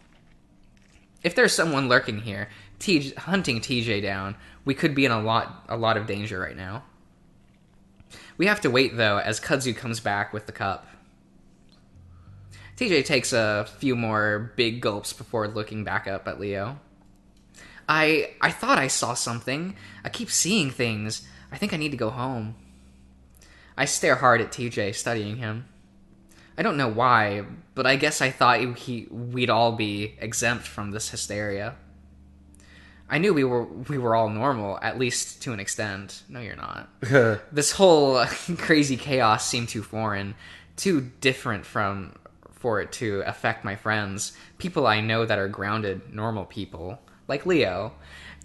If there's someone lurking here, hunting TJ down, we could be in a lot of danger right now. We have to wait, though, as Kudzu comes back with the cup. TJ takes a few more big gulps before looking back up at Leo. I thought I saw something. I keep seeing things. I think I need to go home. I stare hard at TJ, studying him. I don't know why, but I guess I thought we'd all be exempt from this hysteria. I knew we were all normal, at least to an extent. No, you're not. This whole crazy chaos seemed too foreign, too different for it to affect my friends, people I know that are grounded, normal people, like Leo.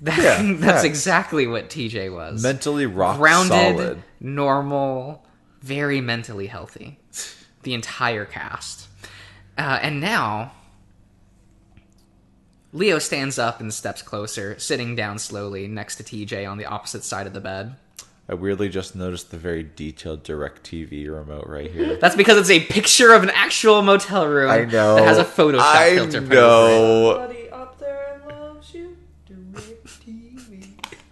That's exactly what TJ was. Mentally rock grounded, solid. Normal, very mentally healthy. The entire cast. And now, Leo stands up and steps closer, sitting down slowly next to TJ on the opposite side of the bed. I weirdly just noticed the very detailed DirecTV remote right here. That's because it's a picture of an actual motel room I know. that has a Photoshop filter put over it. Somebody up there loves you. DirecTV.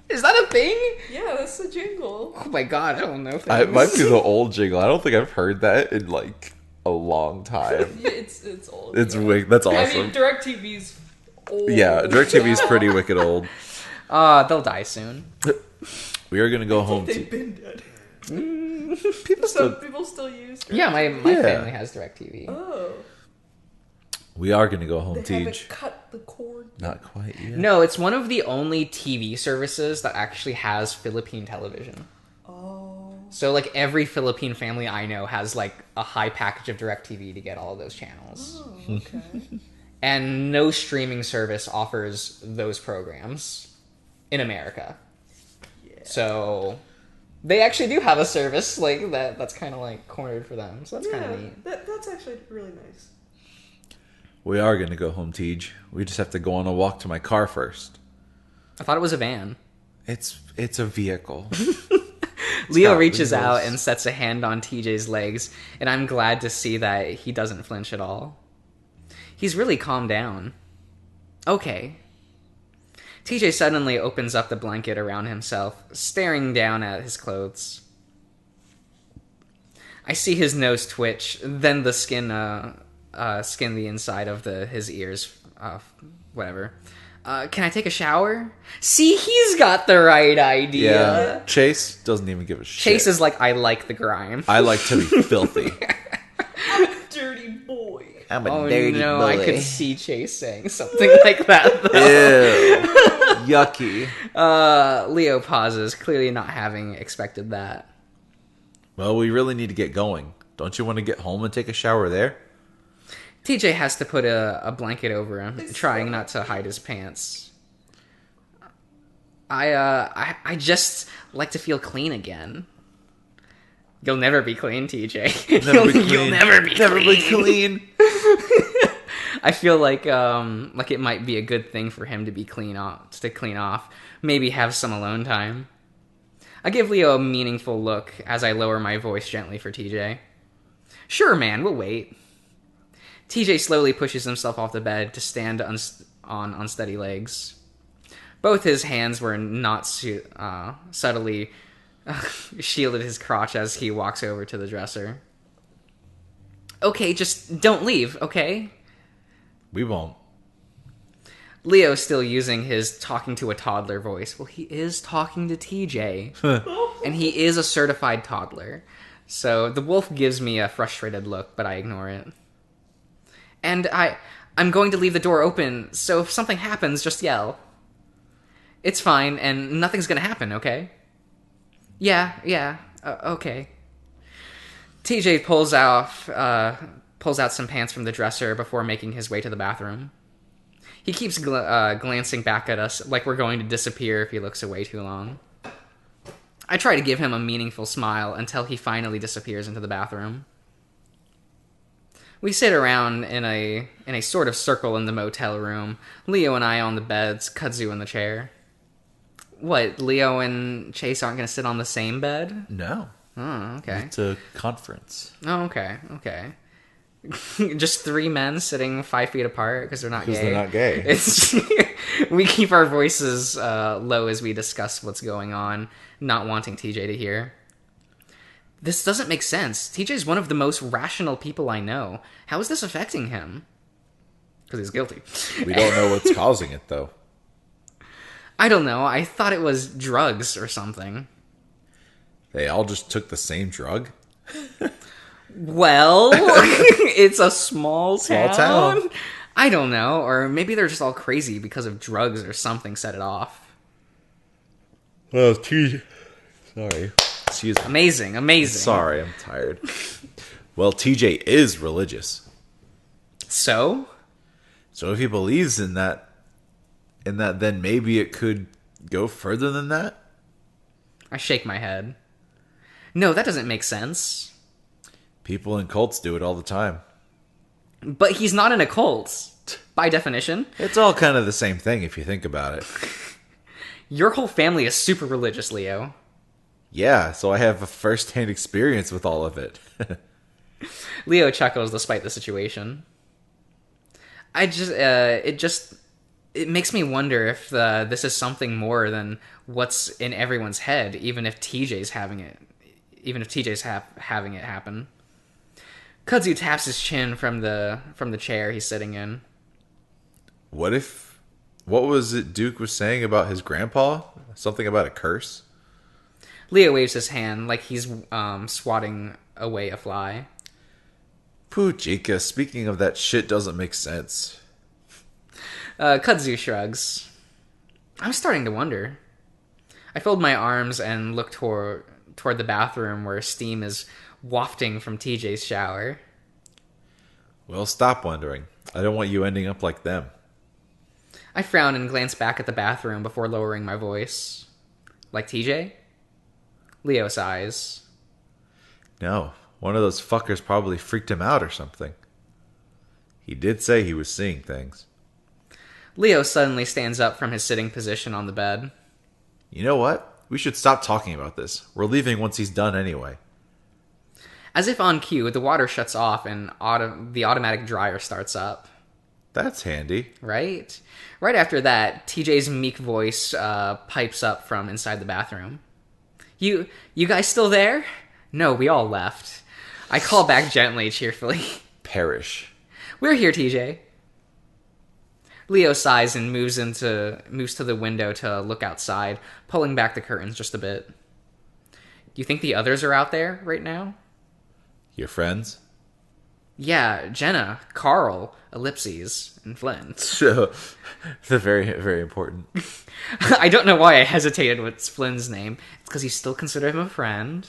Is that a thing? Yeah, that's the jingle. Oh my god, I don't know things. It might be the old jingle. I don't think I've heard that in like a long time. Yeah, it's old. It's yeah. wicked. That's I awesome. mean, DirecTV's old. Yeah, DirecTV is pretty wicked old. They'll die soon. We are gonna go home. They've been dead. People Some still. people still use. Yeah, my Yeah. family has DirecTV. Oh, We are gonna go home, they haven't Tej. cut the cord. Not quite yet. No, it's one of the only TV services that actually has Philippine television. Oh, So, like, every Philippine family I know has, like, a high package of DirecTV to get all of those channels. okay. And no streaming service offers those programs in America. Yeah. So, they actually do have a service, like, that's kind of, like, cornered for them. So that's kind Yeah, of neat. that's actually really nice. We are gonna go home, Tej. We just have to go on a walk to my car first. I thought it was a van. It's a vehicle. Leo got reaches wheels. out and sets a hand on TJ's legs, and I'm glad to see that he doesn't flinch at all. He's really calmed down. Okay. TJ suddenly opens up the blanket around himself, staring down at his clothes. I see his nose twitch, then the skin the inside of his ears, whatever. Can I take a shower? See, he's got the right idea. Yeah. Chase doesn't even give a shit. Chase is like, I like the grime. I like to be filthy. Dirty boy. I'm Oh no, I could see Chase saying something like that, though. Ew. Yucky. Leo pauses, clearly not having expected that. Well, we really need to get going. Don't you want to get home and take a shower there? TJ has to put a blanket over him, trying not to hide his pants. I just like to feel clean again. You'll never be clean, TJ. You'll never be clean. I feel like it might be a good thing for him to clean off. Maybe have some alone time. I give Leo a meaningful look as I lower my voice gently for TJ. Sure, man, we'll wait. TJ slowly pushes himself off the bed to stand on unsteady legs. Both his hands were not subtly shielded his crotch as he walks over to the dresser. Okay, just don't leave, okay? We won't. Leo still using his talking to a toddler voice. Well, he is talking to TJ. And he is a certified toddler. So the wolf gives me a frustrated look, but I ignore it. And I'm going to leave the door open, so if something happens, just yell. It's fine, and nothing's gonna happen, okay? Yeah, okay. TJ pulls out some pants from the dresser before making his way to the bathroom. He keeps glancing back at us like we're going to disappear if he looks away too long. I try to give him a meaningful smile until he finally disappears into the bathroom. We sit around in a sort of circle in the motel room. Leo and I on the beds, Kudzu in the chair. What, Leo and Chase aren't going to sit on the same bed? No. Oh, okay. It's a conference. Oh, okay. Just three men sitting 5 feet apart because they're not gay. Because they're not gay. It's we keep our voices low as we discuss what's going on, not wanting TJ to hear. This doesn't make sense. TJ's one of the most rational people I know. How is this affecting him? Because he's guilty. We don't know what's causing it, though. I don't know. I thought it was drugs or something. They all just took the same drug? Well, it's a small Small town. town. I don't know. Or maybe they're just all crazy because of drugs or something set it off. Well, TJ... Sorry. Excuse me. Amazing. Sorry, I'm tired. Well, TJ is religious. So if he believes in that, then maybe it could go further than that? I shake my head. No, that doesn't make sense. People in cults do it all the time. But he's not in a cult, by definition. It's all kind of the same thing if you think about it. Your whole family is super religious, Leo. Yeah, so I have a first-hand experience with all of it. Leo chuckles despite the situation. It makes me wonder if this is something more than what's in everyone's head, even if TJ's having it happen. Kudzu taps his chin from the chair he's sitting in. What was it Duke was saying about his grandpa? Something about a curse? Leo waves his hand like he's swatting away a fly. Pooh, Chica, speaking of that shit doesn't make sense. Kudzu shrugs. I'm starting to wonder. I fold my arms and look toward the bathroom where steam is wafting from TJ's shower. Well, stop wondering. I don't want you ending up like them. I frown and glance back at the bathroom before lowering my voice. Like TJ? Leo sighs. No, one of those fuckers probably freaked him out or something. He did say he was seeing things. Leo suddenly stands up from his sitting position on the bed. You know what? We should stop talking about this. We're leaving once he's done anyway. As if on cue, the water shuts off and the automatic dryer starts up. That's handy. Right? Right after that, TJ's meek voice pipes up from inside the bathroom. You guys still there? No, we all left. I call back gently, cheerfully. Perish. We're here, TJ. Leo sighs and moves to the window to look outside, pulling back the curtains just a bit. You think the others are out there right now? Your friends? Yeah, Jenna, Carl, Ellipses, and Flint. They're very, very important. I don't know why I hesitated with Flynn's name. It's because you still consider him a friend.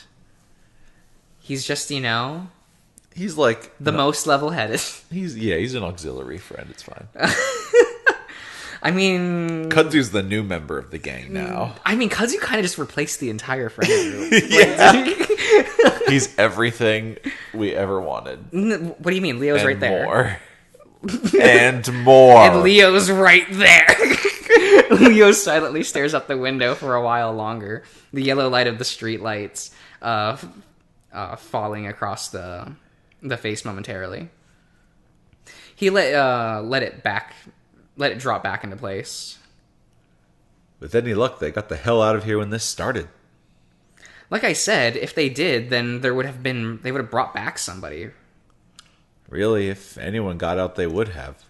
He's just, He's like... the most level-headed. He's an auxiliary friend. It's fine. I mean... Kudzu's the new member of the gang now. I mean, Kudzu kind of just replaced the entire friend group. Yeah. He's everything we ever wanted. What do you mean? Leo's right there. More. And more. And Leo's right there. Leo silently stares out the window for a while longer. The yellow light of the street lights falling across the face momentarily. He let it drop back into place. With any luck, they got the hell out of here when this started. Like I said, if they did, then they would have brought back somebody. Really, if anyone got out, they would have.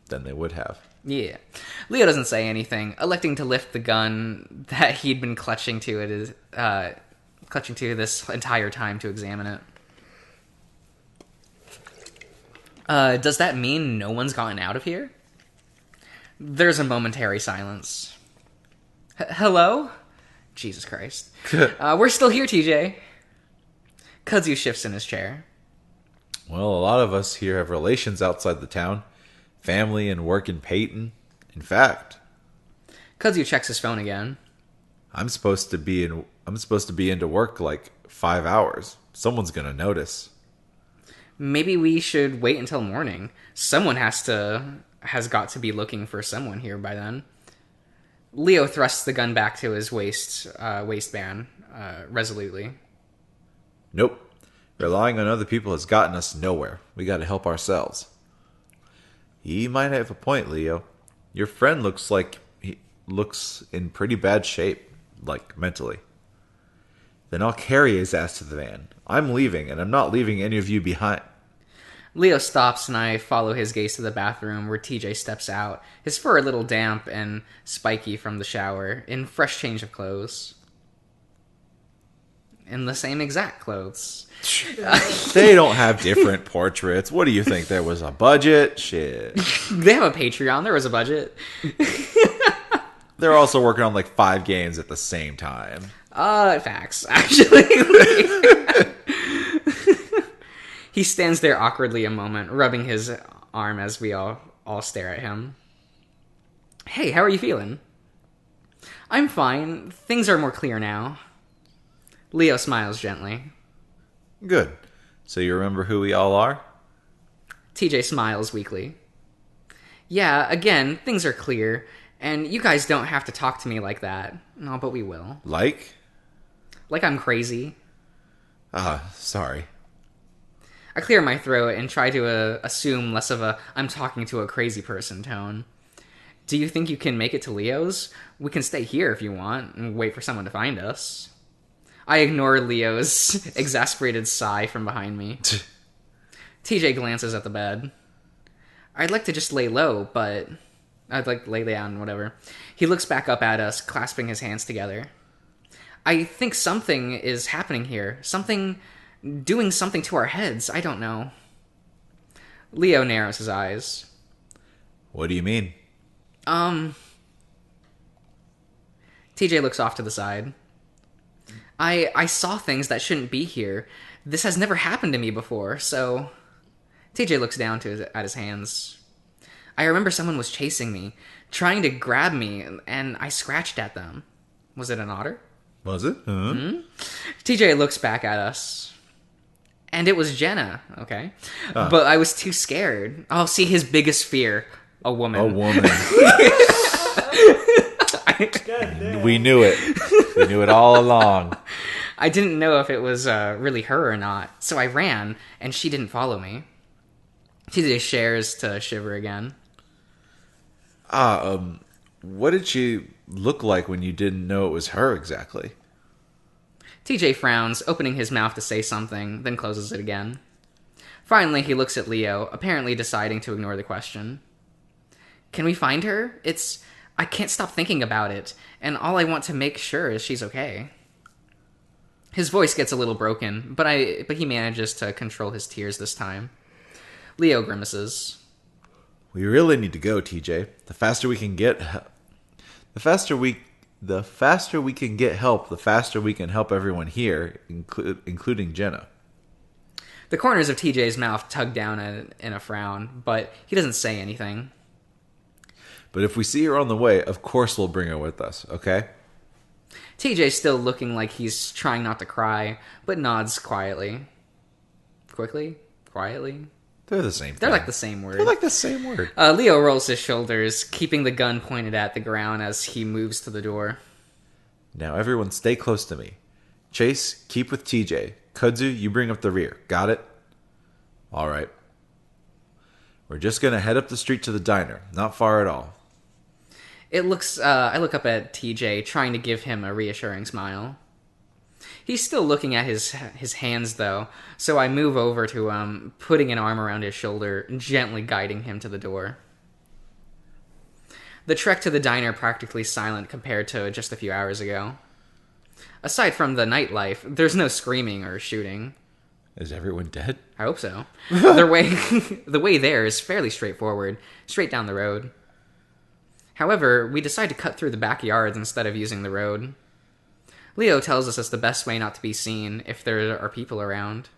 Then they would have. Yeah. Leo doesn't say anything, electing to lift the gun that he'd been clutching to this entire time to examine it. Does that mean no one's gotten out of here? There's a momentary silence. Hello? Jesus Christ. We're still here, TJ. Kudzu shifts in his chair. Well, a lot of us here have relations outside the town. Family and work in Peyton. In fact... Kudzu checks his phone again. I'm supposed to be into work like 5 hours. Someone's gonna notice. Maybe we should wait until morning. Someone has got to be looking for someone here by then. Leo thrusts the gun back to his waistband resolutely. Nope. Relying on other people has gotten us nowhere. We gotta help ourselves. He might have a point, Leo. Your friend looks in pretty bad shape, like mentally. Then I'll carry his ass to the van. I'm leaving, and I'm not leaving any of you behind. Leo stops, and I follow his gaze to the bathroom where TJ steps out, his fur a little damp and spiky from the shower, in fresh change of clothes. In the same exact clothes. They don't have different portraits. What do you think? There was a budget? Shit. They have a Patreon. There was a budget. They're also working on like 5 games at the same time. Facts, actually. He stands there awkwardly a moment, rubbing his arm as we all stare at him. Hey, how are you feeling? I'm fine. Things are more clear now. Leo smiles gently. Good. So you remember who we all are? TJ smiles weakly. Yeah, again, things are clear, and you guys don't have to talk to me like that. No, but we will. Like? Like I'm crazy. Sorry. I clear my throat and try to assume less of a I'm talking to a crazy person tone. Do you think you can make it to Leo's? We can stay here if you want and wait for someone to find us. I ignore Leo's exasperated sigh from behind me. TJ glances at the bed. I'd like to just lay low, but... I'd like to lay down, whatever. He looks back up at us, clasping his hands together. I think something is happening here. Doing something to our heads. I don't know. Leo narrows his eyes. What do you mean? TJ looks off to the side. I saw things that shouldn't be here. This has never happened to me before, so... TJ looks down at his hands. I remember someone was chasing me, trying to grab me, and I scratched at them. Was it an otter? Was it? TJ looks back at us. And it was Jenna, okay? But I was too scared. Oh, see, his biggest fear, a woman. A woman. We knew it. We knew it all along. I didn't know if it was really her or not, so I ran, and she didn't follow me. TJ shares to shiver again. What did she look like when you didn't know it was her exactly? TJ frowns, opening his mouth to say something, then closes it again. Finally, he looks at Leo, apparently deciding to ignore the question. Can we find her? I can't stop thinking about it, and all I want to make sure is she's okay. His voice gets a little broken, but he manages to control his tears this time. Leo grimaces. We really need to go, TJ. The faster we can get help, the faster we can help everyone here, including Jenna. The corners of TJ's mouth tug down in a frown, but he doesn't say anything. But if we see her on the way, of course we'll bring her with us, okay? TJ's still looking like he's trying not to cry, but nods quietly. Quickly? Quietly? They're the same thing. They're like the same word. They're like the same word. Leo rolls his shoulders, keeping the gun pointed at the ground as he moves to the door. Now everyone stay close to me. Chase, keep with TJ. Kudzu, you bring up the rear. Got it? All right. We're just going to head up the street to the diner. Not far at all. I look up at TJ, trying to give him a reassuring smile. He's still looking at his hands, though, so I move over to him, putting an arm around his shoulder, gently guiding him to the door. The trek to the diner practically silent compared to just a few hours ago. Aside from the nightlife, there's no screaming or shooting. Is everyone dead? I hope so. The way there is fairly straightforward, straight down the road. However, we decide to cut through the backyards instead of using the road. Leo tells us it's the best way not to be seen if there are people around.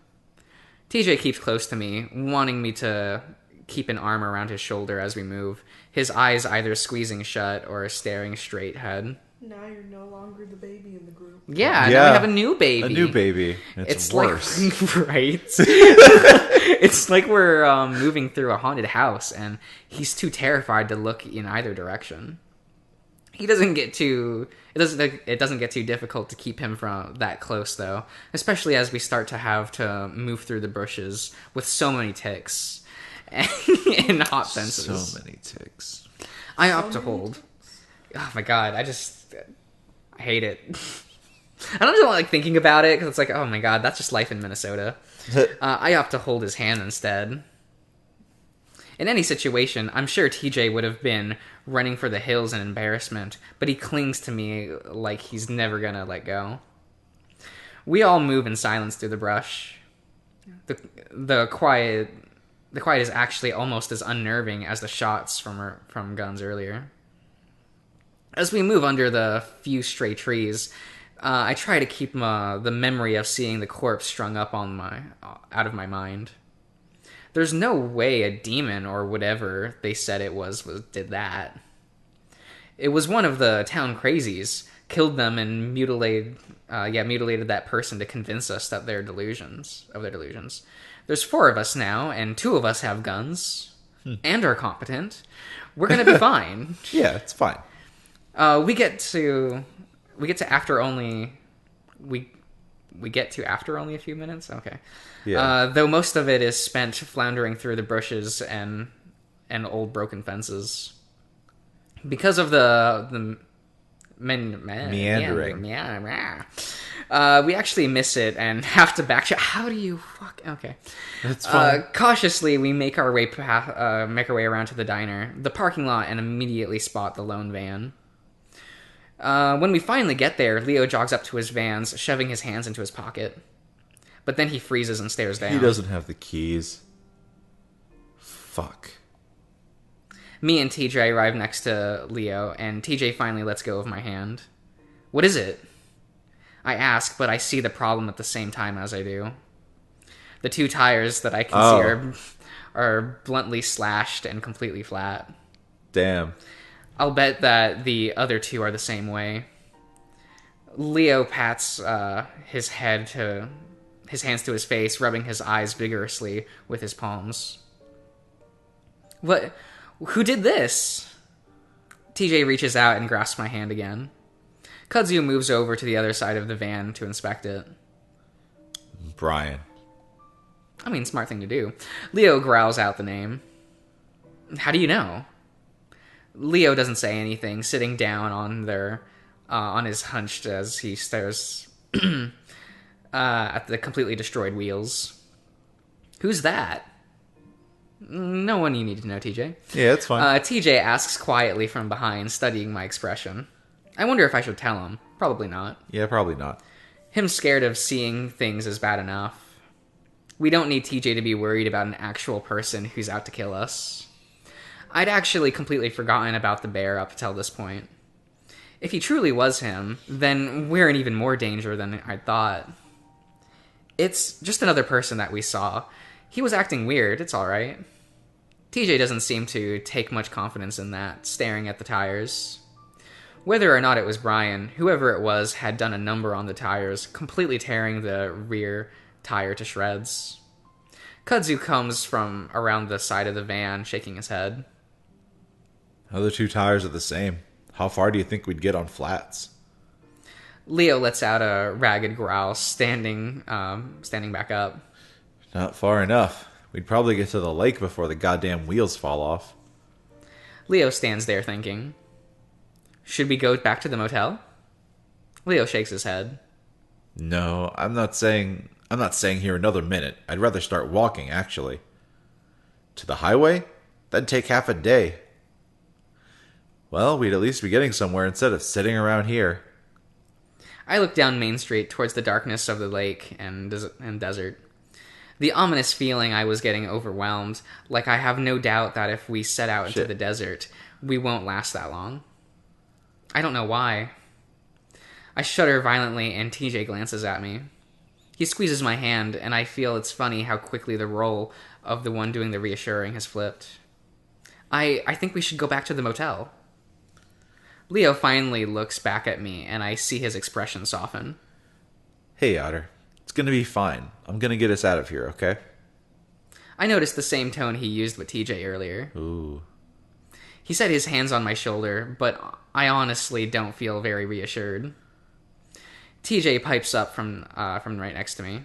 TJ keeps close to me, wanting me to keep an arm around his shoulder as we move, his eyes either squeezing shut or staring straight ahead. Now you're no longer the baby in the group. Yeah, now we have a new baby. A new baby. It's worse. Like, right? It's like we're moving through a haunted house, and he's too terrified to look in either direction. It doesn't get too difficult to keep him from that close, though, especially as we start to have to move through the bushes with so many ticks and hot fences. So many ticks. I opt to hold. Oh my god, I hate it. I don't like thinking about it because it's like, oh my god, that's just life in Minnesota. I opt to hold his hand instead. In any situation, I'm sure TJ would have been running for the hills in embarrassment, but he clings to me like he's never gonna let go. We all move in silence through the brush. The quiet is actually almost as unnerving as the shots from guns earlier. As we move under the few stray trees, I try to keep the memory of seeing the corpse strung up out of my mind. There's no way a demon or whatever they said it was did that. It was one of the town crazies, killed them and mutilated that person to convince us that their delusions. There's 4 of us now, and 2 of us have guns and are competent. We're gonna be fine. Yeah, it's fine. We get to after only a few minutes. Okay. Yeah. Though most of it is spent floundering through the bushes and old broken fences. Because of the meandering. We actually miss it and have to backtrack. How do you fuck? Okay. That's fine. Cautiously, we make our way around to the diner, the parking lot, and immediately spot the lone van. When we finally get there, Leo jogs up to his vans, shoving his hands into his pocket. But then he freezes and stares down. He doesn't have the keys. Fuck. Me and TJ arrive next to Leo, and TJ finally lets go of my hand. What is it? I ask, but I see the problem at the same time as I do. The 2 tires that I can see are bluntly slashed and completely flat. Damn. I'll bet that the other 2 are the same way. Leo pats his hands to his face, rubbing his eyes vigorously with his palms. What? Who did this? TJ reaches out and grasps my hand again. Kudzu moves over to the other side of the van to inspect it. Brian. I mean, smart thing to do. Leo growls out the name. How do you know? Leo doesn't say anything, sitting down on his hunched as he stares at the completely destroyed wheels. Who's that? No one you need to know, TJ. Yeah, it's fine. TJ asks quietly from behind, studying my expression. I wonder if I should tell him. Probably not. Yeah, probably not. Him scared of seeing things is bad enough. We don't need TJ to be worried about an actual person who's out to kill us. I'd actually completely forgotten about the bear up until this point. If he truly was him, then we're in even more danger than I thought. It's just another person that we saw. He was acting weird, it's alright. TJ doesn't seem to take much confidence in that, staring at the tires. Whether or not it was Brian, whoever it was had done a number on the tires, completely tearing the rear tire to shreds. Kudzu comes from around the side of the van, shaking his head. Other 2 tires are the same. How far do you think we'd get on flats? Leo lets out a ragged growl, standing back up. Not far enough. We'd probably get to the lake before the goddamn wheels fall off. Leo stands there thinking. Should we go back to the motel? Leo shakes his head. No, I'm not saying here another minute. I'd rather start walking, actually. To the highway? That'd take half a day. Well, we'd at least be getting somewhere instead of sitting around here. I look down Main Street towards the darkness of the lake and desert. The ominous feeling I was getting overwhelmed, like I have no doubt that if we set out into the desert, we won't last that long. I don't know why. I shudder violently and TJ glances at me. He squeezes my hand, and I feel it's funny how quickly the role of the one doing the reassuring has flipped. I think we should go back to the motel. Leo finally looks back at me, and I see his expression soften. Hey, Otter. It's gonna be fine. I'm gonna get us out of here, okay? I noticed the same tone he used with TJ earlier. Ooh. He set his hands on my shoulder, but I honestly don't feel very reassured. TJ pipes up from right next to me.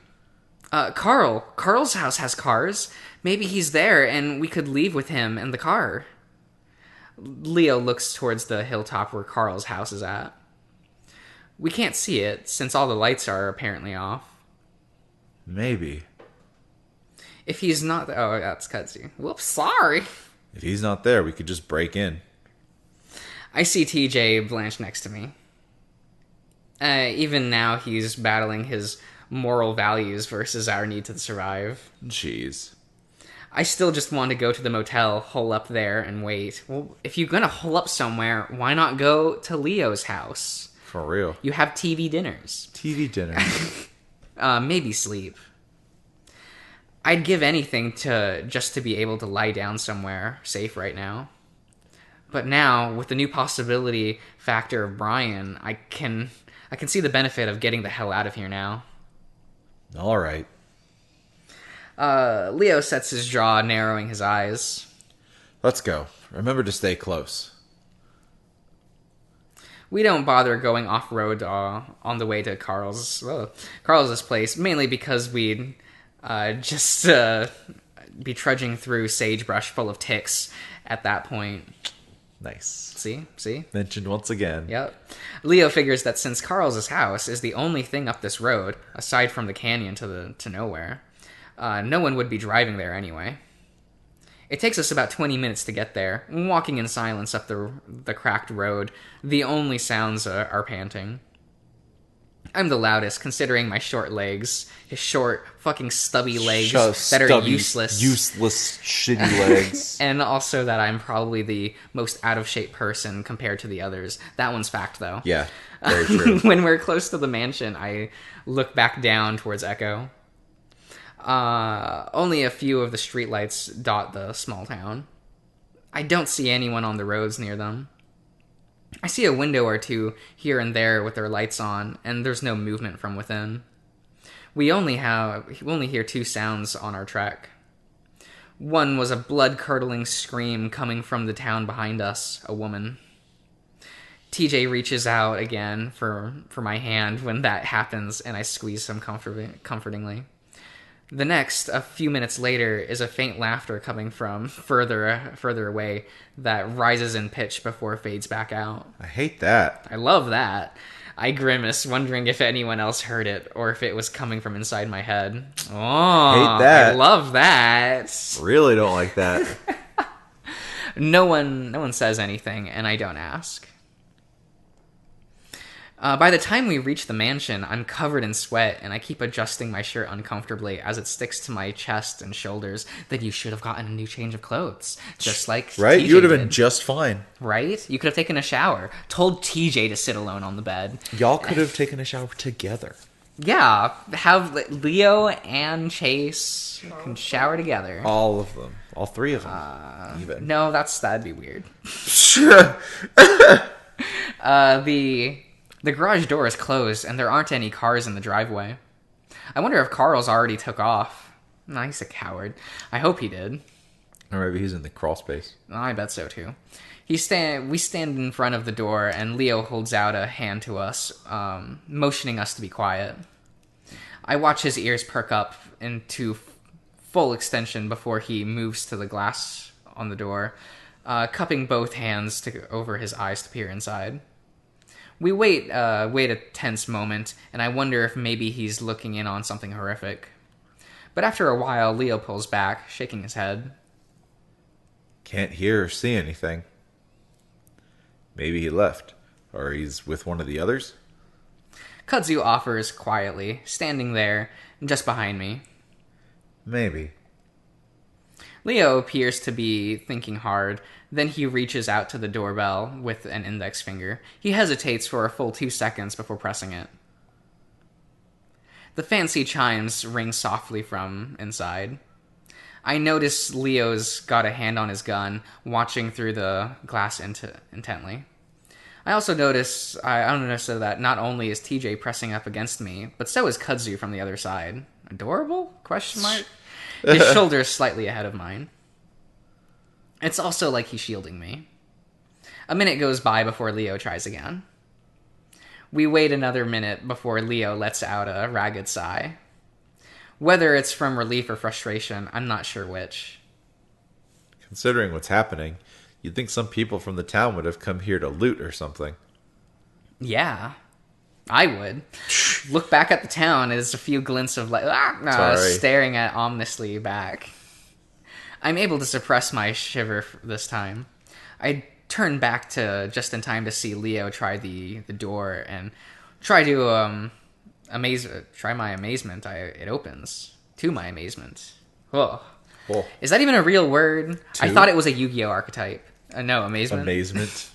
Carl! Carl's house has cars. Maybe he's there, and we could leave with him and the car. Leo looks towards the hilltop where Carl's house is at. We can't see it, since all the lights are apparently off. Maybe. If he's not... Oh, that's Kudzu. Whoops, sorry. If he's not there, we could just break in. I see TJ blanch next to me. Even now, he's battling his moral values versus our need to survive. Jeez. I still just want to go to the motel, hole up there, and wait. Well, if you're gonna hole up somewhere, why not go to Leo's house? For real. You have TV dinners. TV dinner. Maybe sleep. I'd give anything just to be able to lie down somewhere safe right now. But now, with the new possibility factor of Brian, I can see the benefit of getting the hell out of here now. All right. Leo sets his jaw, narrowing his eyes. Let's go. Remember to stay close. We don't bother going off-road on the way to Carl's place, mainly because we'd just be trudging through sagebrush full of ticks at that point. Nice. See? Mentioned once again. Yep. Leo figures that since Carl's house is the only thing up this road, aside from the canyon to nowhere, no one would be driving there anyway. It takes us about 20 minutes to get there, walking in silence up the cracked road. The only sounds are panting. I'm the loudest, considering my short legs. His short, fucking stubby legs that are useless. Useless, shitty legs. And also that I'm probably the most out-of-shape person compared to the others. That one's fact, though. Yeah, very true. When we're close to the mansion, I look back down towards Echo. Only a few of the streetlights dot the small town. I don't see anyone on the roads near them. I see a window or two here and there with their lights on, and there's no movement from within. We only hear two sounds on our trek. One was a blood-curdling scream coming from the town behind us, a woman. TJ reaches out again for my hand when that happens, and I squeeze him comfortingly. The next, a few minutes later, is a faint laughter coming from further away that rises in pitch before it fades back out. I hate that. I love that. I grimace, wondering if anyone else heard it, or if it was coming from inside my head. Oh, hate that. I love that. Really don't like that. No one says anything, and I don't ask. By the time we reach the mansion, I'm covered in sweat, and I keep adjusting my shirt uncomfortably as it sticks to my chest and shoulders. Then you should have gotten a new change of clothes, just like Right? TJ You would have been did. just fine. Right? You could have taken a shower, told TJ to sit alone on the bed. Y'all could have taken a shower together. Yeah, have Leo and Chase can shower together. All of them. All three of them. Even. No, that'd be weird. The garage door is closed, and there aren't any cars in the driveway. I wonder if Carl's already took off. Nah, he's a coward. I hope he did. Or maybe he's in the crawl space. I bet so, too. We stand in front of the door, and Leo holds out a hand to us, motioning us to be quiet. I watch his ears perk up into full extension before he moves to the glass on the door, cupping both hands over his eyes to peer inside. We wait a tense moment, and I wonder if maybe he's looking in on something horrific. But after a while, Leo pulls back, shaking his head. Can't hear or see anything. Maybe he left. Or he's with one of the others? Kudzu offers quietly, standing there, just behind me. Maybe. Leo appears to be thinking hard. Then he reaches out to the doorbell with an index finger. He hesitates for a full 2 seconds before pressing it. The fancy chimes ring softly from inside. I notice Leo's got a hand on his gun, watching through the glass intently. I also notice that not only is TJ pressing up against me, but so is Kudzu from the other side. Adorable? Question mark. His shoulder's slightly ahead of mine. It's also like he's shielding me. A minute goes by before Leo tries again. We wait another minute before Leo lets out a ragged sigh. Whether it's from relief or frustration, I'm not sure which. Considering what's happening, you'd think some people from the town would have come here to loot or something. Yeah, I would. Look back at the town as a few glints of light staring at ominously back. I'm able to suppress my shiver this time. I turn back to just in time to see Leo try the door and try to try my amazement. It opens. To my amazement. Oh. Oh. Is that even a real word? I thought it was a Yu-Gi-Oh archetype. No, amazement. Amazement.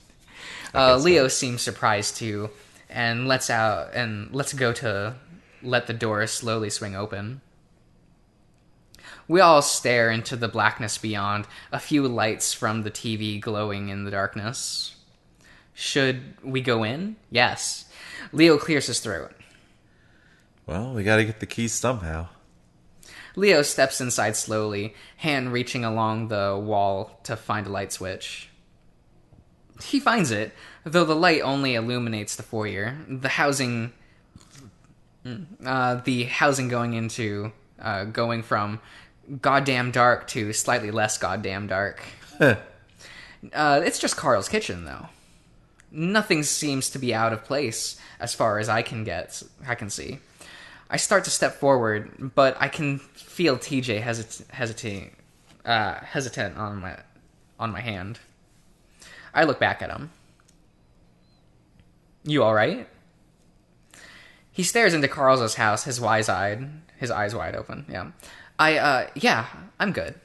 Leo seems surprised too, and lets go to let the door slowly swing open. We all stare into the blackness beyond, a few lights from the TV glowing in the darkness. Should we go in? Yes. Leo clears his throat. Well, we gotta get the keys somehow. Leo steps inside slowly, hand reaching along the wall to find a light switch. He finds it, though the light only illuminates the foyer. The housing going from goddamn dark to slightly less goddamn dark. It's just Carl's kitchen, though. Nothing seems to be out of place as far as I can see. I start to step forward, but I can feel TJ hesitating hesitant on my hand. I look back at him. You all right? He stares into Carl's house, his eyes wide open. Yeah. Yeah, I'm good.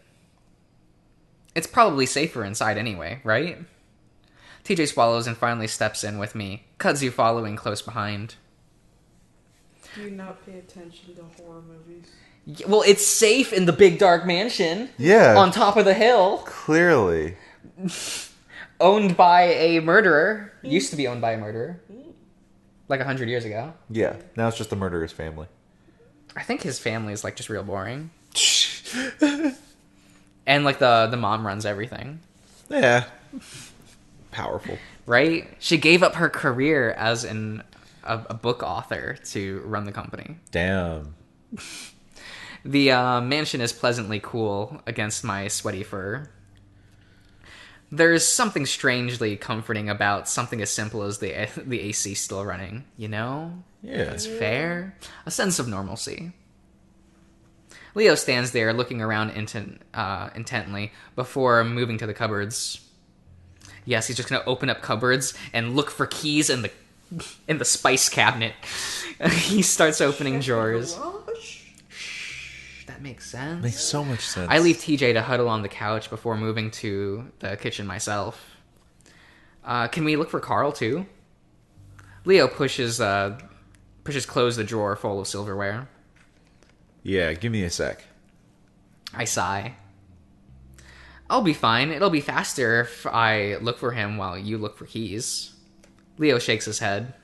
It's probably safer inside anyway, right? TJ swallows and finally steps in with me, Kudzu following close behind. Do you not pay attention to horror movies? Well, it's safe in the big dark mansion. Yeah. On top of the hill. Clearly. Owned by a murderer. Used to be owned by a murderer. Like 100 years ago. Yeah. Now it's just the murderer's family. I think his family is like just real boring. And like the mom runs everything. Yeah. Powerful. Right? She gave up her career as a book author to run the company. Damn. The mansion is pleasantly cool against my sweaty fur. There's something strangely comforting about something as simple as the AC still running, you know? Yeah. It's fair. A sense of normalcy. Leo stands there looking around intently before moving to the cupboards. Yes, he's just going to open up cupboards and look for keys in the spice cabinet. He starts opening drawers. That makes sense. Makes so much sense. I leave TJ to huddle on the couch before moving to the kitchen myself. Can we look for Carl too? Leo pushes close the drawer full of silverware. Yeah, give me a sec. I sigh. I'll be fine. It'll be faster if I look for him while you look for keys. Leo shakes his head.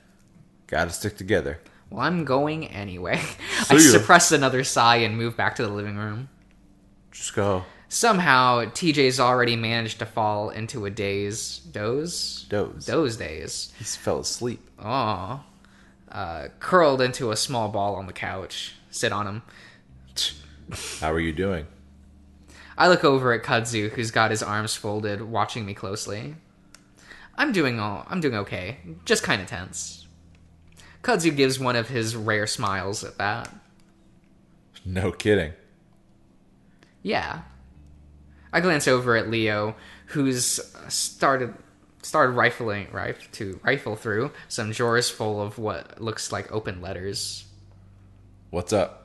Gotta stick together. Well, I'm going anyway. See I ya. suppress another sigh and move back to the living room. Just go. Somehow, TJ's already managed to fall into a daze. Doze? Daze. He fell asleep. Oh. Curled into a small ball on the couch. Sit on him. How are you doing? I look over at Kudzu, who's got his arms folded, watching me closely. I'm doing okay. Just kind of tense. Kudzu gives one of his rare smiles at that. No kidding. Yeah. I glance over at Leo, who's started rifle through some drawers full of what looks like open letters. What's up?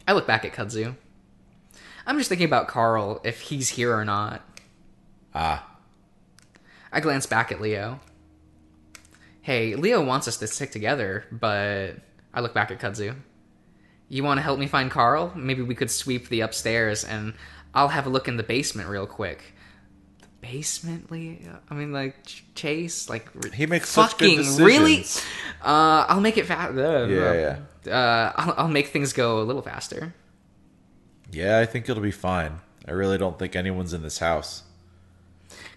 I look back at Kudzu. I'm just thinking about Carl, if he's here or not. Ah. I glance back at Leo. Hey, Leo wants us to stick together, but... I look back at Kudzu. You want to help me find Carl? Maybe we could sweep the upstairs, and I'll have a look in the basement real quick. The basement, Leo? I mean, like, Chase? Like, He makes such good decisions. Really? I'll make it fast. Yeah. I'll make things go a little faster. Yeah, I think it'll be fine. I really don't think anyone's in this house.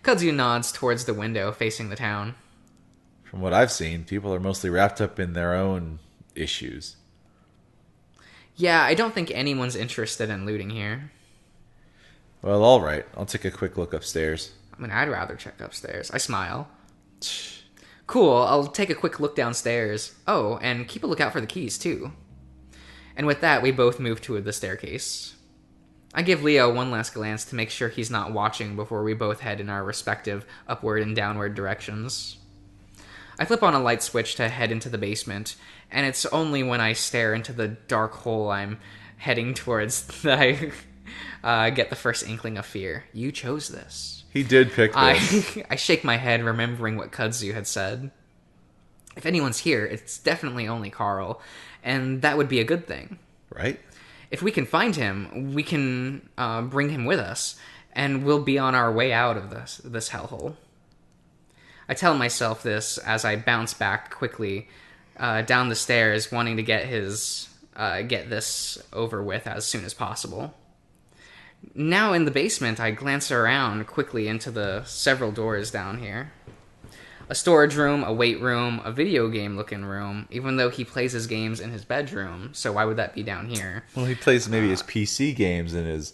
Kudzu nods towards the window facing the town. From what I've seen, people are mostly wrapped up in their own issues. Yeah, I don't think anyone's interested in looting here. Well, all right. I'll take a quick look upstairs. I mean, I'd rather check upstairs. I smile. Cool, I'll take a quick look downstairs. Oh, and keep a lookout for the keys, too. And with that, we both move to the staircase. I give Leo one last glance to make sure he's not watching before we both head in our respective upward and downward directions. I flip on a light switch to head into the basement, and it's only when I stare into the dark hole I'm heading towards that I get the first inkling of fear. You chose this. He did pick this. I shake my head, remembering what Kudzu had said. If anyone's here, it's definitely only Carl, and that would be a good thing. Right? If we can find him, we can bring him with us, and we'll be on our way out of this hellhole. I tell myself this as I bounce back quickly down the stairs, wanting to get this over with as soon as possible. Now in the basement, I glance around quickly into the several doors down here. A storage room, a weight room, a video game looking room, even though he plays his games in his bedroom, so why would that be down here? Well, he plays maybe his PC games in his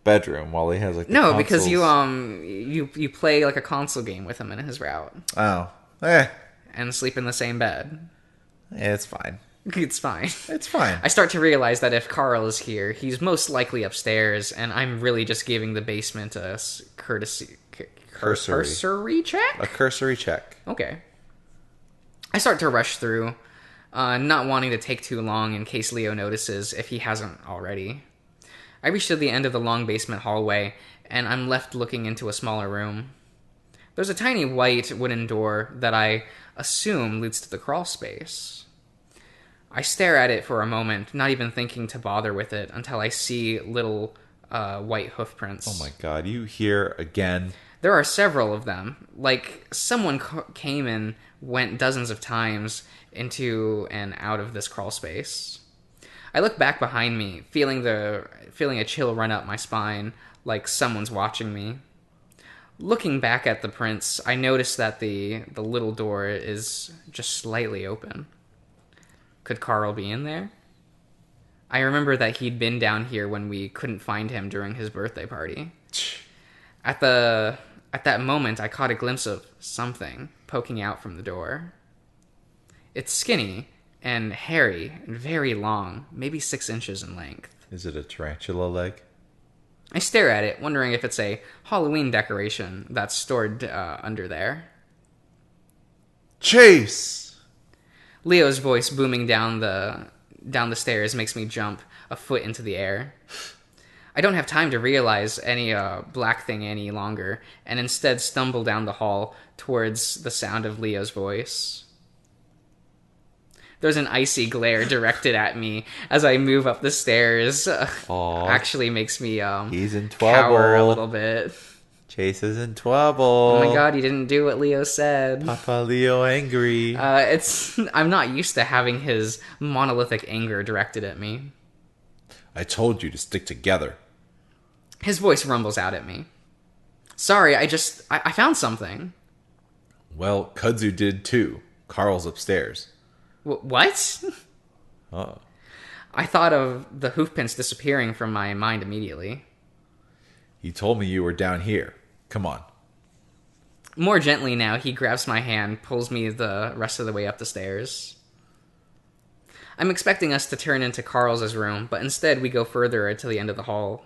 bedroom while he has like the No, consoles. because you play like a console game with him in his route. Oh. And sleep in the same bed. Yeah, it's fine. It's fine. It's fine. I start to realize that if Carl is here, he's most likely upstairs, and I'm really just giving the basement a cursory check? A cursory check. Okay. I start to rush through, not wanting to take too long in case Leo notices if he hasn't already. I reach to the end of the long basement hallway, and I'm left looking into a smaller room. There's a tiny white wooden door that I assume leads to the crawl space. I stare at it for a moment, not even thinking to bother with it, until I see little white hoof prints. Oh my god, you here again? There are several of them. Like, someone came and went dozens of times into and out of this crawl space. I look back behind me, feeling a chill run up my spine, like someone's watching me. Looking back at the prints, I notice that the little door is just slightly open. Could Carl be in there? I remember that he'd been down here when we couldn't find him during his birthday party. At that moment, I caught a glimpse of something poking out from the door. It's skinny and hairy and very long, maybe 6 inches in length. Is it a tarantula leg? I stare at it, wondering if it's a Halloween decoration that's stored under there. Chase! Leo's voice booming down the stairs makes me jump a foot into the air. I don't have time to realize any black thing any longer, and instead stumble down the hall towards the sound of Leo's voice. There's an icy glare directed at me as I move up the stairs. Actually makes me he's in cower a trouble. little bit. Chase is in trouble. Oh my god, he didn't do what Leo said. Papa Leo angry. I'm not used to having his monolithic anger directed at me. I told you to stick together. His voice rumbles out at me. Sorry, I found something. Well, Kudzu did too. Carl's upstairs. What? Oh. I thought of the hoofprints disappearing from my mind immediately. He told me you were down here. Come on. More gently now, he grabs my hand, pulls me the rest of the way up the stairs. I'm expecting us to turn into Carl's room, but instead we go further to the end of the hall.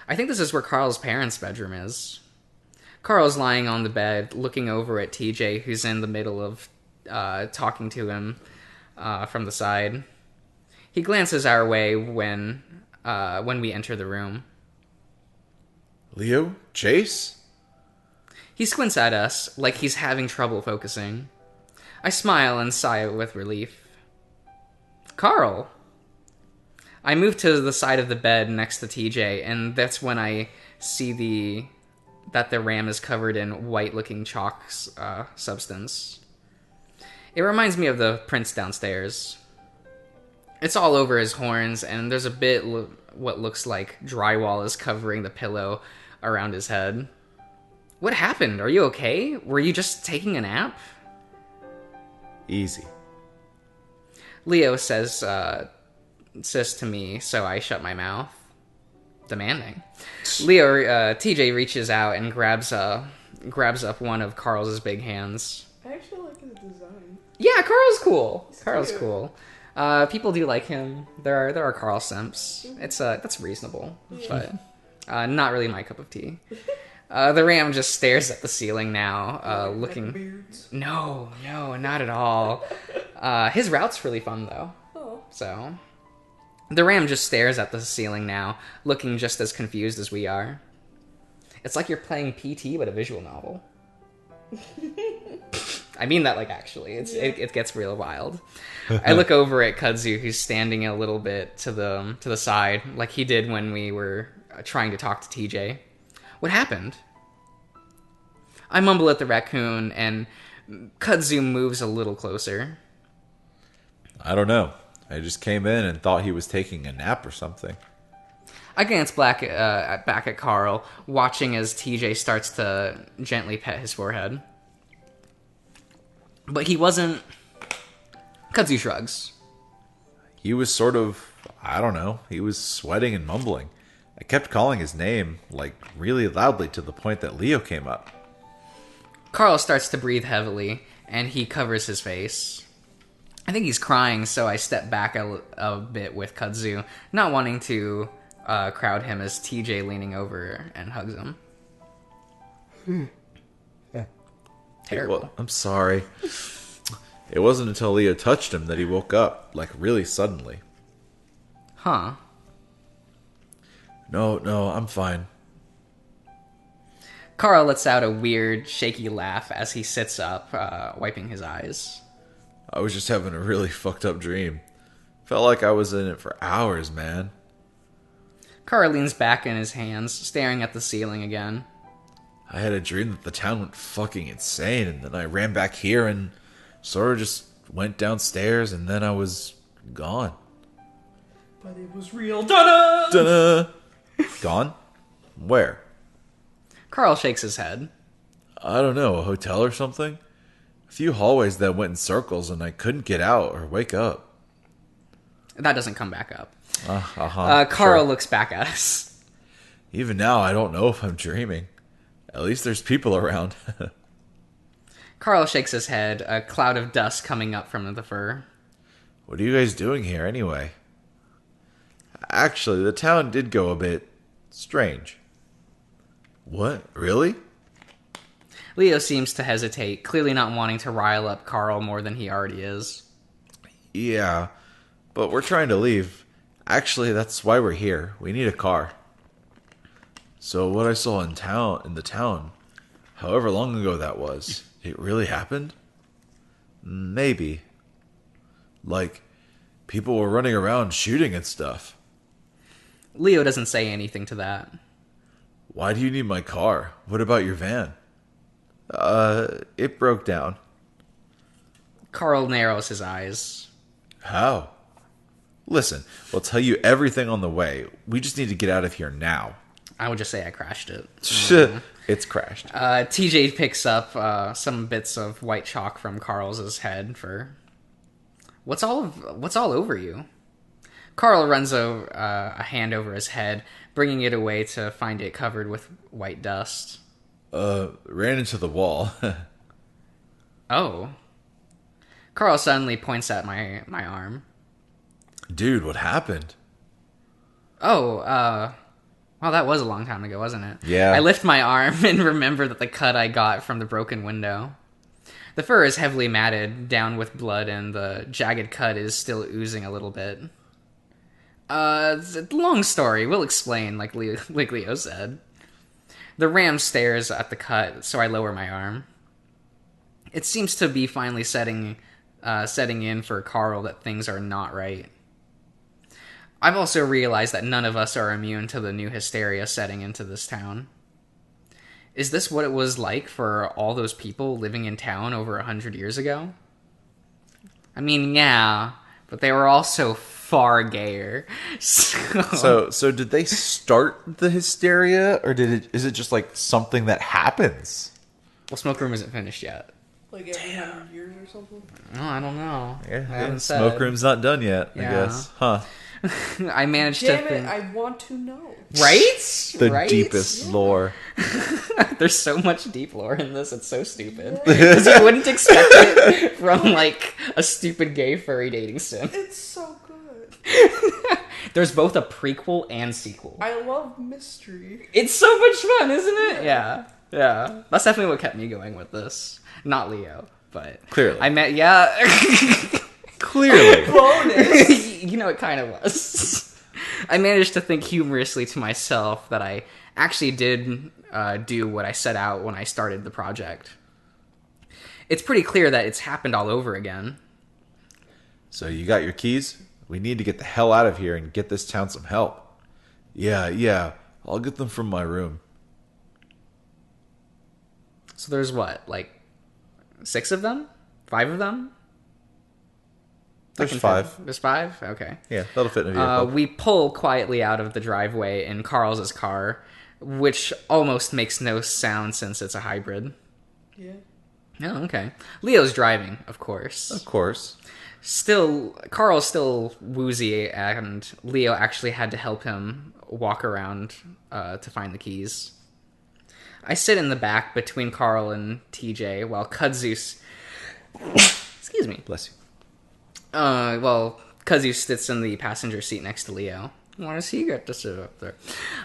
I think this is where Carl's parents' bedroom is. Carl's lying on the bed, looking over at TJ, who's in the middle of talking to him from the side. He glances our way when we enter the room. Leo? Chase? He squints at us like he's having trouble focusing. I smile and sigh with relief. Carl! I move to the side of the bed next to TJ, and that's when I see that the ram is covered in white-looking chalk substance. It reminds me of the prints downstairs. It's all over his horns, and there's a bit what looks like drywall is covering the pillow around his head. What happened? Are you okay? Were you just taking a nap? Easy. Leo says to me, so I shut my mouth. Demanding. TJ reaches out and grabs up one of Carl's big hands. I actually like his design. Yeah, Carl's cool. He's Carl's cute. cool. People do like him. There are Carl simps. That's reasonable, but not really my cup of tea. The ram just stares at the ceiling now, looking. Beards. No, not at all. His route's really fun though. Oh. So, the ram just stares at the ceiling now, looking just as confused as we are. It's like you're playing PT but a visual novel. I mean that like actually. It gets real wild. I look over at Kudzu, who's standing a little bit to the side, like he did when we were trying to talk to TJ. What happened? I mumble at the raccoon, and Kudzu moves a little closer. I don't know. I just came in and thought he was taking a nap or something. I glance back at Carl, watching as TJ starts to gently pet his forehead. But he wasn't. Kudzu shrugs. He was sort of, I don't know, he was sweating and mumbling. I kept calling his name, like, really loudly to the point that Leo came up. Carl starts to breathe heavily, and he covers his face. I think he's crying, so I step back a bit with Kudzu, not wanting to crowd him as TJ leaning over and hugs him. Terrible. Well, I'm sorry. It wasn't until Leo touched him that he woke up, like really suddenly. Huh. No, I'm fine. Carl lets out a weird, shaky laugh as he sits up, wiping his eyes. I was just having a really fucked up dream. Felt like I was in it for hours, man. Carl leans back in his hands, staring at the ceiling again. I had a dream that the town went fucking insane, and then I ran back here and sort of just went downstairs, and then I was gone. But it was real. Da-da! Ta-da! Gone? Where? Carl shakes his head. I don't know, a hotel or something? A few hallways that went in circles, and I couldn't get out or wake up. That doesn't come back up. Carl Carl looks back at us. Even now, I don't know if I'm dreaming. At least there's people around. Carl shakes his head, a cloud of dust coming up from the fur. What are you guys doing here, anyway? Actually, the town did go a bit strange. What? Really? Leo seems to hesitate, clearly not wanting to rile up Carl more than he already is. Yeah, but we're trying to leave. Actually, that's why we're here. We need a car. So what I saw in the town, however long ago that was, it really happened? Maybe. Like, people were running around shooting and stuff. Leo doesn't say anything to that. Why do you need my car? What about your van? It broke down. Carl narrows his eyes. How? Listen, we'll tell you everything on the way. We just need to get out of here now. I would just say I crashed it. It's crashed. TJ picks up some bits of white chalk from Carl's head for... What's all over you? Carl runs a hand over his head, bringing it away to find it covered with white dust. Ran into the wall. Oh. Carl suddenly points at my arm. Dude, what happened? Oh, well, that was a long time ago, wasn't it? Yeah. I lift my arm and remember that the cut I got from the broken window. The fur is heavily matted down with blood, and the jagged cut is still oozing a little bit. Long story. We'll explain, like Leo said. The ram stares at the cut, so I lower my arm. It seems to be finally setting in for Carl that things are not right. I've also realized that none of us are immune to the new hysteria setting into this town. Is this what it was like for all those people living in town over 100 years ago? I mean, yeah, but they were also far gayer. So did they start the hysteria, or is it just like something that happens? Well, Smoke Room isn't finished yet. Like every 100 years or something? Oh, I don't know. Yeah, Smoke Room's not done yet, I Yeah. guess. Huh. I managed Damn to it, think... I want to know. Right? The Right? deepest lore. There's so much deep lore in this, it's so stupid. Because you wouldn't expect it from, like, a stupid gay furry dating sim. It's so good. There's both a prequel and sequel. I love mystery. It's so much fun, isn't it? Yeah. Yeah. That's definitely what kept me going with this. Not Leo, but... Clearly. I met... Yeah. Clearly. Bonus! You know, it kind of was. I managed to think humorously to myself that I actually did do what I set out when I started the project. It's pretty clear that it's happened all over again. So you got your keys? We need to get the hell out of here and get this town some help. Yeah. I'll get them from my room. So there's what, like 6 of them? 5 of them? There's That can 5. fit. There's 5? Okay. Yeah, that'll fit in a vehicle. We pull quietly out of the driveway in Carl's car, which almost makes no sound since it's a hybrid. Yeah. Oh, okay. Leo's driving, of course. Of course. Carl's still woozy, and Leo actually had to help him walk around to find the keys. I sit in the back between Carl and TJ while Kudzu... Excuse me. Bless you. Well, Kazu sits in the passenger seat next to Leo. Why does he get to sit up there?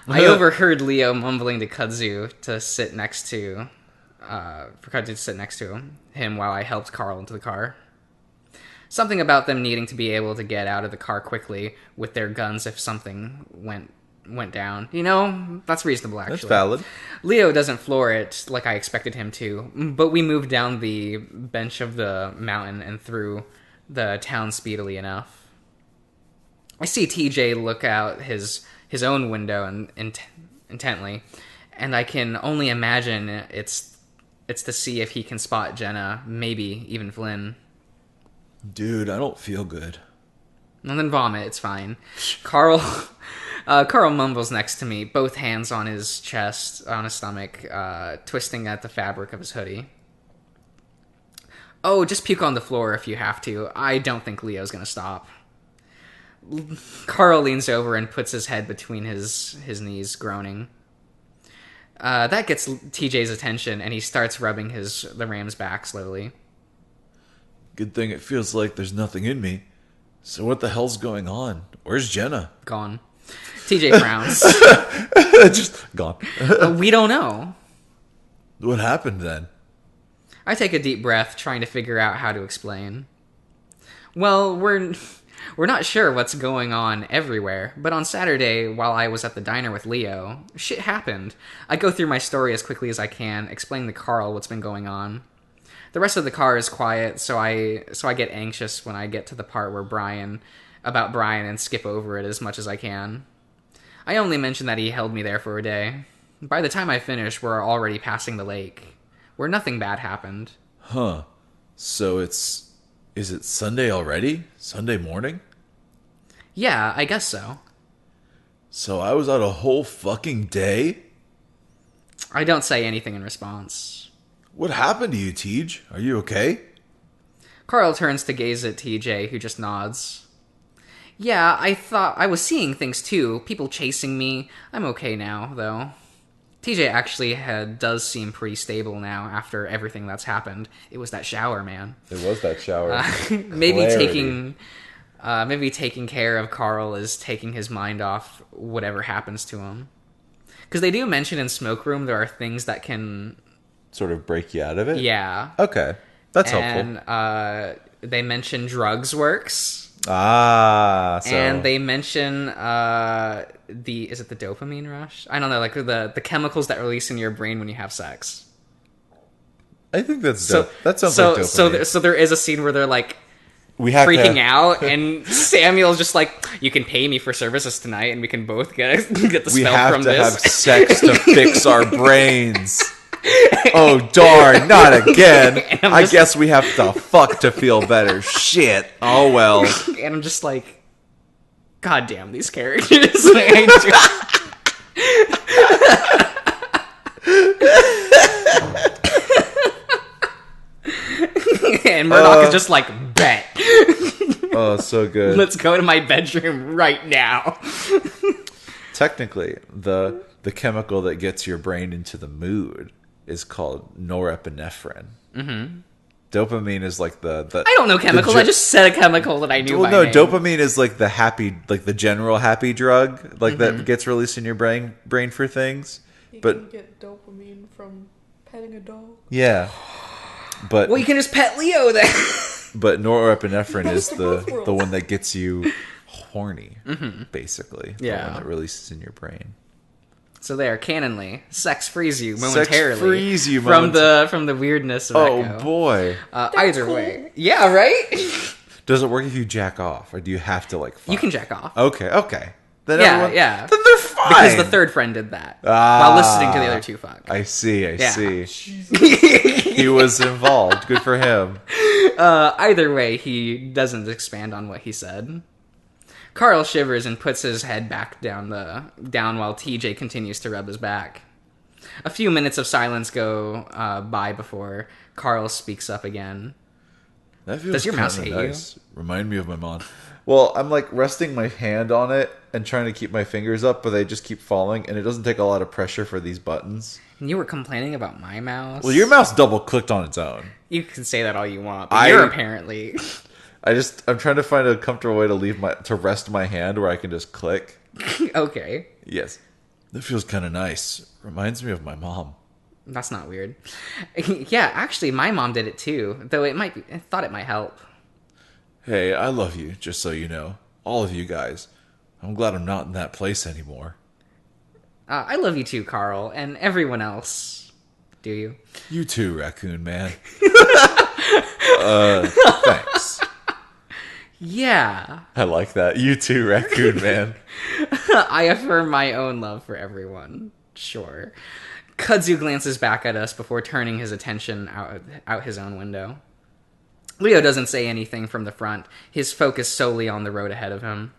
I overheard Leo mumbling to Kudzu to sit next to, for Kudzu to sit next to him while I helped Carl into the car. Something about them needing to be able to get out of the car quickly with their guns if something went down. You know, that's reasonable, actually. That's valid. Leo doesn't floor it like I expected him to, but we moved down the bench of the mountain and through the town speedily enough. I see TJ look out his own window and intently, and I can only imagine it's to see if he can spot Jenna, maybe even Flynn. Dude, I don't feel good. And then vomit, it's fine. Carl mumbles next to me, both hands on his chest, on his stomach, twisting at the fabric of his hoodie. Oh, just puke on the floor if you have to. I don't think Leo's gonna stop. Carl leans over and puts his head between his knees, groaning. That gets TJ's attention, and he starts rubbing the ram's back slowly. Good thing it feels like there's nothing in me. So what the hell's going on? Where's Jenna? Gone. TJ frowns. Just gone. We don't know. What happened then? I take a deep breath, trying to figure out how to explain. Well, we're not sure what's going on everywhere, but on Saturday, while I was at the diner with Leo, shit happened. I go through my story as quickly as I can, explaining to Carl what's been going on. The rest of the car is quiet, so I get anxious when I get to the part where Brian, and skip over it as much as I can. I only mention that he held me there for a day. By the time I finish, we're already passing the lake, where nothing bad happened. Huh. So is it Sunday already? Sunday morning? Yeah, I guess so. So I was out a whole fucking day? I don't say anything in response. What happened to you, Tej? Are you okay? Carl turns to gaze at TJ, who just nods. Yeah, I thought I was seeing things too. People chasing me. I'm okay now, though. TJ actually does seem pretty stable now after everything that's happened. It was that shower, man. It was that shower. Maybe taking care of Carl is taking his mind off whatever happens to him. Because they do mention in Smoke Room there are things that can sort of break you out of it? Yeah. Okay. That's helpful. And they mention drugs works. So. And they mention is it the dopamine rush? I don't know, like the chemicals that release in your brain when you have sex. I think that's dope. That sounds like dopamine. So there is a scene where they're like freaking out, and Samuel's just like, you can pay me for services tonight, and we can both get the spell from this. We have to have sex to fix our brains. Oh, darn, not again. I guess we have to fuck to feel better. Shit. Oh, well. And I'm just like, God damn these characters. And Murdoch is just like, bet. Oh, so good. Let's go to my bedroom right now. Technically, the chemical that gets your brain into the mood is called norepinephrine. Mm-hmm. Dopamine is like the I don't know chemicals. I just said a chemical that I knew. Well, no, name. Dopamine is like the happy, like the general happy drug, like that gets released in your brain for things. You can get dopamine from petting a dog. Yeah, but well, you can just pet Leo then. But norepinephrine is the one that gets you horny, basically. Yeah, the one that releases in your brain. So there, canonly, sex frees you momentarily. Sex frees you from the weirdness of Echo. Oh boy! Either way, yeah, right. Does it work if you jack off, or do you have to like? Fuck? You can jack off. Okay. Then yeah. Then they're fine. Because the third friend did that while listening to the other two fuck. I see. He was involved. Good for him. Either way, he doesn't expand on what he said. Carl shivers and puts his head back down while TJ continues to rub his back. A few minutes of silence go by before Carl speaks up again. That feels Does your mouse hate nice. You? Remind me of my mom. Well, I'm like resting my hand on it and trying to keep my fingers up, but they just keep falling, and it doesn't take a lot of pressure for these buttons. And you were complaining about my mouse? Well, your mouse double-clicked on its own. You can say that all you want, but you're apparently... I'm trying to find a comfortable way to rest my hand where I can just click. Okay. Yes. That feels kind of nice. Reminds me of my mom. That's not weird. Yeah, actually, my mom did it too, though I thought it might help. Hey, I love you, just so you know. All of you guys. I'm glad I'm not in that place anymore. I love you too, Carl, and everyone else. Do you? You too, Raccoon Man. Thanks. Yeah. I like that. You too, Raccoon Man. I affirm my own love for everyone. Sure. Kudzu glances back at us before turning his attention out his own window. Leo doesn't say anything from the front, his focus solely on the road ahead of him.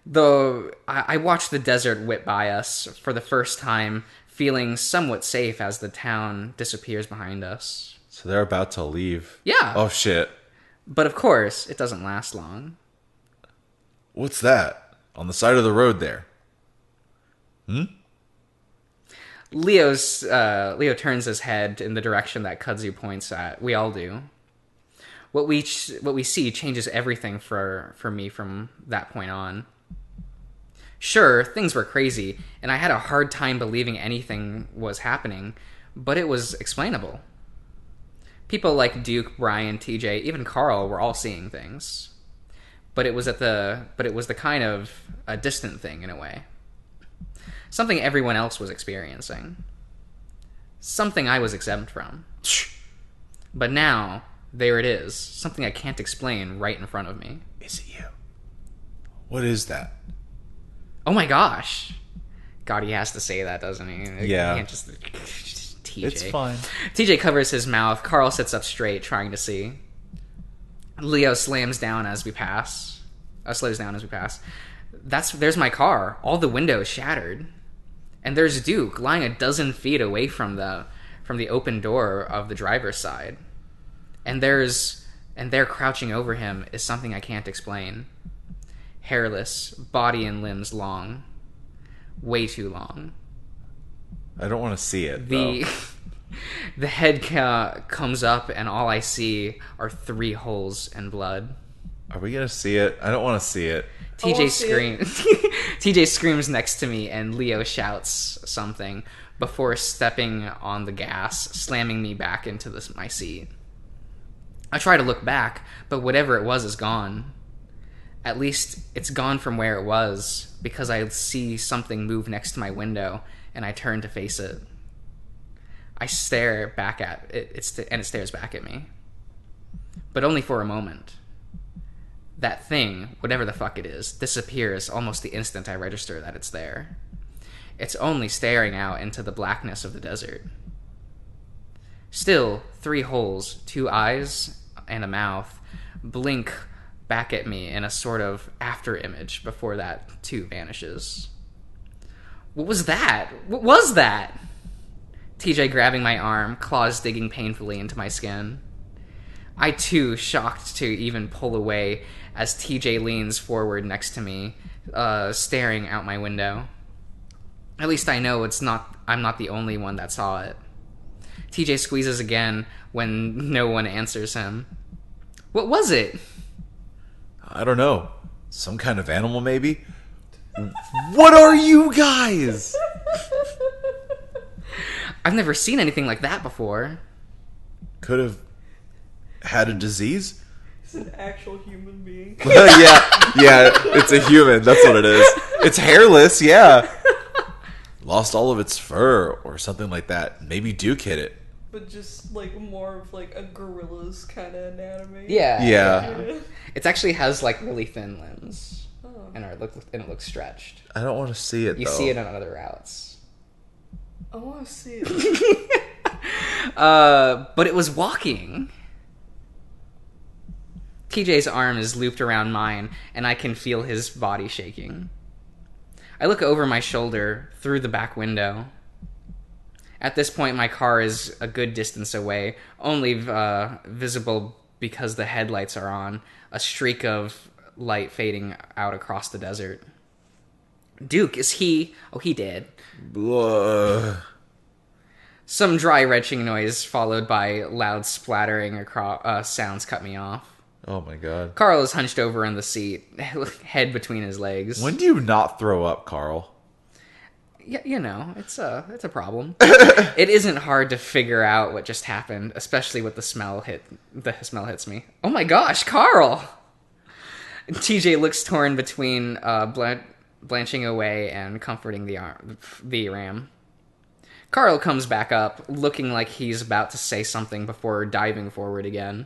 Though I watch the desert whip by us for the first time, feeling somewhat safe as the town disappears behind us. So they're about to leave. Yeah. Oh, shit. But of course, it doesn't last long. What's that? On the side of the road there. Leo turns his head in the direction that Kudzu points at. We all do. What we see changes everything for me from that point on. Sure, things were crazy, and I had a hard time believing anything was happening, but it was explainable. People like Duke, Brian, TJ, even Carl were all seeing things. But it was the kind of a distant thing in a way. Something everyone else was experiencing. Something I was exempt from. But now, there it is. Something I can't explain right in front of me. Is it you? What is that? Oh my gosh. God, he has to say that, doesn't he? Yeah. He can't just... TJ. It's fine. TJ covers his mouth. Carl sits up straight, trying to see. Leo slows down as we pass. There's my car. All the windows shattered. And there's Duke lying a dozen feet away from the open door of the driver's side. And there crouching over him is something I can't explain. Hairless, body and limbs long. Way too long. I don't want to see it, though. The head comes up, and all I see are 3 holes and blood. Are we going to see it? I don't want to see it. TJ screams. TJ screams next to me, and Leo shouts something before stepping on the gas, slamming me back into my seat. I try to look back, but whatever it was is gone. At least it's gone from where it was, because I see something move next to my window, and I turn to face it. I stare back at it, and it stares back at me. But only for a moment. That thing, whatever the fuck it is, disappears almost the instant I register that it's there. It's only staring out into the blackness of the desert. Still, 3 holes, 2 eyes, and a mouth blink back at me in a sort of after image before that too vanishes. What was that? What was that? TJ grabbing my arm, claws digging painfully into my skin. I too shocked to even pull away as TJ leans forward next to me, staring out my window. At least I know I'm not the only one that saw it. TJ squeezes again when no one answers him. What was it? I don't know. Some kind of animal, maybe? What are you guys? I've never seen anything like that before. Could have had a disease? It's an actual human being. yeah, it's a human. That's what it is. It's hairless, yeah. Lost all of its fur or something like that. Maybe Duke hit it. But just, like, more of, like, a gorilla's kind of anatomy. Yeah. It actually has, like, really thin limbs. Oh. And it looks stretched. I don't want to see it, You though. see it on other routes. I want to see it. But it was walking. TJ's arm is looped around mine, and I can feel his body shaking. I look over my shoulder through the back window. At this point, my car is a good distance away, only visible because the headlights are on, a streak of light fading out across the desert. Duke, is he... Oh, he did. Blah. Some dry retching noise followed by loud splattering across sounds cut me off. Oh my god. Carl is hunched over in the seat, head between his legs. When do you not throw up, Carl? Yeah, it's a problem. It isn't hard to figure out what just happened, especially with the smell hits me. Oh my gosh, Carl! TJ looks torn between blanching away and comforting the ram. Carl comes back up, looking like he's about to say something before diving forward again.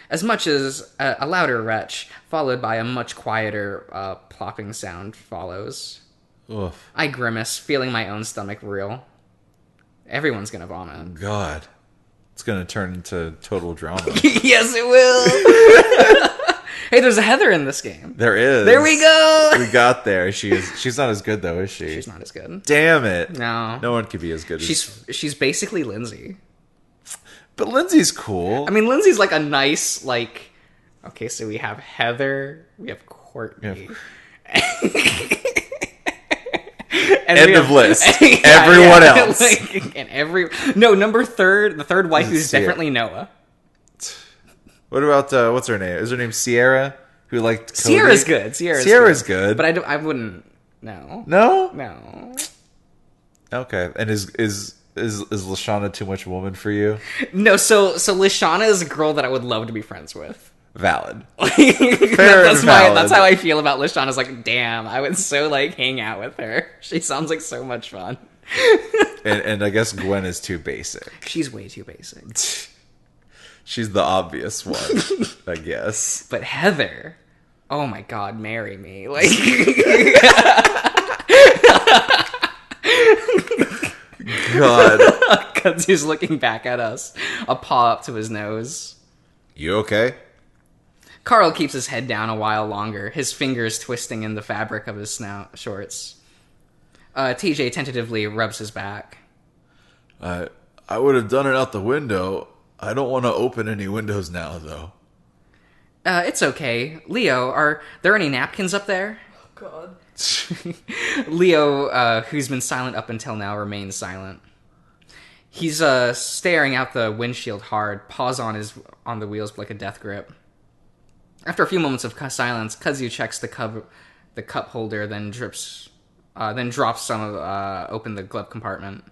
As much as a louder retch, followed by a much quieter plopping sound, follows. Oof. I grimace, feeling my own stomach reel. Everyone's gonna vomit. God. It's gonna turn into total drama. Yes, it will! Hey, there's a Heather in this game. There is. There we go! We got there. She's not as good, though, is she? She's not as good. Damn it. No. No one could be as good as... She's basically Lindsay. But Lindsay's cool. I mean, Lindsay's like a nice, like... Okay, so we have Heather, we have Courtney. And End of list. Everyone else. Number third, the third wife who's definitely Noah. What about, what's her name? Is her name Sierra? Who liked Cody? Sierra's good. Sierra's good. But I wouldn't, no. No? No. Okay. And is Lashana too much woman for you? No, so Lashana is a girl that I would love to be friends with. Valid. That's how I feel about Lashana. Is like, damn, I would so like hang out with her. She sounds like so much fun. and I guess Gwen is too basic. She's way too basic. She's the obvious one, I guess. But Heather, oh my god, marry me. Like God. Because he's looking back at us, a paw up to his nose. You okay? Carl keeps his head down a while longer, his fingers twisting in the fabric of his snout shorts. TJ tentatively rubs his back. I would have done it out the window. I don't want to open any windows now, though. It's okay. Leo, are there any napkins up there? Oh, God. Leo, who's been silent up until now, remains silent. He's staring out the windshield hard, paws on the wheels like a death grip. After a few moments of silence, Kazu checks the cup holder, then drops some open the glove compartment.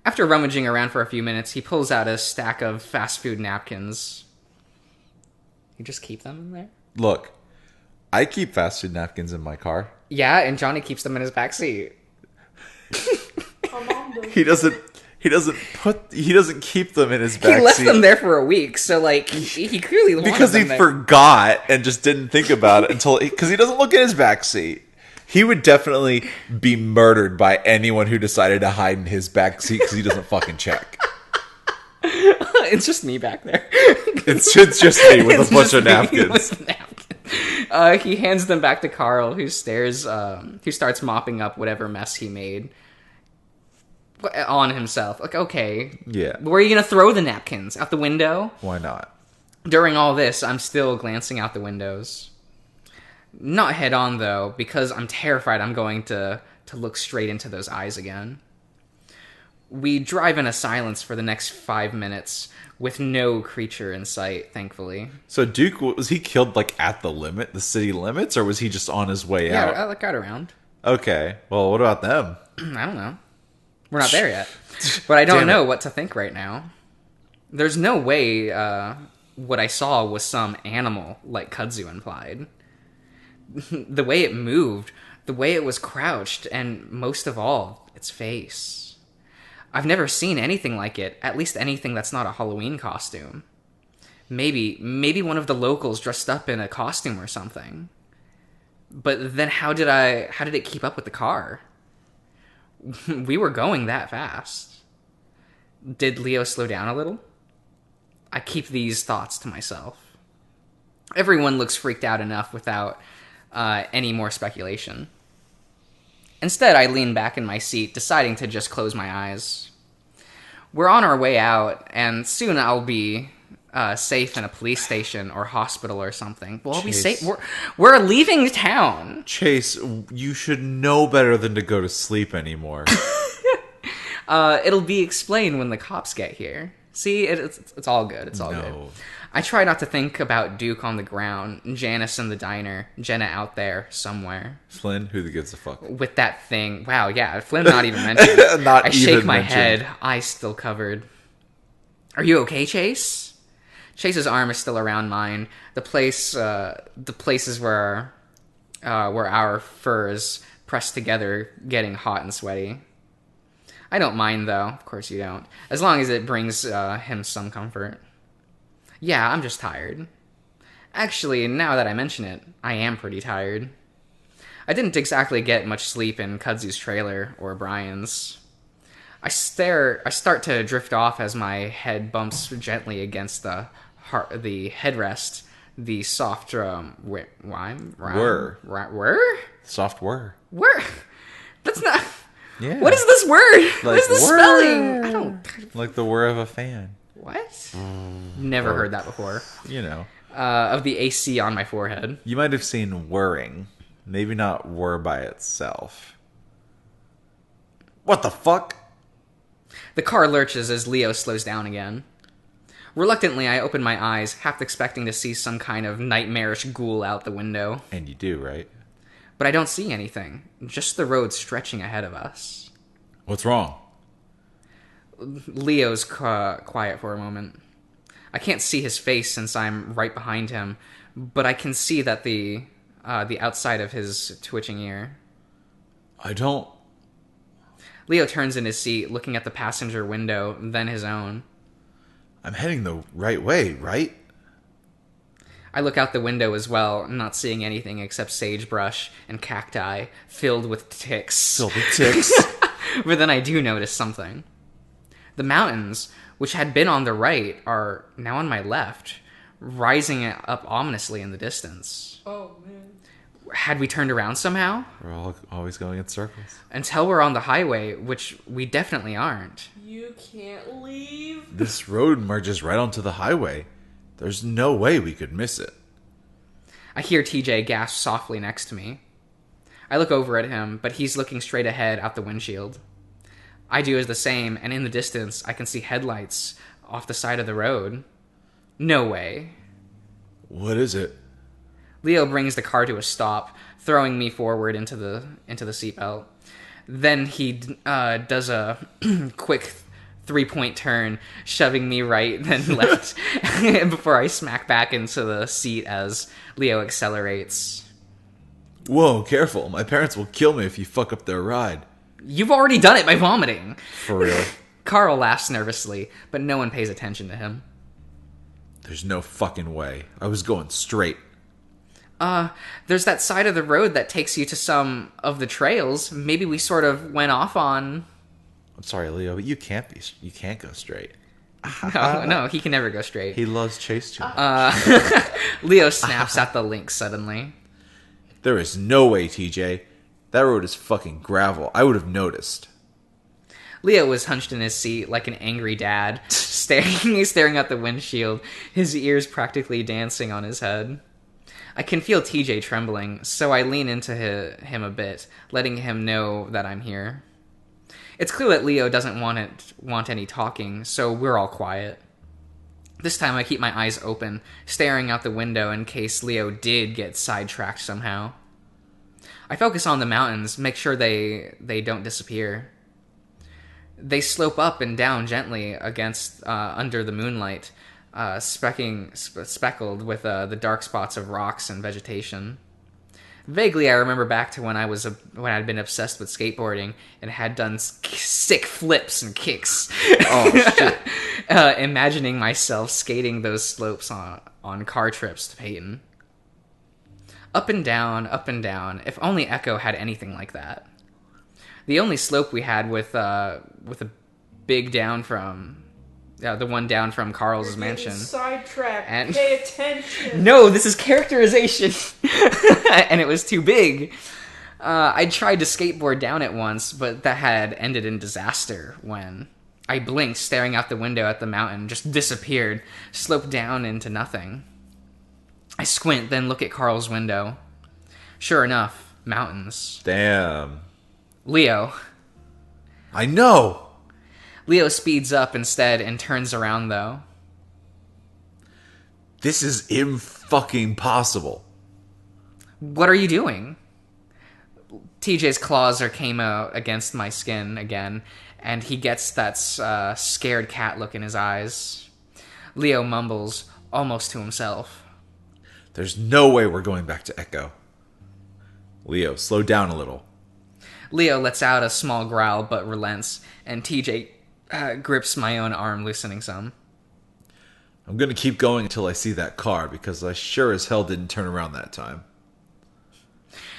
After rummaging around for a few minutes, he pulls out a stack of fast food napkins. You just keep them in there? Look, I keep fast food napkins in my car. Yeah, and Johnny keeps them in his backseat. My mom does. He doesn't keep them in his backseat. He left them there for a week, so like he clearly wanted because he them there. forgot and just didn't think about it because he doesn't look in his backseat. He would definitely be murdered by anyone who decided to hide in his backseat because he doesn't fucking check. It's just me back there. It's just me with a bunch of napkins. He hands them back to Carl, who starts mopping up whatever mess he made on himself. Like, okay, yeah, where are you gonna throw the napkins? Out the window? Why not? During all this, I'm still glancing out the windows. Not head on, though, because I'm terrified I'm going to look straight into those eyes again. We drive in a silence for the next 5 minutes, with no creature in sight, thankfully. So Duke, was he killed, like, at the city limits, or was he just on his way out? Yeah, I got around. Okay, well, what about them? I don't know. We're not there yet. But I don't know what to think right now. There's no way what I saw was some animal, like Kudzu implied. The way it moved, the way it was crouched, and most of all, its face. I've never seen anything like it, at least anything that's not a Halloween costume. Maybe one of the locals dressed up in a costume or something. But then how did it keep up with the car? We were going that fast. Did Leo slow down a little? I keep these thoughts to myself. Everyone looks freaked out enough without any more speculation. Instead, I lean back in my seat, deciding to just close my eyes. We're on our way out, and soon I'll be safe in a police station or hospital or something. We'll all be safe. We're leaving town. Chase, you should know better than to go to sleep anymore. It'll be explained when the cops get here. See, it's all good. It's all good. I try not to think about Duke on the ground, Janice in the diner, Jenna out there somewhere. Flynn, who gives a fuck? With that thing. Wow, yeah, Flynn not even mentioned. Not I even shake my mentioned. head, eyes still covered. Are you okay, Chase? Chase's arm is still around mine. The places where our furs pressed together, getting hot and sweaty. I don't mind, though. Of course you don't. As long as it brings him some comfort. Yeah, I'm just tired. Actually, now that I mention it, I am pretty tired. I didn't exactly get much sleep in Kudzu's trailer or Brian's. I start to drift off as my head bumps gently against the headrest. The soft Whir. Soft whir. Whir? That's not... Yeah. What is this word? What Like is this whir. spelling? I don't... Like the whir of a fan. What? Never heard that before. You know. Of the AC on my forehead. You might have seen whirring. Maybe not whir by itself. What the fuck? The car lurches as Leo slows down again. Reluctantly, I open my eyes, half expecting to see some kind of nightmarish ghoul out the window. And you do, right? But I don't see anything. Just the road stretching ahead of us. What's wrong? Leo's quiet for a moment. I can't see his face since I'm right behind him, but I can see that the outside of his twitching ear. I don't... Leo turns in his seat, looking at the passenger window, then his own. I'm heading the right way, right? I look out the window as well, not seeing anything except sagebrush and cacti filled with ticks. Filled with ticks. But then I do notice something. The mountains, which had been on the right, are now on my left, rising up ominously in the distance. Oh, man. Had we turned around somehow? We're all always going in circles. Until we're on the highway, which we definitely aren't. You can't leave. This road merges right onto the highway. There's no way we could miss it. I hear TJ gasp softly next to me. I look over at him, but he's looking straight ahead out the windshield. I do as the same, and in the distance, I can see headlights off the side of the road. No way. What is it? Leo brings the car to a stop, throwing me forward into the seatbelt. Then he does a quick 3-point turn, shoving me right then left before I smack back into the seat as Leo accelerates. Whoa, careful. My parents will kill me if you fuck up their ride. You've already done it by vomiting. For real. Carl laughs nervously, but no one pays attention to him. There's no fucking way. I was going straight. There's that side of the road that takes you to some of the trails. Maybe we sort of went off on... I'm sorry, Leo, but you can't go straight. No, he can never go straight. He loves Chase too much. Leo snaps at the link suddenly. There is no way, TJ. That road is fucking gravel. I would have noticed. Leo was hunched in his seat like an angry dad, staring out the windshield, his ears practically dancing on his head. I can feel TJ trembling, so I lean into him a bit, letting him know that I'm here. It's clear that Leo doesn't want any talking, so we're all quiet. This time I keep my eyes open, staring out the window in case Leo did get sidetracked somehow. I focus on the mountains, make sure they don't disappear. They slope up and down gently against under the moonlight, speckled with the dark spots of rocks and vegetation. Vaguely, I remember back to when I'd been obsessed with skateboarding and had done sick flips and kicks. Oh, shit. Imagining myself skating those slopes on car trips to Peyton. Up and down, up and down. If only Echo had anything like that. The only slope we had with a big down from... the one down from Carl's mansion. Sidetracked. And Pay attention. No, this is characterization. And it was too big. I tried to skateboard down it once, but that had ended in disaster when I blinked, staring out the window at the mountain, just disappeared, sloped down into nothing. I squint, then look at Carl's window. Sure enough, mountains. Damn. Leo. I know. Leo speeds up instead and turns around, though. This is fucking possible. What are you doing? TJ's claws came out against my skin again, and he gets that scared cat look in his eyes. Leo mumbles, almost to himself. There's no way we're going back to Echo. Leo, slow down a little. Leo lets out a small growl but relents, and TJ grips my own arm, loosening some. I'm gonna keep going until I see that car, because I sure as hell didn't turn around that time.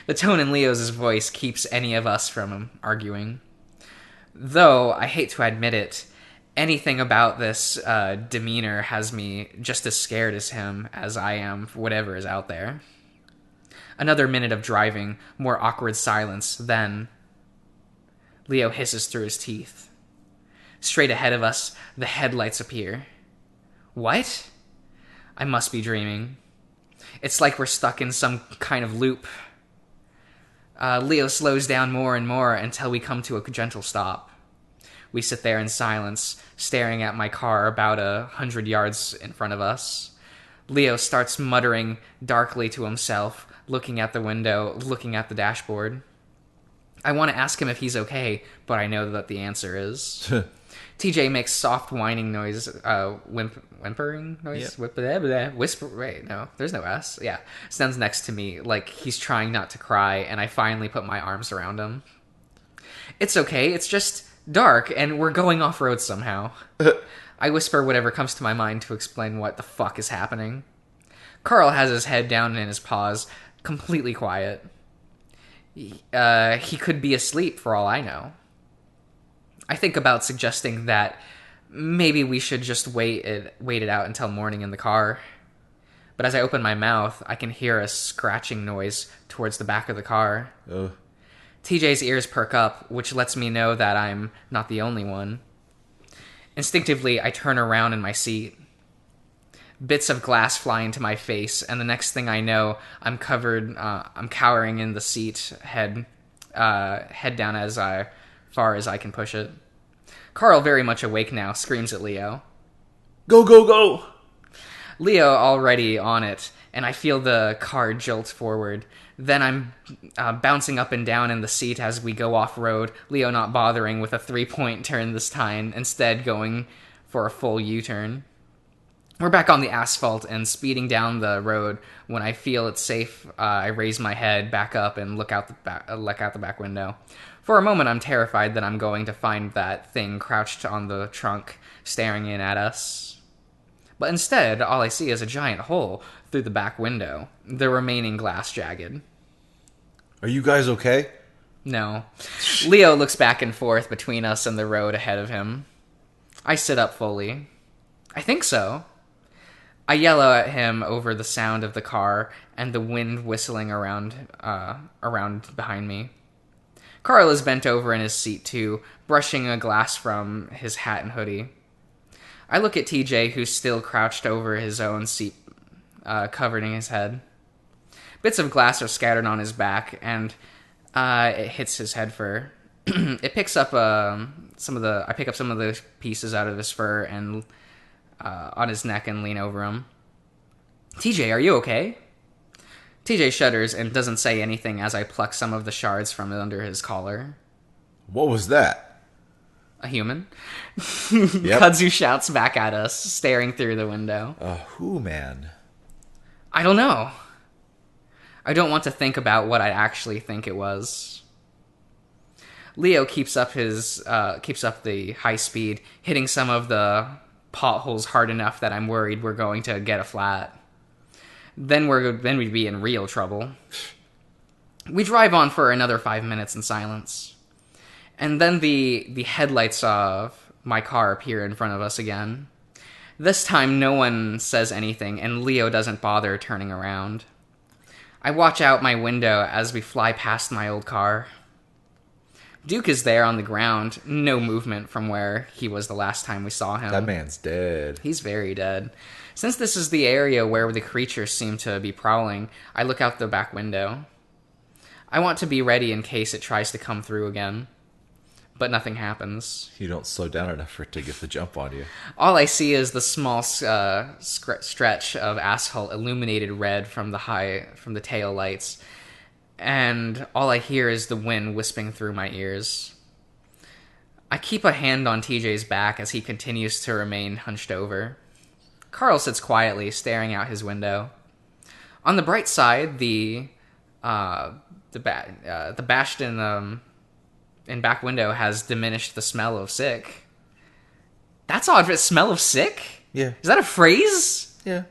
The tone in Leo's voice keeps any of us from arguing. Though, I hate to admit it, anything about this demeanor has me just as scared as him as I am for whatever is out there. Another minute of driving, more awkward silence, then Leo hisses through his teeth. Straight ahead of us, the headlights appear. What? I must be dreaming. It's like we're stuck in some kind of loop. Leo slows down more and more until we come to a gentle stop. We sit there in silence, staring at my car about 100 yards in front of us. Leo starts muttering darkly to himself, looking at the window, looking at the dashboard. I want to ask him if he's okay, but I know that the answer is. TJ makes soft whining noise, whimpering noise? Yep. Whisper, wait, no, there's no S. Yeah, stands next to me like he's trying not to cry, and I finally put my arms around him. It's okay, it's just dark, and we're going off-road somehow. I whisper whatever comes to my mind to explain what the fuck is happening. Carl has his head down in his paws, completely quiet. He could be asleep for all I know. I think about suggesting that maybe we should just wait it out until morning in the car. But as I open my mouth, I can hear a scratching noise towards the back of the car. Ugh. TJ's ears perk up, which lets me know that I'm not the only one. Instinctively, I turn around in my seat. Bits of glass fly into my face, and the next thing I know, I'm cowering in the seat, head down as far as I can push it. Carl, very much awake now, screams at Leo. Go, go, go! Leo already on it, and I feel the car jolt forward. Then I'm bouncing up and down in the seat as we go off-road, Leo not bothering with a 3-point turn this time, instead going for a full U-turn. We're back on the asphalt and speeding down the road. When I feel it's safe, I raise my head back up and look out the back window. For a moment, I'm terrified that I'm going to find that thing crouched on the trunk, staring in at us. But instead, all I see is a giant hole through the back window, the remaining glass jagged. Are you guys okay? No. Leo looks back and forth between us and the road ahead of him. I sit up fully. I think so. I yell at him over the sound of the car and the wind whistling around behind me. Carl is bent over in his seat too, brushing a glass from his hat and hoodie. I look at TJ, who's still crouched over his own seat, covering his head. Bits of glass are scattered on his back, and it hits his head fur. It picks up I pick up some of the pieces out of his fur and on his neck and lean over him. TJ, are you okay? TJ shudders and doesn't say anything as I pluck some of the shards from under his collar. What was that? A human? Yep. Kudzu shouts back at us, staring through the window. Who, man? I don't know. I don't want to think about what I actually think it was. Leo keeps up the high speed, hitting some of the potholes hard enough that I'm worried we're going to get a flat. Then we'd be in real trouble. We drive on for another 5 minutes in silence. And then the headlights of my car appear in front of us again. This time no one says anything, and Leo doesn't bother turning around. I watch out my window as we fly past my old car. Duke is there on the ground, no movement from where he was the last time we saw him. That man's dead. He's very dead. Since this is the area where the creatures seem to be prowling, I look out the back window. I want to be ready in case it tries to come through again. but nothing happens. You don't slow down enough for it to get the jump on you. All I see is the small stretch of asphalt illuminated red from the tail lights, and all I hear is the wind whispering through my ears. I keep a hand on TJ's back as he continues to remain hunched over. Carl sits quietly, staring out his window. On the bright side, the bastion in back window has diminished the smell of sick. That's odd. Smell of sick? Yeah. Is that a phrase? Yeah.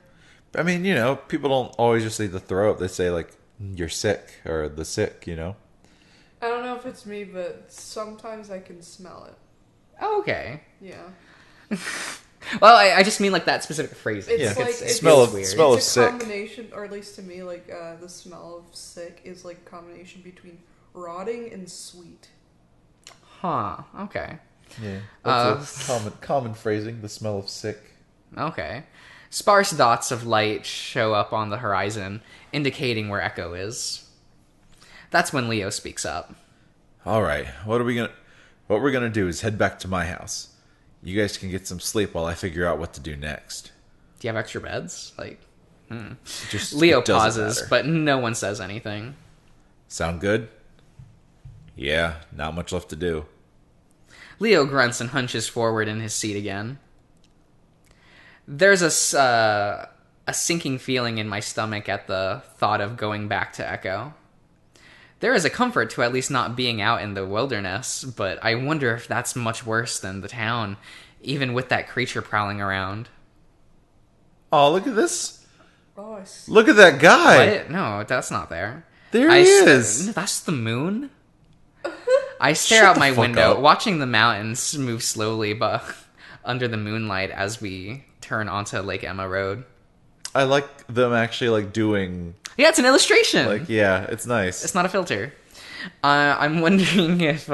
I mean, people don't always just say the throw up. They say, like, you're sick or the sick, I don't know if it's me, but sometimes I can smell it. Oh, okay. Yeah. Well, I just mean like that specific phrase. It's like it smell feels of weird. smell of it's a sick. combination, or at least to me, like the smell of sick is like a combination between rotting and sweet. Huh. Okay. Yeah. That's a common phrasing, the smell of sick. Okay. Sparse dots of light show up on the horizon, indicating where Echo is. That's when Leo speaks up. All right. What we're going to do is head back to my house. You guys can get some sleep while I figure out what to do next. Do you have extra beds? Just Leo it doesn't pauses, matter. but no one says anything. Sound good? Yeah, not much left to do. Leo grunts and hunches forward in his seat again. There's a sinking feeling in my stomach at the thought of going back to Echo. There is a comfort to at least not being out in the wilderness, but I wonder if that's much worse than the town, even with that creature prowling around. Oh, look at this. Oh, I see. Look at that guy. What? No, that's not there. There he is. That's the moon? I stare Shut out the my fuck window, up. watching the mountains move slowly but under the moonlight as we turn onto Lake Emma Road. I like them actually like doing Yeah, it's an illustration. it's nice. It's not a filter. I'm wondering if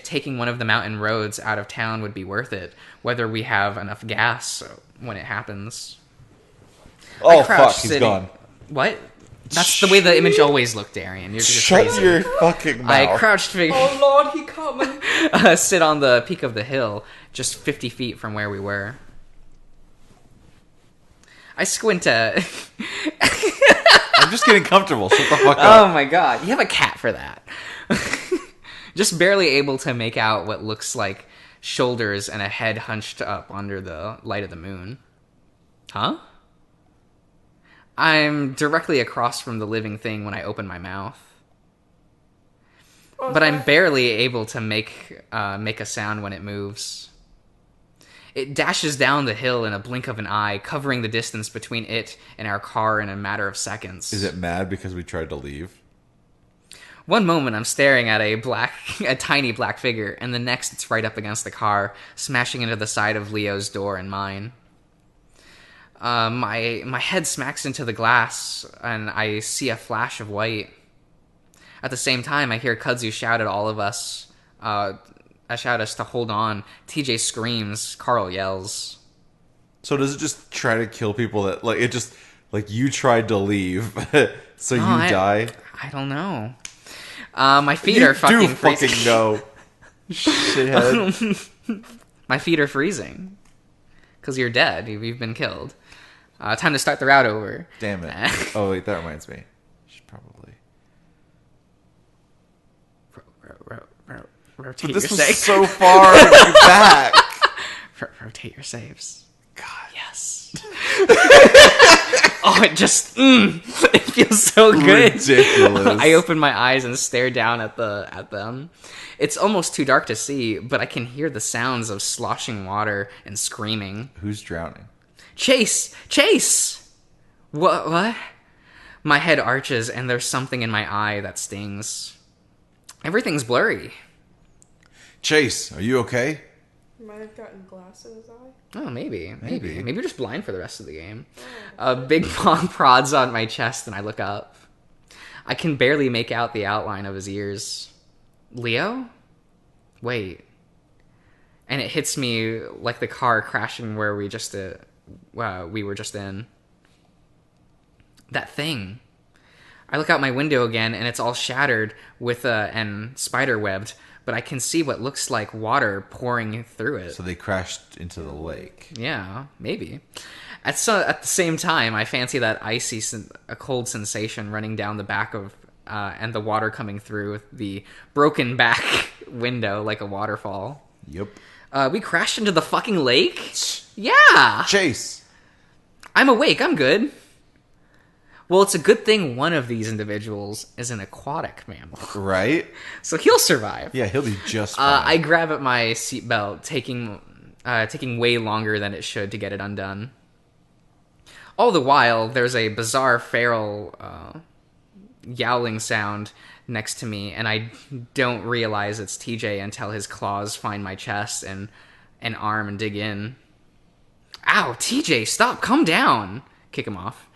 taking one of the mountain roads out of town would be worth it. Whether we have enough gas when it happens. Oh crouch fuck, he's sitting- gone. What? That's the way the image always looked, Darian. You're just Shut crazy. your fucking mouth. I crouched Oh Lord, he coming. sit on the peak of the hill, just 50 feet from where we were. I squint at... I'm just getting comfortable. Shut the fuck Oh up. my god, you have a cat for that. Just barely able to make out what looks like shoulders and a head hunched up under the light of the moon. Huh? I'm directly across from the living thing when I open my mouth. But I'm barely able to make a sound when it moves. It dashes down the hill in a blink of an eye, covering the distance between it and our car in a matter of seconds. Is it mad because we tried to leave? One moment I'm staring at a tiny black figure, and the next it's right up against the car, smashing into the side of Leo's door and mine. My head smacks into the glass, and I see a flash of white. At the same time, I hear Kudzu shout at all of us. Shout us to hold on. TJ screams. Carl yells. So does it just try to kill people that it just you tried to leave, so you die? I don't know. My feet are fucking do freezing. fucking know, shithead. My feet are freezing because you're dead. You've been killed. Time to start the route over. Damn it. Oh wait, that reminds me. Should probably. Rotate This your was saves. so far back. Rotate your saves. God. Yes. Oh, it just it feels so good. Ridiculous. I open my eyes and stare down at them. It's almost too dark to see, but I can hear the sounds of sloshing water and screaming. Who's drowning? Chase! Chase! What? My head arches and there's something in my eye that stings. Everything's blurry. Chase, are you okay? Might have gotten glass in his eye. Oh, maybe. Maybe. Maybe you're just blind for the rest of the game. A big palm prods on my chest and I look up. I can barely make out the outline of his ears. Leo? Wait. And it hits me like the car crashing where we were just in. That thing. I look out my window again and it's all shattered and spider-webbed, but I can see what looks like water pouring through it. So they crashed into the lake. Yeah, maybe. At the same time, I fancy that a cold sensation running down the back of, and the water coming through the broken back window like a waterfall. Yep. We crashed into the fucking lake? Yeah! Chase! I'm awake, I'm good. Well, it's a good thing one of these individuals is an aquatic mammal. Right? So he'll survive. Yeah, he'll be just fine. I grab at my seatbelt, taking way longer than it should to get it undone. All the while, there's a bizarre feral yowling sound next to me, and I don't realize it's TJ until his claws find my chest and an arm and dig in. Ow, TJ, stop, calm down. Kick him off.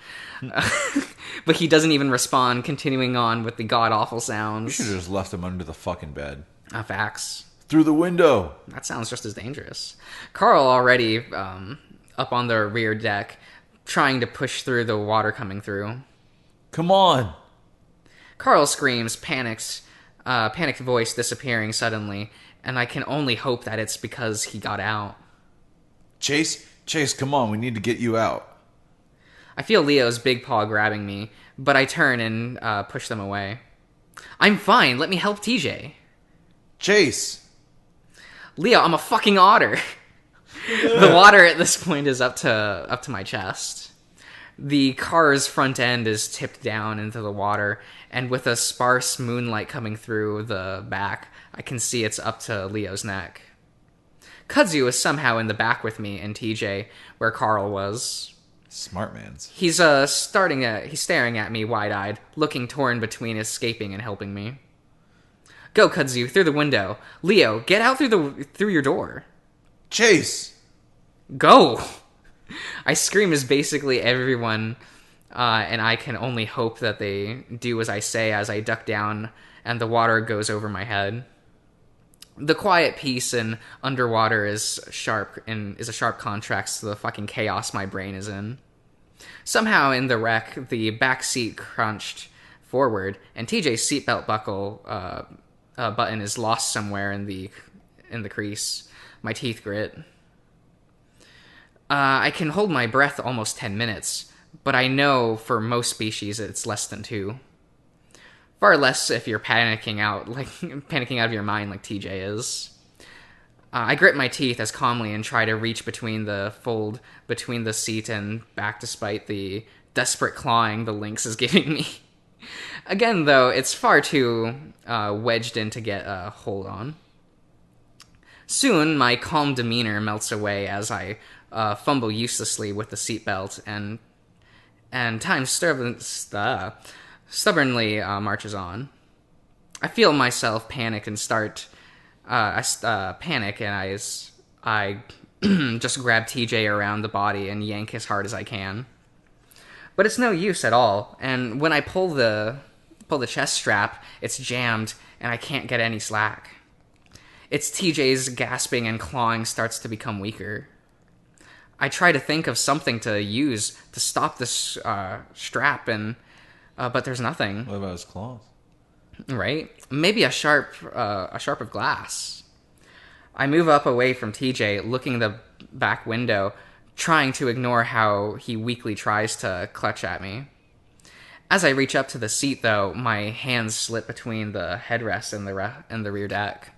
But he doesn't even respond, continuing on with the god-awful You sounds. should have just left him under the fucking bed. Facts. Through the window! That sounds just as dangerous. Carl already up on the rear deck, trying to push through the water coming through. Come on! Carl screams, panicked voice disappearing suddenly, and I can only hope that it's because he got out. Chase, come on, we need to get you out. I feel Leo's big paw grabbing me, but I turn and push them away. I'm fine, let me help TJ. Chase! Leo, I'm a fucking otter. The water at this point is up to my chest. The car's front end is tipped down into the water, and with a sparse moonlight coming through the back, I can see it's up to Leo's neck. Kudzu is somehow in the back with me and TJ, where Carl was. Smart mans. He's staring at me wide-eyed, looking torn between escaping and helping me. Go, Kudzu, through the window. Leo, get out through your door. Chase! Go! I scream as basically everyone, and I can only hope that they do as I say as I duck down and the water goes over my head. The quiet peace and underwater is a sharp contrast to the fucking chaos my brain is in. Somehow in the wreck, the back seat crunched forward, and TJ's seatbelt buckle button is lost somewhere in the crease. My teeth grit. I can hold my breath almost 10 minutes, but I know for most species it's less than 2. Far less if you're panicking out of your mind like TJ is. I grit my teeth as calmly and try to reach between the fold between the seat and back despite the desperate clawing the lynx is giving me. Again, though, it's far too wedged in to get a hold on. Soon, my calm demeanor melts away as I fumble uselessly with the seatbelt, and time stubbornly marches on. I feel myself panic and panic, and I just grab TJ around the body and yank as hard as I can. But it's no use at all, and when I pull the chest strap, it's jammed, and I can't get any slack. It's TJ's gasping and clawing starts to become weaker. I try to think of something to use to stop this strap, but there's nothing. What about his claws? Right? Maybe a sharp of glass. I move up away from TJ, looking the back window, trying to ignore how he weakly tries to clutch at me. As I reach up to the seat, though, my hands slip between the headrest and the rear deck.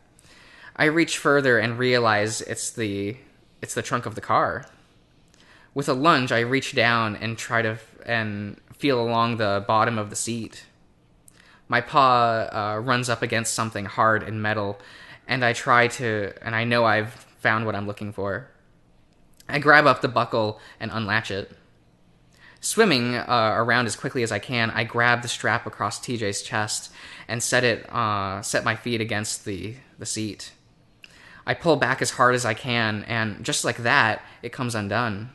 I reach further and realize it's the trunk of the car. With a lunge, I reach down and try to feel along the bottom of the seat. My paw runs up against something hard and metal, and I know I've found what I'm looking for. I grab up the buckle and unlatch it. Swimming around as quickly as I can, I grab the strap across TJ's chest and set my feet against the seat. I pull back as hard as I can, and just like that, it comes undone.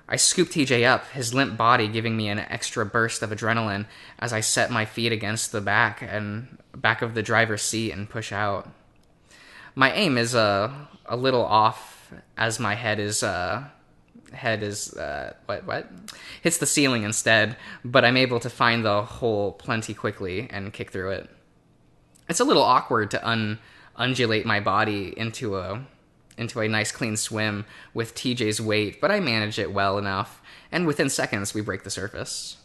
I scoop TJ up, his limp body giving me an extra burst of adrenaline as I set my feet against the back of the driver's seat and push out. My aim is a little off as my head hits the ceiling instead, but I'm able to find the hole plenty quickly and kick through it. It's a little awkward to undulate my body into a nice clean swim with TJ's weight, but I manage it well enough, and within seconds we break the surface.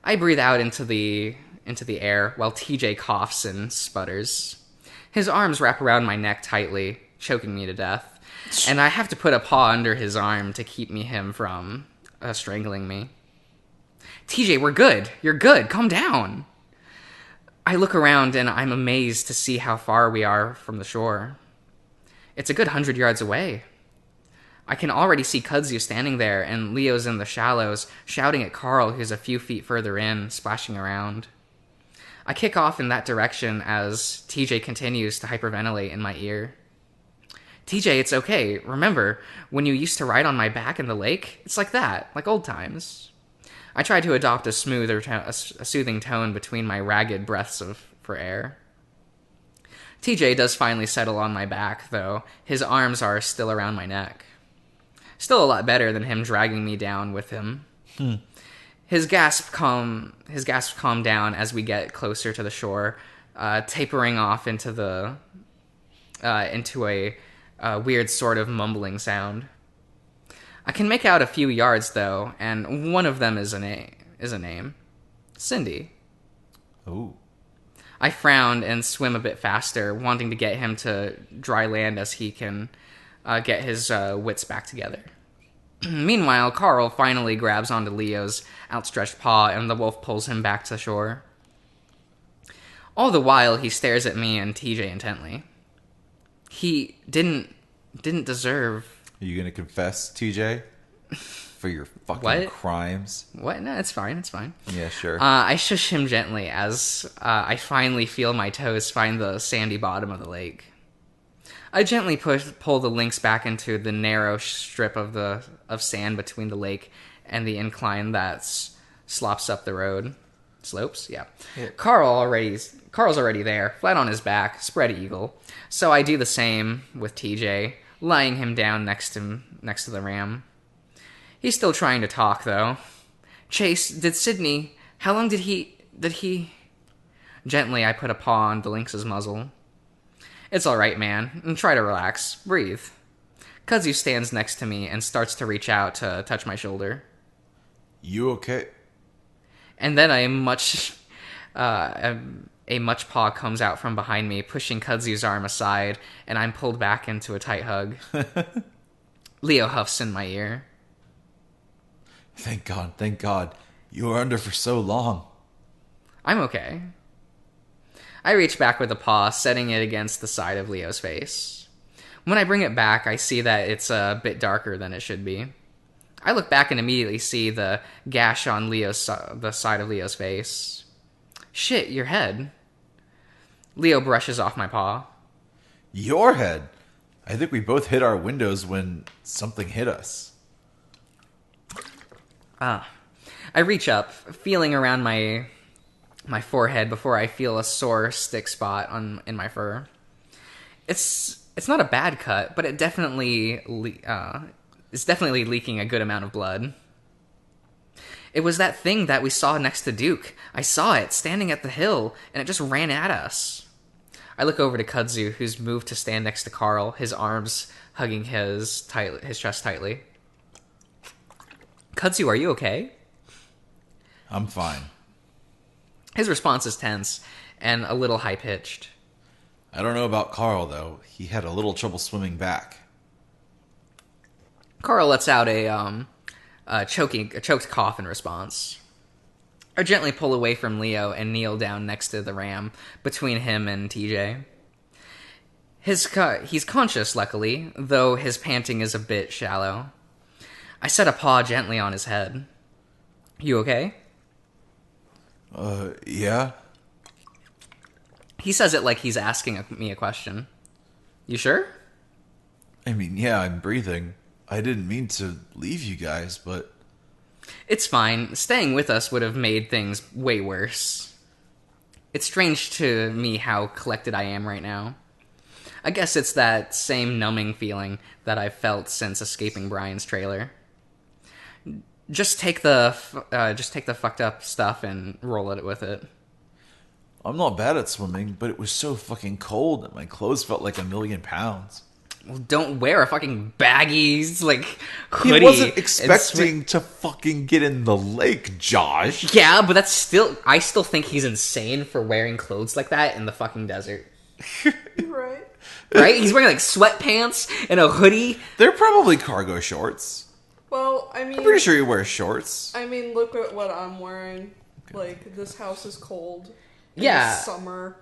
I breathe out into the air while TJ coughs and sputters. His arms wrap around my neck tightly, choking me to death, and I have to put a paw under his arm to keep him from strangling me. TJ, we're good. You're good. Calm down. I look around and I'm amazed to see how far we are from the shore. It's a good 100 yards away. I can already see Kudzu standing there, and Leo's in the shallows, shouting at Carl, who's a few feet further in, splashing around. I kick off in that direction as TJ continues to hyperventilate in my ear. TJ, it's okay. Remember, when you used to ride on my back in the lake? It's like that, like old times. I try to adopt a soothing tone between my ragged breaths for air. TJ does finally settle on my back, though. His arms are still around my neck. Still a lot better than him dragging me down with him. His gasp calm down as we get closer to the shore, tapering off into a weird sort of mumbling sound. I can make out a few yards though, and one of them is a name. Cindy. Ooh. I frown and swim a bit faster, wanting to get him to dry land as he can get his wits back together. Meanwhile, Carl finally grabs onto Leo's outstretched paw, and the wolf pulls him back to shore. All the while, he stares at me and TJ intently. He didn't deserve... Are you gonna confess, TJ? For your fucking crimes? What? No, it's fine, it's fine. Yeah, sure. I shush him gently as I finally feel my toes find the sandy bottom of the lake. I gently pull the lynx back into the narrow strip of sand between the lake and the incline that slops up the road. Slopes? Yeah. Carl's already there, flat on his back, spread eagle. So I do the same with TJ, lying him down next to the ram. He's still trying to talk, though. Chase, how long did he... Gently, I put a paw on the lynx's muzzle. It's alright, man. And try to relax. Breathe. Kudzu stands next to me and starts to reach out to touch my shoulder. You okay? And then a much paw comes out from behind me, pushing Kudzu's arm aside, and I'm pulled back into a tight hug. Leo huffs in my ear. Thank God. You were under for so long. I'm okay. I reach back with a paw, setting it against the side of Leo's face. When I bring it back, I see that it's a bit darker than it should be. I look back and immediately see the gash on the side of Leo's face. Shit, your head. Leo brushes off my paw. Your head? I think we both hit our windows when something hit us. I reach up, feeling around my forehead before I feel a sore stick spot in my fur. It's not a bad cut, but it definitely is definitely leaking a good amount of blood. It was that thing that we saw next to Duke. I saw it standing at the hill, and it just ran at us. I look over to Kudzu, who's moved to stand next to Carl, his arms hugging his chest tightly. Kudzu, are you okay? I'm fine. His response is tense and a little high-pitched. I don't know about Carl, though. He had a little trouble swimming back. Carl lets out a choked cough in response. I gently pull away from Leo and kneel down next to the ram, between him and TJ. He's conscious, luckily, though his panting is a bit shallow. I set a paw gently on his head. You okay? Yeah? He says it like he's asking me a question. You sure? I mean, yeah, I'm breathing. I didn't mean to leave you guys, but... It's fine. Staying with us would have made things way worse. It's strange to me how collected I am right now. I guess it's that same numbing feeling that I've felt since escaping Brian's trailer. Just take the fucked up stuff and roll it with it. I'm not bad at swimming, but it was so fucking cold that my clothes felt like 1,000,000 pounds. Well, don't wear a fucking baggy, like, He hoodie. wasn't expecting to fucking get in the lake, Josh. Yeah, but that's still... I still think he's insane for wearing clothes like that in the fucking desert. Right. Right? He's wearing, like, sweatpants and a hoodie. They're probably cargo shorts. Well, I mean... I'm pretty sure he wears shorts. I mean, look at what I'm wearing. Like, this house is cold. Yeah. It's summer.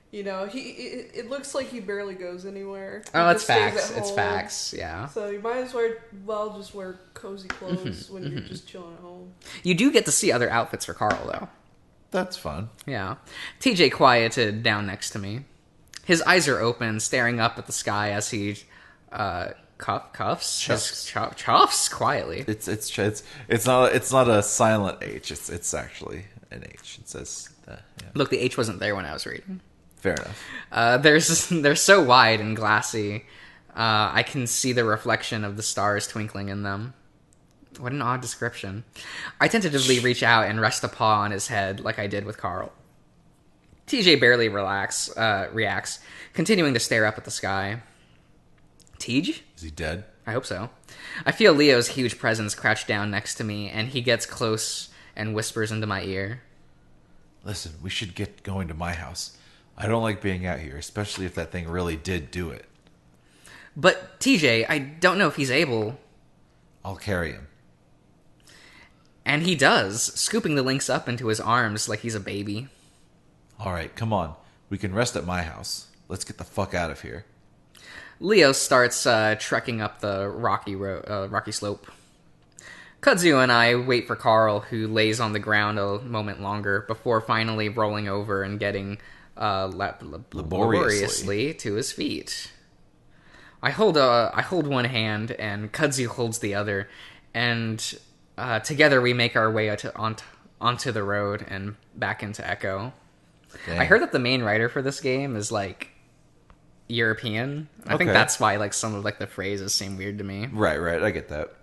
You know, it looks like he barely goes anywhere. He Oh, it's just stays facts. at It's home. facts, yeah. So you might as well just wear cozy clothes when you're just chilling at home. You do get to see other outfits for Carl, though. That's fun. Yeah. TJ quieted down next to me. His eyes are open, staring up at the sky as he chuffs quietly. It's not a silent H. It's actually an H. It says yeah. Look, the H wasn't there when I was reading. Fair enough. They're so wide and glassy. I can see the reflection of the stars twinkling in them. What an odd description. I tentatively reach out and rest a paw on his head like I did with Carl. TJ barely reacts, continuing to stare up at the sky. Tej? Is he dead? I hope so. I feel Leo's huge presence crouched down next to me, and he gets close and whispers into my ear. Listen, we should get going to my house. I don't like being out here, especially if that thing really did do it. But, TJ, I don't know if he's able. I'll carry him. And he does, scooping the lynx up into his arms like he's a baby. All right, come on. We can rest at my house. Let's get the fuck out of here. Leo starts trekking up the rocky slope. Kudzu and I wait for Carl, who lays on the ground a moment longer before finally rolling over and getting laboriously to his feet. I hold one hand, and Kudzu holds the other, and together we make our way onto the road and back into Echo. Dang. I heard that the main writer for this game is like European. I think Okay. that's why like some of like the phrases seem weird to me. Right, I get that.